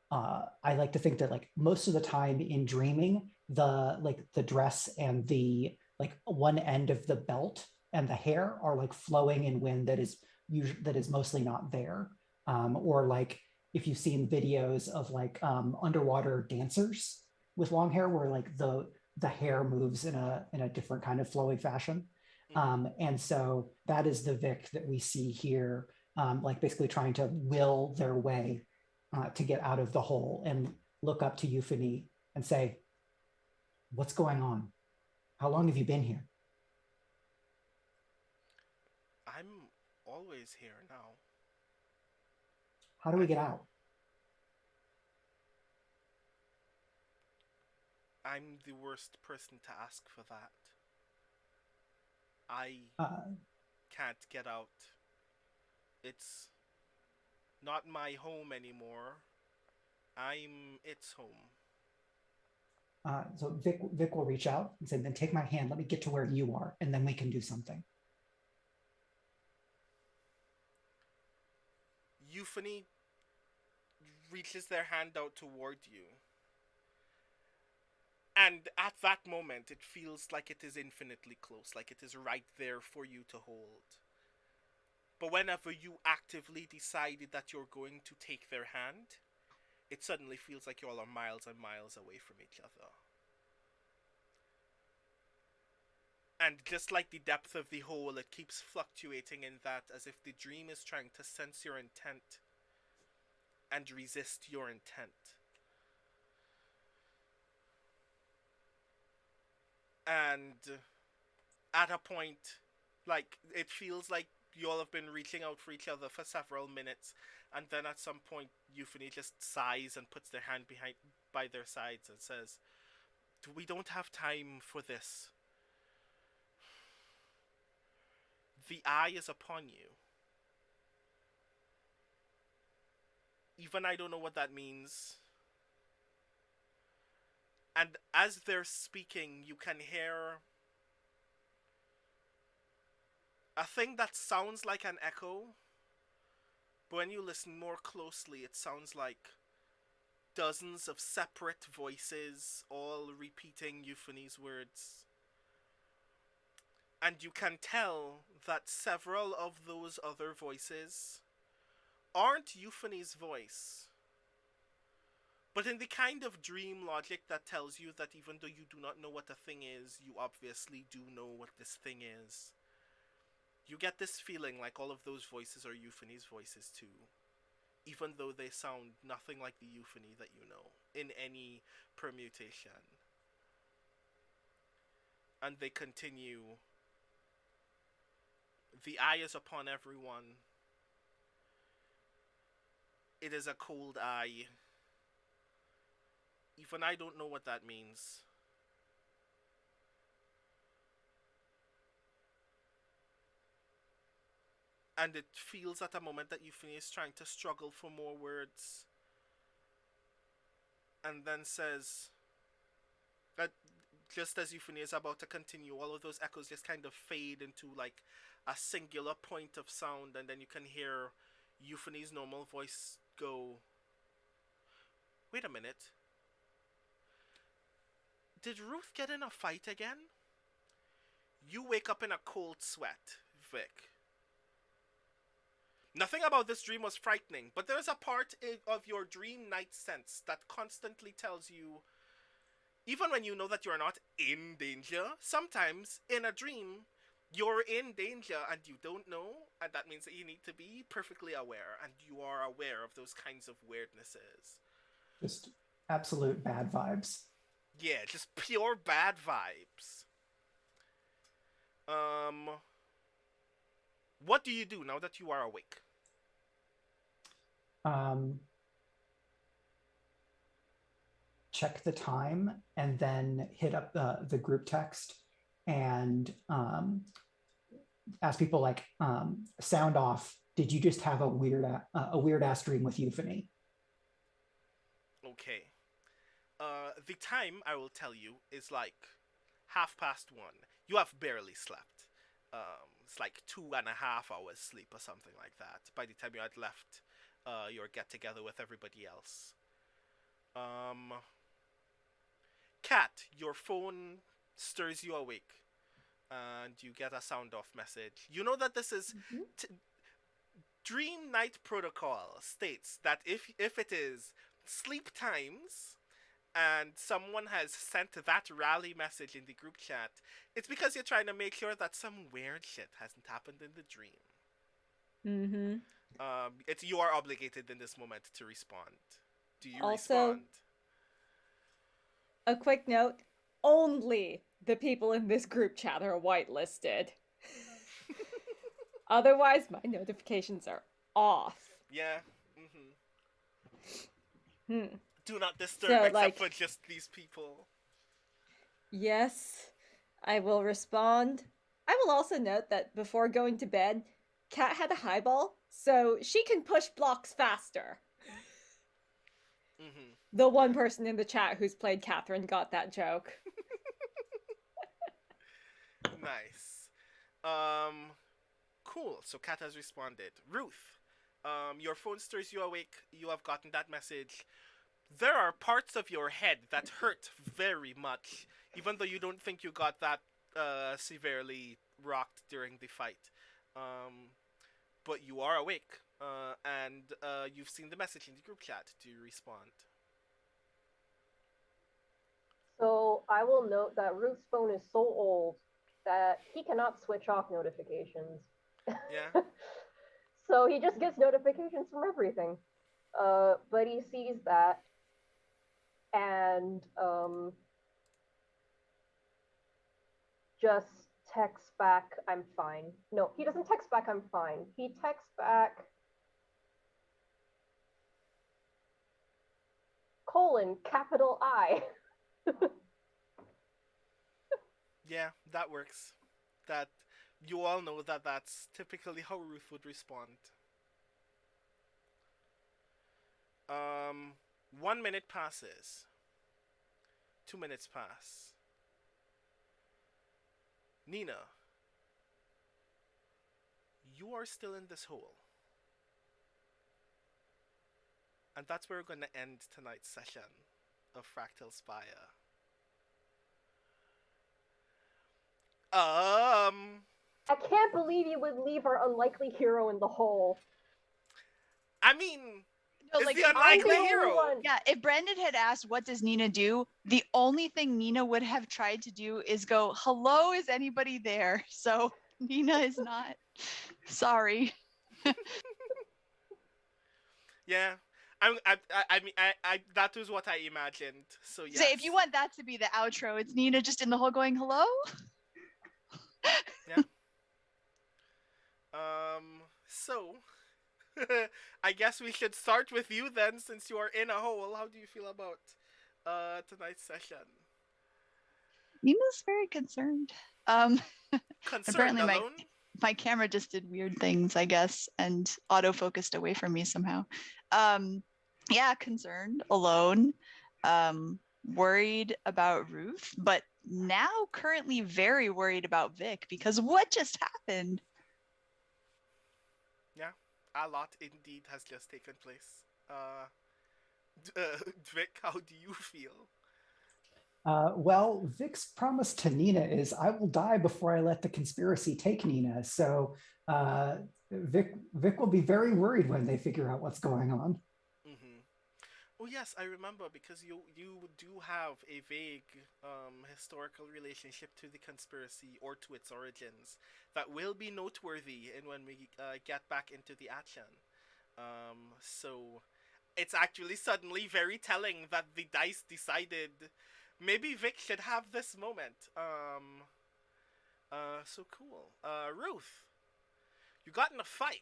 I like to think that most of the time in dreaming, the dress and the one end of the belt and the hair are flowing in wind that is mostly not there. Or if you've seen videos of underwater dancers with long hair where the hair moves in a different kind of flowy fashion. And so that is the Vic that we see here, basically trying to will their way to get out of the hole and look up to Euphony and say, "What's going on? How long have you been here?" I'm always here now. How do we get out? I'm the worst person to ask for that. I can't get out. It's not my home anymore. I'm its home. So Vic will reach out and say, then take my hand, let me get to where you are, and then we can do something. Euphony reaches their hand out toward you. And at that moment, it feels like it is infinitely close, like it is right there for you to hold. But whenever you actively decided that you're going to take their hand, it suddenly feels like you all are miles and miles away from each other. And just like the depth of the hole, it keeps fluctuating in that, as if the dream is trying to sense your intent and resist your intent. And at a point, like, it feels like you all have been reaching out for each other for several minutes, and then at some point, Euphony just sighs and puts their hand by their sides and says, "We don't have time for this. The eye is upon you. Even I don't know what that means." And as they're speaking, you can hear a thing that sounds like an echo, but when you listen more closely, it sounds like dozens of separate voices all repeating Euphony's words. And you can tell that several of those other voices aren't Euphony's voice, but in the kind of dream logic that tells you that even though you do not know what a thing is, you obviously do know what this thing is. You get this feeling like all of those voices are Euphony's voices too, even though they sound nothing like the Euphony that you know, in any permutation. And they continue. The eye is upon everyone. It is a cold eye. Even I don't know what that means. And it feels at a moment that Euphony is trying to struggle for more words. And then says that just as Euphony is about to continue, all of those echoes just kind of fade into like a singular point of sound, and then you can hear Euphony's normal voice go, "Wait a minute. Did Ruth get in a fight again?" You wake up in a cold sweat, Vic. Nothing about this dream was frightening, but there's a part of your dream night sense that constantly tells you, even when you know that you're not in danger, sometimes in a dream, you're in danger and you don't know, and that means that you need to be perfectly aware, and you are aware of those kinds of weirdnesses. Just absolute bad vibes. Yeah, just pure bad vibes. What do you do now that you are awake? Check the time and then hit up the group text and ask people like, sound off. Did you just have a weird ass dream with Euphony? Okay. The time, I will tell you, is like 1:30. You have barely slept. It's like 2.5 hours sleep or something like that by the time you had left your get together with everybody else. Kat, your phone stirs you awake and you get a sound off message. You know that this is Dream Night Protocol states that if it is sleep times and someone has sent that rally message in the group chat, it's because you're trying to make sure that some weird shit hasn't happened in the dream. You are obligated in this moment to respond. Do you respond? A quick note, only the people in this group chat are whitelisted. Otherwise, my notifications are off. Yeah. Do not disturb So, except like- for just these people. Yes, I will respond. I will also note that before going to bed, Kat had a highball, so she can push blocks faster. The one person in the chat who's played Catherine got that joke. Nice. Cool. So Kat has responded. Ruth, your phone stirs you awake. You have gotten that message. There are parts of your head that hurt very much, even though you don't think you got that severely rocked during the fight. But you are awake, and you've seen the message in the group chat. Do you respond? So I will note that Ruth's phone is so old that he cannot switch off notifications. Yeah. So he just gets notifications from everything. But he sees that and just texts back, I'm fine. No, he doesn't text back, I'm fine. He texts back, capital I. Yeah, that works. That you all know that that's typically how Ruth would respond. 1 minute passes. 2 minutes pass. Nina, you are still in this hole. And that's where we're going to end tonight's session of Fractal Spire. I can't believe you would leave our unlikely hero in the hole. I mean, No, is like, the if unlikely I'm the only hero. one. Yeah, if Brandon had asked what does Nina do, the only thing Nina would have tried to do is go, hello, is anybody there? So Nina is not. Sorry. Yeah. I mean, that was what I imagined. So yes. Say, if you want that to be the outro, it's Nina just in the hole going, hello? Yeah. So I guess we should start with you then, since you are in a hole. How do you feel about tonight's session? Nina's very concerned. Concerned Apparently alone? my camera just did weird things, I guess, and autofocused away from me somehow. Yeah, concerned, alone, worried about Ruth, but now currently very worried about Vic because what just happened? Yeah, a lot indeed has just taken place. Vic, how do you feel? Well, Vic's promise to Nina is, I will die before I let the conspiracy take Nina. So Vic will be very worried when they figure out what's going on. Oh yes, I remember, because you do have a vague historical relationship to the conspiracy or to its origins that will be noteworthy in when we get back into the action. So it's actually suddenly very telling that the dice decided maybe Vic should have this moment. So cool. Ruth, you got in a fight.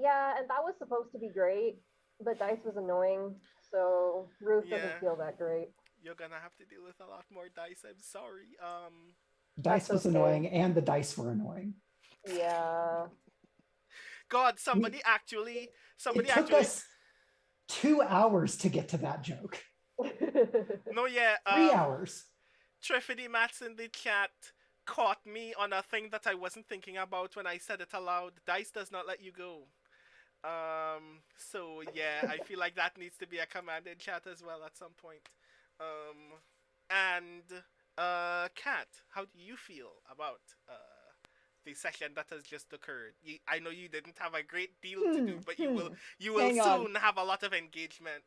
Yeah, and that was supposed to be great, but dice was annoying, so Ruth Yeah. doesn't feel that great. You're gonna have to deal with a lot more dice. I'm sorry. Dice That's was okay. annoying, and the dice were annoying. Yeah. God, somebody It actually took us 2 hours to get to that joke. No, yeah. 3 hours. Triffity Mats in the chat caught me on a thing that I wasn't thinking about when I said it aloud. Dice does not let you go. So yeah, I feel like that needs to be a command in chat as well at some point. Kat, how do you feel about the session that has just occurred? I know you didn't have a great deal to do, but you will Hang on. soon have a lot of engagement.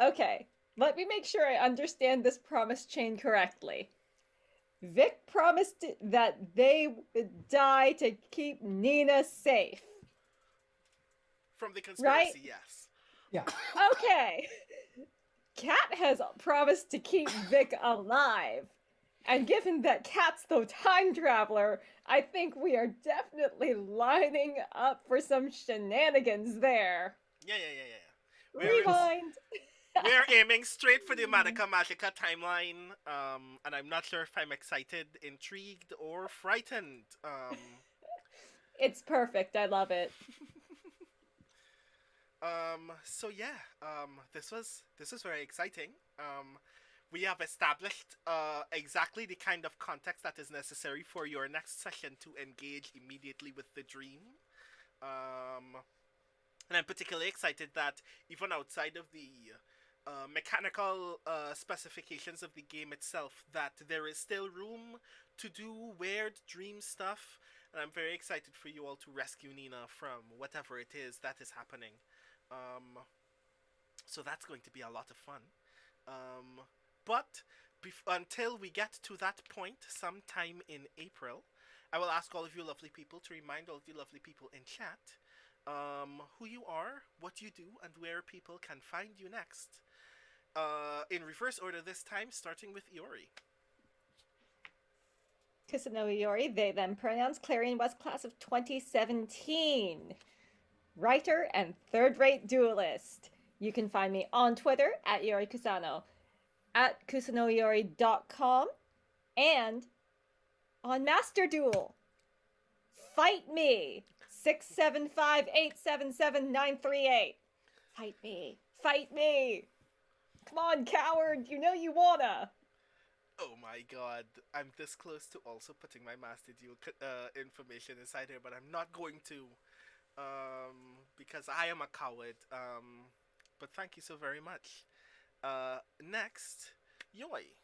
Okay, let me make sure I understand this promise chain correctly. Vic promised that they would die to keep Nina safe. From the conspiracy, Right? yes. Yeah. Okay. Cat has promised to keep Vic alive. And given that Cat's the time traveler, I think we are definitely lining up for some shenanigans there. Yeah. Rewind. We're aiming straight for the Madoka Magica timeline, and I'm not sure if I'm excited, intrigued, or frightened. It's perfect. I love it. So yeah, this was very exciting. We have established exactly the kind of context that is necessary for your next session to engage immediately with the dream. And I'm particularly excited that even outside of the mechanical specifications of the game itself, that there is still room to do weird dream stuff. And I'm very excited for you all to rescue Nina from whatever it is that is happening. So that's going to be a lot of fun. But until we get to that point, sometime in April, I will ask all of you lovely people to remind all of you lovely people in chat who you are, what you do, and where people can find you next. In reverse order this time, starting with Iori. Kusuno Iori, they them pronouns, Clarion West class of 2017. Writer and third-rate duelist. You can find me on Twitter at Iori Kusano, at kusunoiori.com, and on Master Duel. Fight me! 675-877-938. Fight me. Fight me! Come on, coward! You know you wanna! Oh my god, I'm this close to also putting my Master Duel information inside here, but I'm not going to. Because I am a coward. But thank you so very much. Next, Yoi.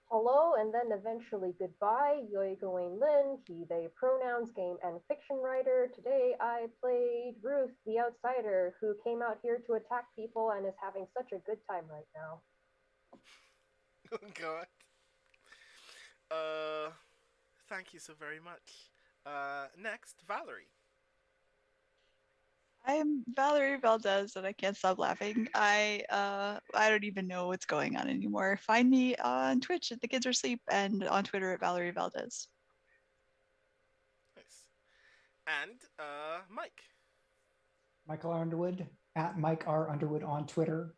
Hello, and then eventually goodbye. Yoi Gawain Lin, he, they pronouns, game and fiction writer. Today I played Ruth, the outsider, who came out here to attack people and is having such a good time right now. Oh god. Thank you so very much. Next, Valerie. I'm Valerie Valdez, and I can't stop laughing. I don't even know what's going on anymore. Find me on Twitch at The Kids Are Asleep and on Twitter at Valerie Valdez. Nice. And Mike. Michael R. Underwood at Mike R. Underwood on Twitter.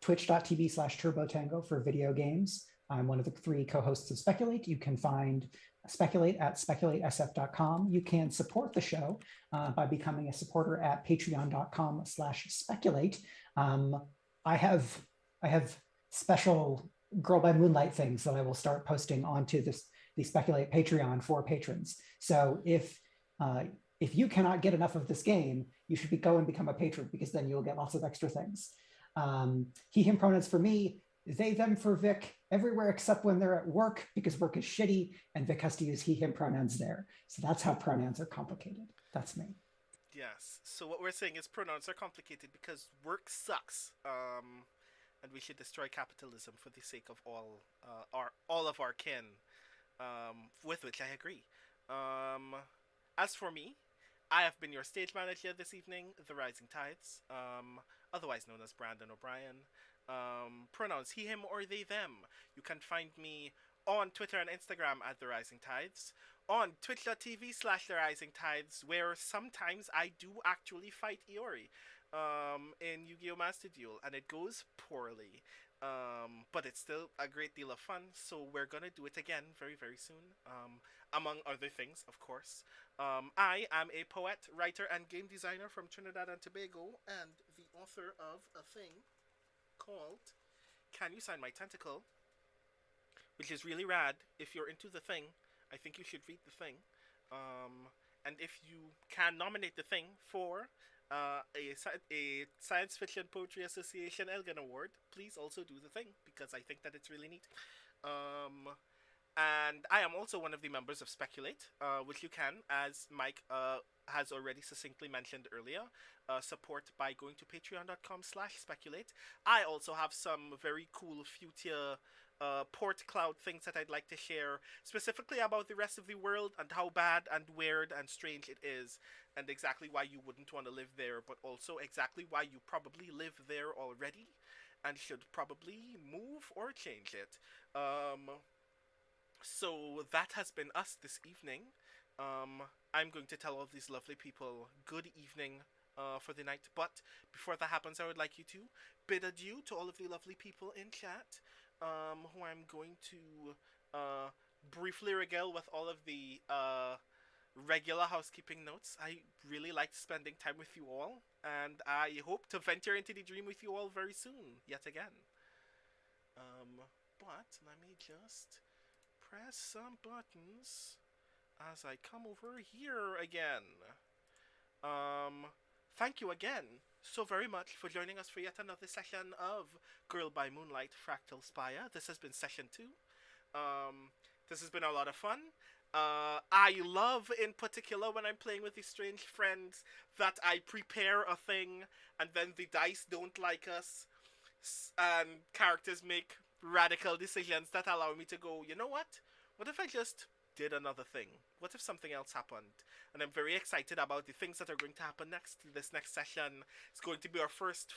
Twitch.tv/TurboTango for video games. I'm one of the 3 co-hosts of Speculate. You can find Speculate at speculatesf.com. You can support the show by becoming a supporter at patreon.com/speculate. I have special Girl by Moonlight things that I will start posting onto the Speculate Patreon for patrons. So if you cannot get enough of this game, you should go and become a patron, because then you'll get lots of extra things. He, him pronouns for me, they, them for Vic, everywhere except when they're at work, because work is shitty and Vic has to use he, him pronouns there. So that's how pronouns are complicated. That's me. Yes. So what we're saying is pronouns are complicated because work sucks. And we should destroy capitalism for the sake of all of our kin. With which I agree. As for me, I have been your stage manager this evening, The Rising Tides, otherwise known as Brandon O'Brien. Pronouns he, him, or they, them. You can find me on Twitter and Instagram at The Rising Tides, on twitch.tv/The Rising Tides, where sometimes I do actually fight Iori in Yu-Gi-Oh! Master Duel, and it goes poorly. But it's still a great deal of fun, so we're gonna do it again very, very soon. Among other things, of course. I am a poet, writer, and game designer from Trinidad and Tobago, and the author of a thing called Can You Sign My Tentacle? Which is really rad. If you're into the thing, I think you should read the thing. And if you can nominate the thing for a Science Fiction Poetry Association Elgin Award, please also do the thing, because I think that it's really neat. And I am also one of the members of Speculate, which you can, as Mike has already succinctly mentioned earlier, support by going to patreon.com/speculate. I also have some very cool future port cloud things that I'd like to share, specifically about the rest of the world and how bad and weird and strange it is, and exactly why you wouldn't want to live there, but also exactly why you probably live there already and should probably move or change it. So that has been us this evening. I'm going to tell all of these lovely people good evening for the night. But before that happens, I would like you to bid adieu to all of the lovely people in chat, who I'm going to briefly regale with all of the regular housekeeping notes. I really liked spending time with you all, and I hope to venture into the dream with you all very soon, yet again. But let me just press some buttons as I come over here again. Thank you again so very much for joining us for yet another session of Girl by Moonlight Fractal Spire. This has been session 2. This has been a lot of fun. I love in particular when I'm playing with these strange friends that I prepare a thing and then the dice don't like us and characters make radical decisions that allow me to go, you know what? What if I just did another thing? What if something else happened? And I'm very excited about the things that are going to happen next. This next session is going to be our first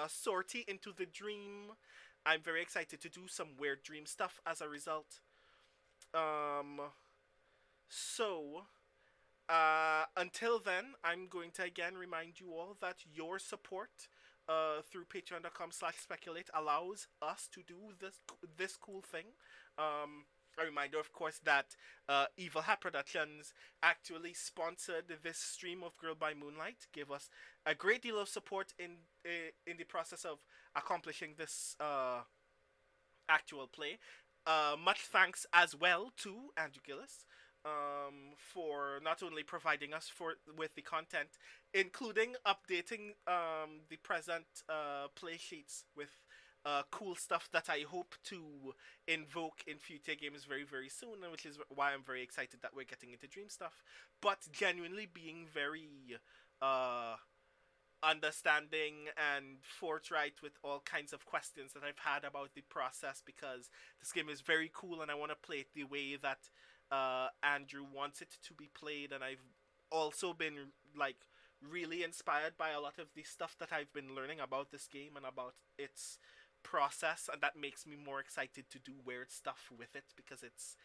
sortie into the dream. I'm very excited to do some weird dream stuff as a result. So, until then, I'm going to again remind you all that your support through patreon.com/speculate allows us to do this cool thing. A reminder, of course, that Evil Hat Productions actually sponsored this stream of Girl by Moonlight, gave us a great deal of support in the process of accomplishing this actual play. Much thanks as well to Andrew Gillis for not only providing us with the content, including updating the present play sheets with cool stuff that I hope to invoke in future games very, very soon, which is why I'm very excited that we're getting into dream stuff. But genuinely being very understanding and forthright with all kinds of questions that I've had about the process, because this game is very cool and I want to play it the way that Andrew wants it to be played, and I've also been like really inspired by a lot of the stuff that I've been learning about this game and about its process, and that makes me more excited to do weird stuff with it, because it's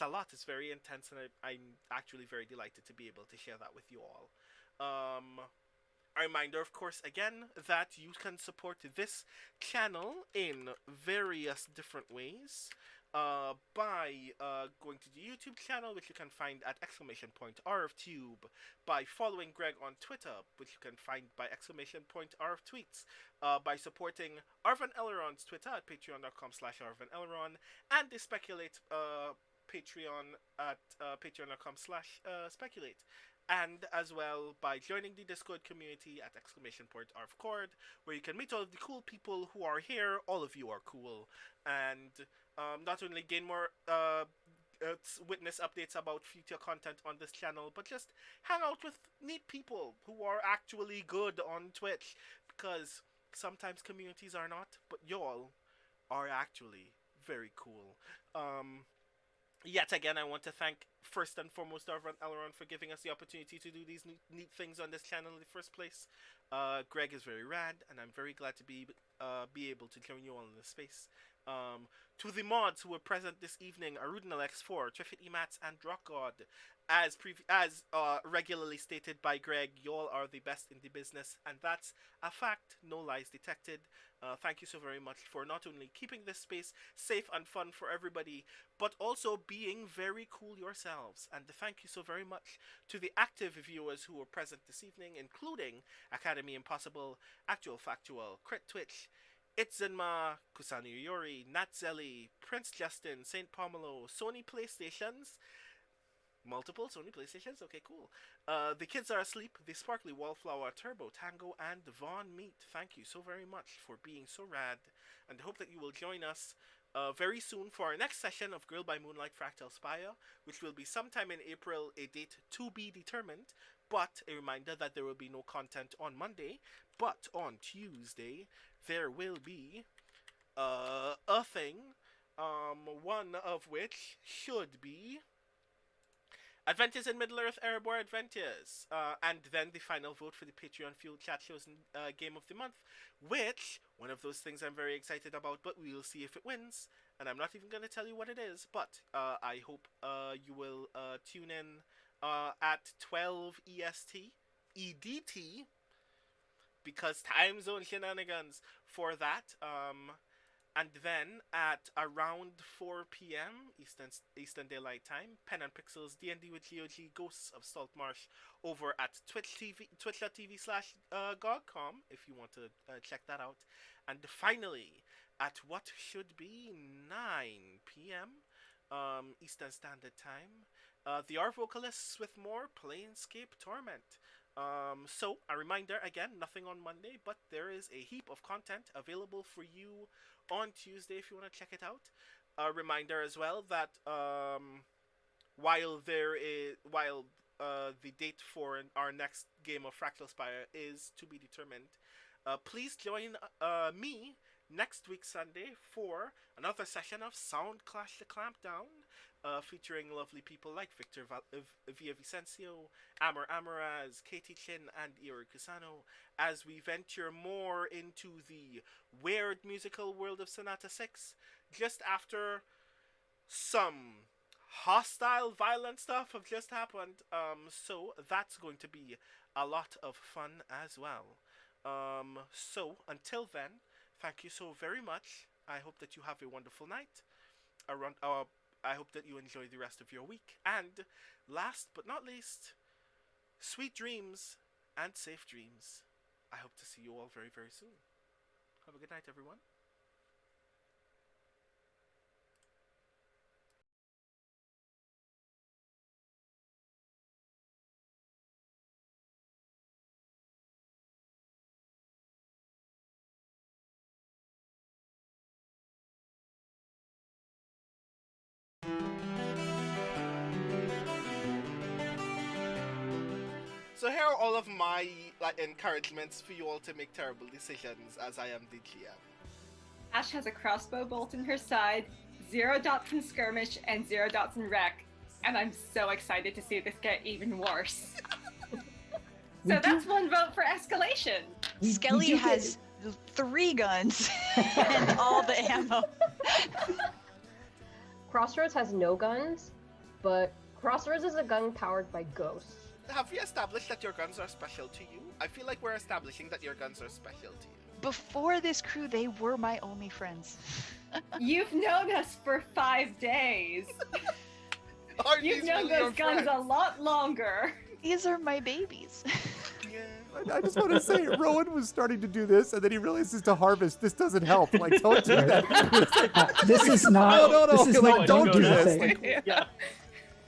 a lot. It's very intense, and I'm actually very delighted to be able to share that with you all. A reminder, of course, again, that you can support this channel in various different ways by going to the YouTube channel, which you can find at !RFTube, by following Greg on Twitter, which you can find by !RFTweets, by supporting Arvan Eleron's Twitter at patreon.com/ArvanEleron, and the Speculate Patreon at patreon.com/Speculate. And as well by joining the Discord community at !ArvCord, where you can meet all of the cool people who are here. All of you are cool. And not only gain more witness updates about future content on this channel, but just hang out with neat people who are actually good on Twitch. Because sometimes communities are not, but y'all are actually very cool. Yet again, I want to thank first and foremost Arvan Eleron for giving us the opportunity to do these neat things on this channel in the first place. Greg is very rad, and I'm very glad to be able to join you all in this space. To the mods who were present this evening, Arudinalex4, Triffit Emats, and Rockgod. As regularly stated by Greg, y'all are the best in the business, and that's a fact, no lies detected. Thank you so very much for not only keeping this space safe and fun for everybody, but also being very cool yourselves. And thank you so very much to the active viewers who were present this evening, including Academy Impossible, Actual Factual, Crit Twitch, Itzenma, Kusanu Yori, Natzelli, Prince Justin, St. Pomelo, Sony PlayStations, multiple Sony PlayStations, okay, cool. The Kids Are Asleep, The Sparkly Wallflower, Turbo Tango, and Von Meat. Thank you so very much for being so rad, and I hope that you will join us very soon for our next session of Girl by Moonlight Fractal Spire, which will be sometime in April, a date to be determined, but a reminder that there will be no content on Monday, but on Tuesday there will be a thing One of which should be Adventures in Middle-earth Erebor Adventures. And then the final vote for the Patreon Fuel Chat Chosen Game of the Month, which, one of those things I'm very excited about, but we'll see if it wins. And I'm not even going to tell you what it is, but I hope you will tune in at 12 EDT, because time zone shenanigans for that. And then at around 4 p.m. Eastern Daylight Time, Pen and Pixels D&D with GOG Ghosts of Saltmarsh over at twitch.tv/GogCom if you want to check that out. And finally, at what should be 9 p.m. Eastern Standard Time, the Art Vocalists with more Planescape Torment. So, a reminder again, nothing on Monday, but there is a heap of content available for you on Tuesday if you want to check it out. A reminder as well that while the date for our next game of Fractal Spire is to be determined, please join me next week Sunday for another session of Sound Clash the Clampdown, featuring lovely people like Victor Villavicencio, Amor Amoraz, Katie Chin, and Iro Kusano, as we venture more into the weird musical world of Sonata 6, just after some hostile, violent stuff have just happened. So that's going to be a lot of fun as well. So until then, thank you so very much. I hope that you have a wonderful night. I hope that you enjoy the rest of your week. And last but not least, sweet dreams and safe dreams. I hope to see you all very, very soon. Have a good night, everyone. So here are all of my encouragements for you all to make terrible decisions, as I am the GM. Ash has a crossbow bolt in her side, 0 dots in skirmish, and 0 dots in wreck. And I'm so excited to see this get even worse. So that's one vote for escalation. Skelly has 3 guns and all the ammo. Crossroads has no guns, but Crossroads is a gun powered by ghosts. Have we established that your guns are special to you? I feel like we're establishing that your guns are special to you. Before this crew, they were my only friends. You've known us for 5 days. You've known those guns a lot longer. These are my babies. Yeah. I just want to say, Rowan was starting to do this, and then he realizes to harvest, this doesn't help. Like, don't do that. This is not. No. This is Like, not don't do this. this. Like, yeah.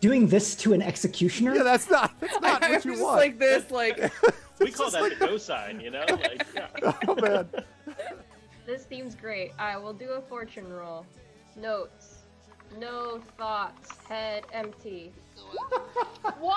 Doing this to an executioner? Yeah, that's not what you want. Like this, like We call that the go sign, you know? Like, yeah. Oh, man. This theme's great. I will do a fortune roll. Notes. No thoughts. Head empty. 1!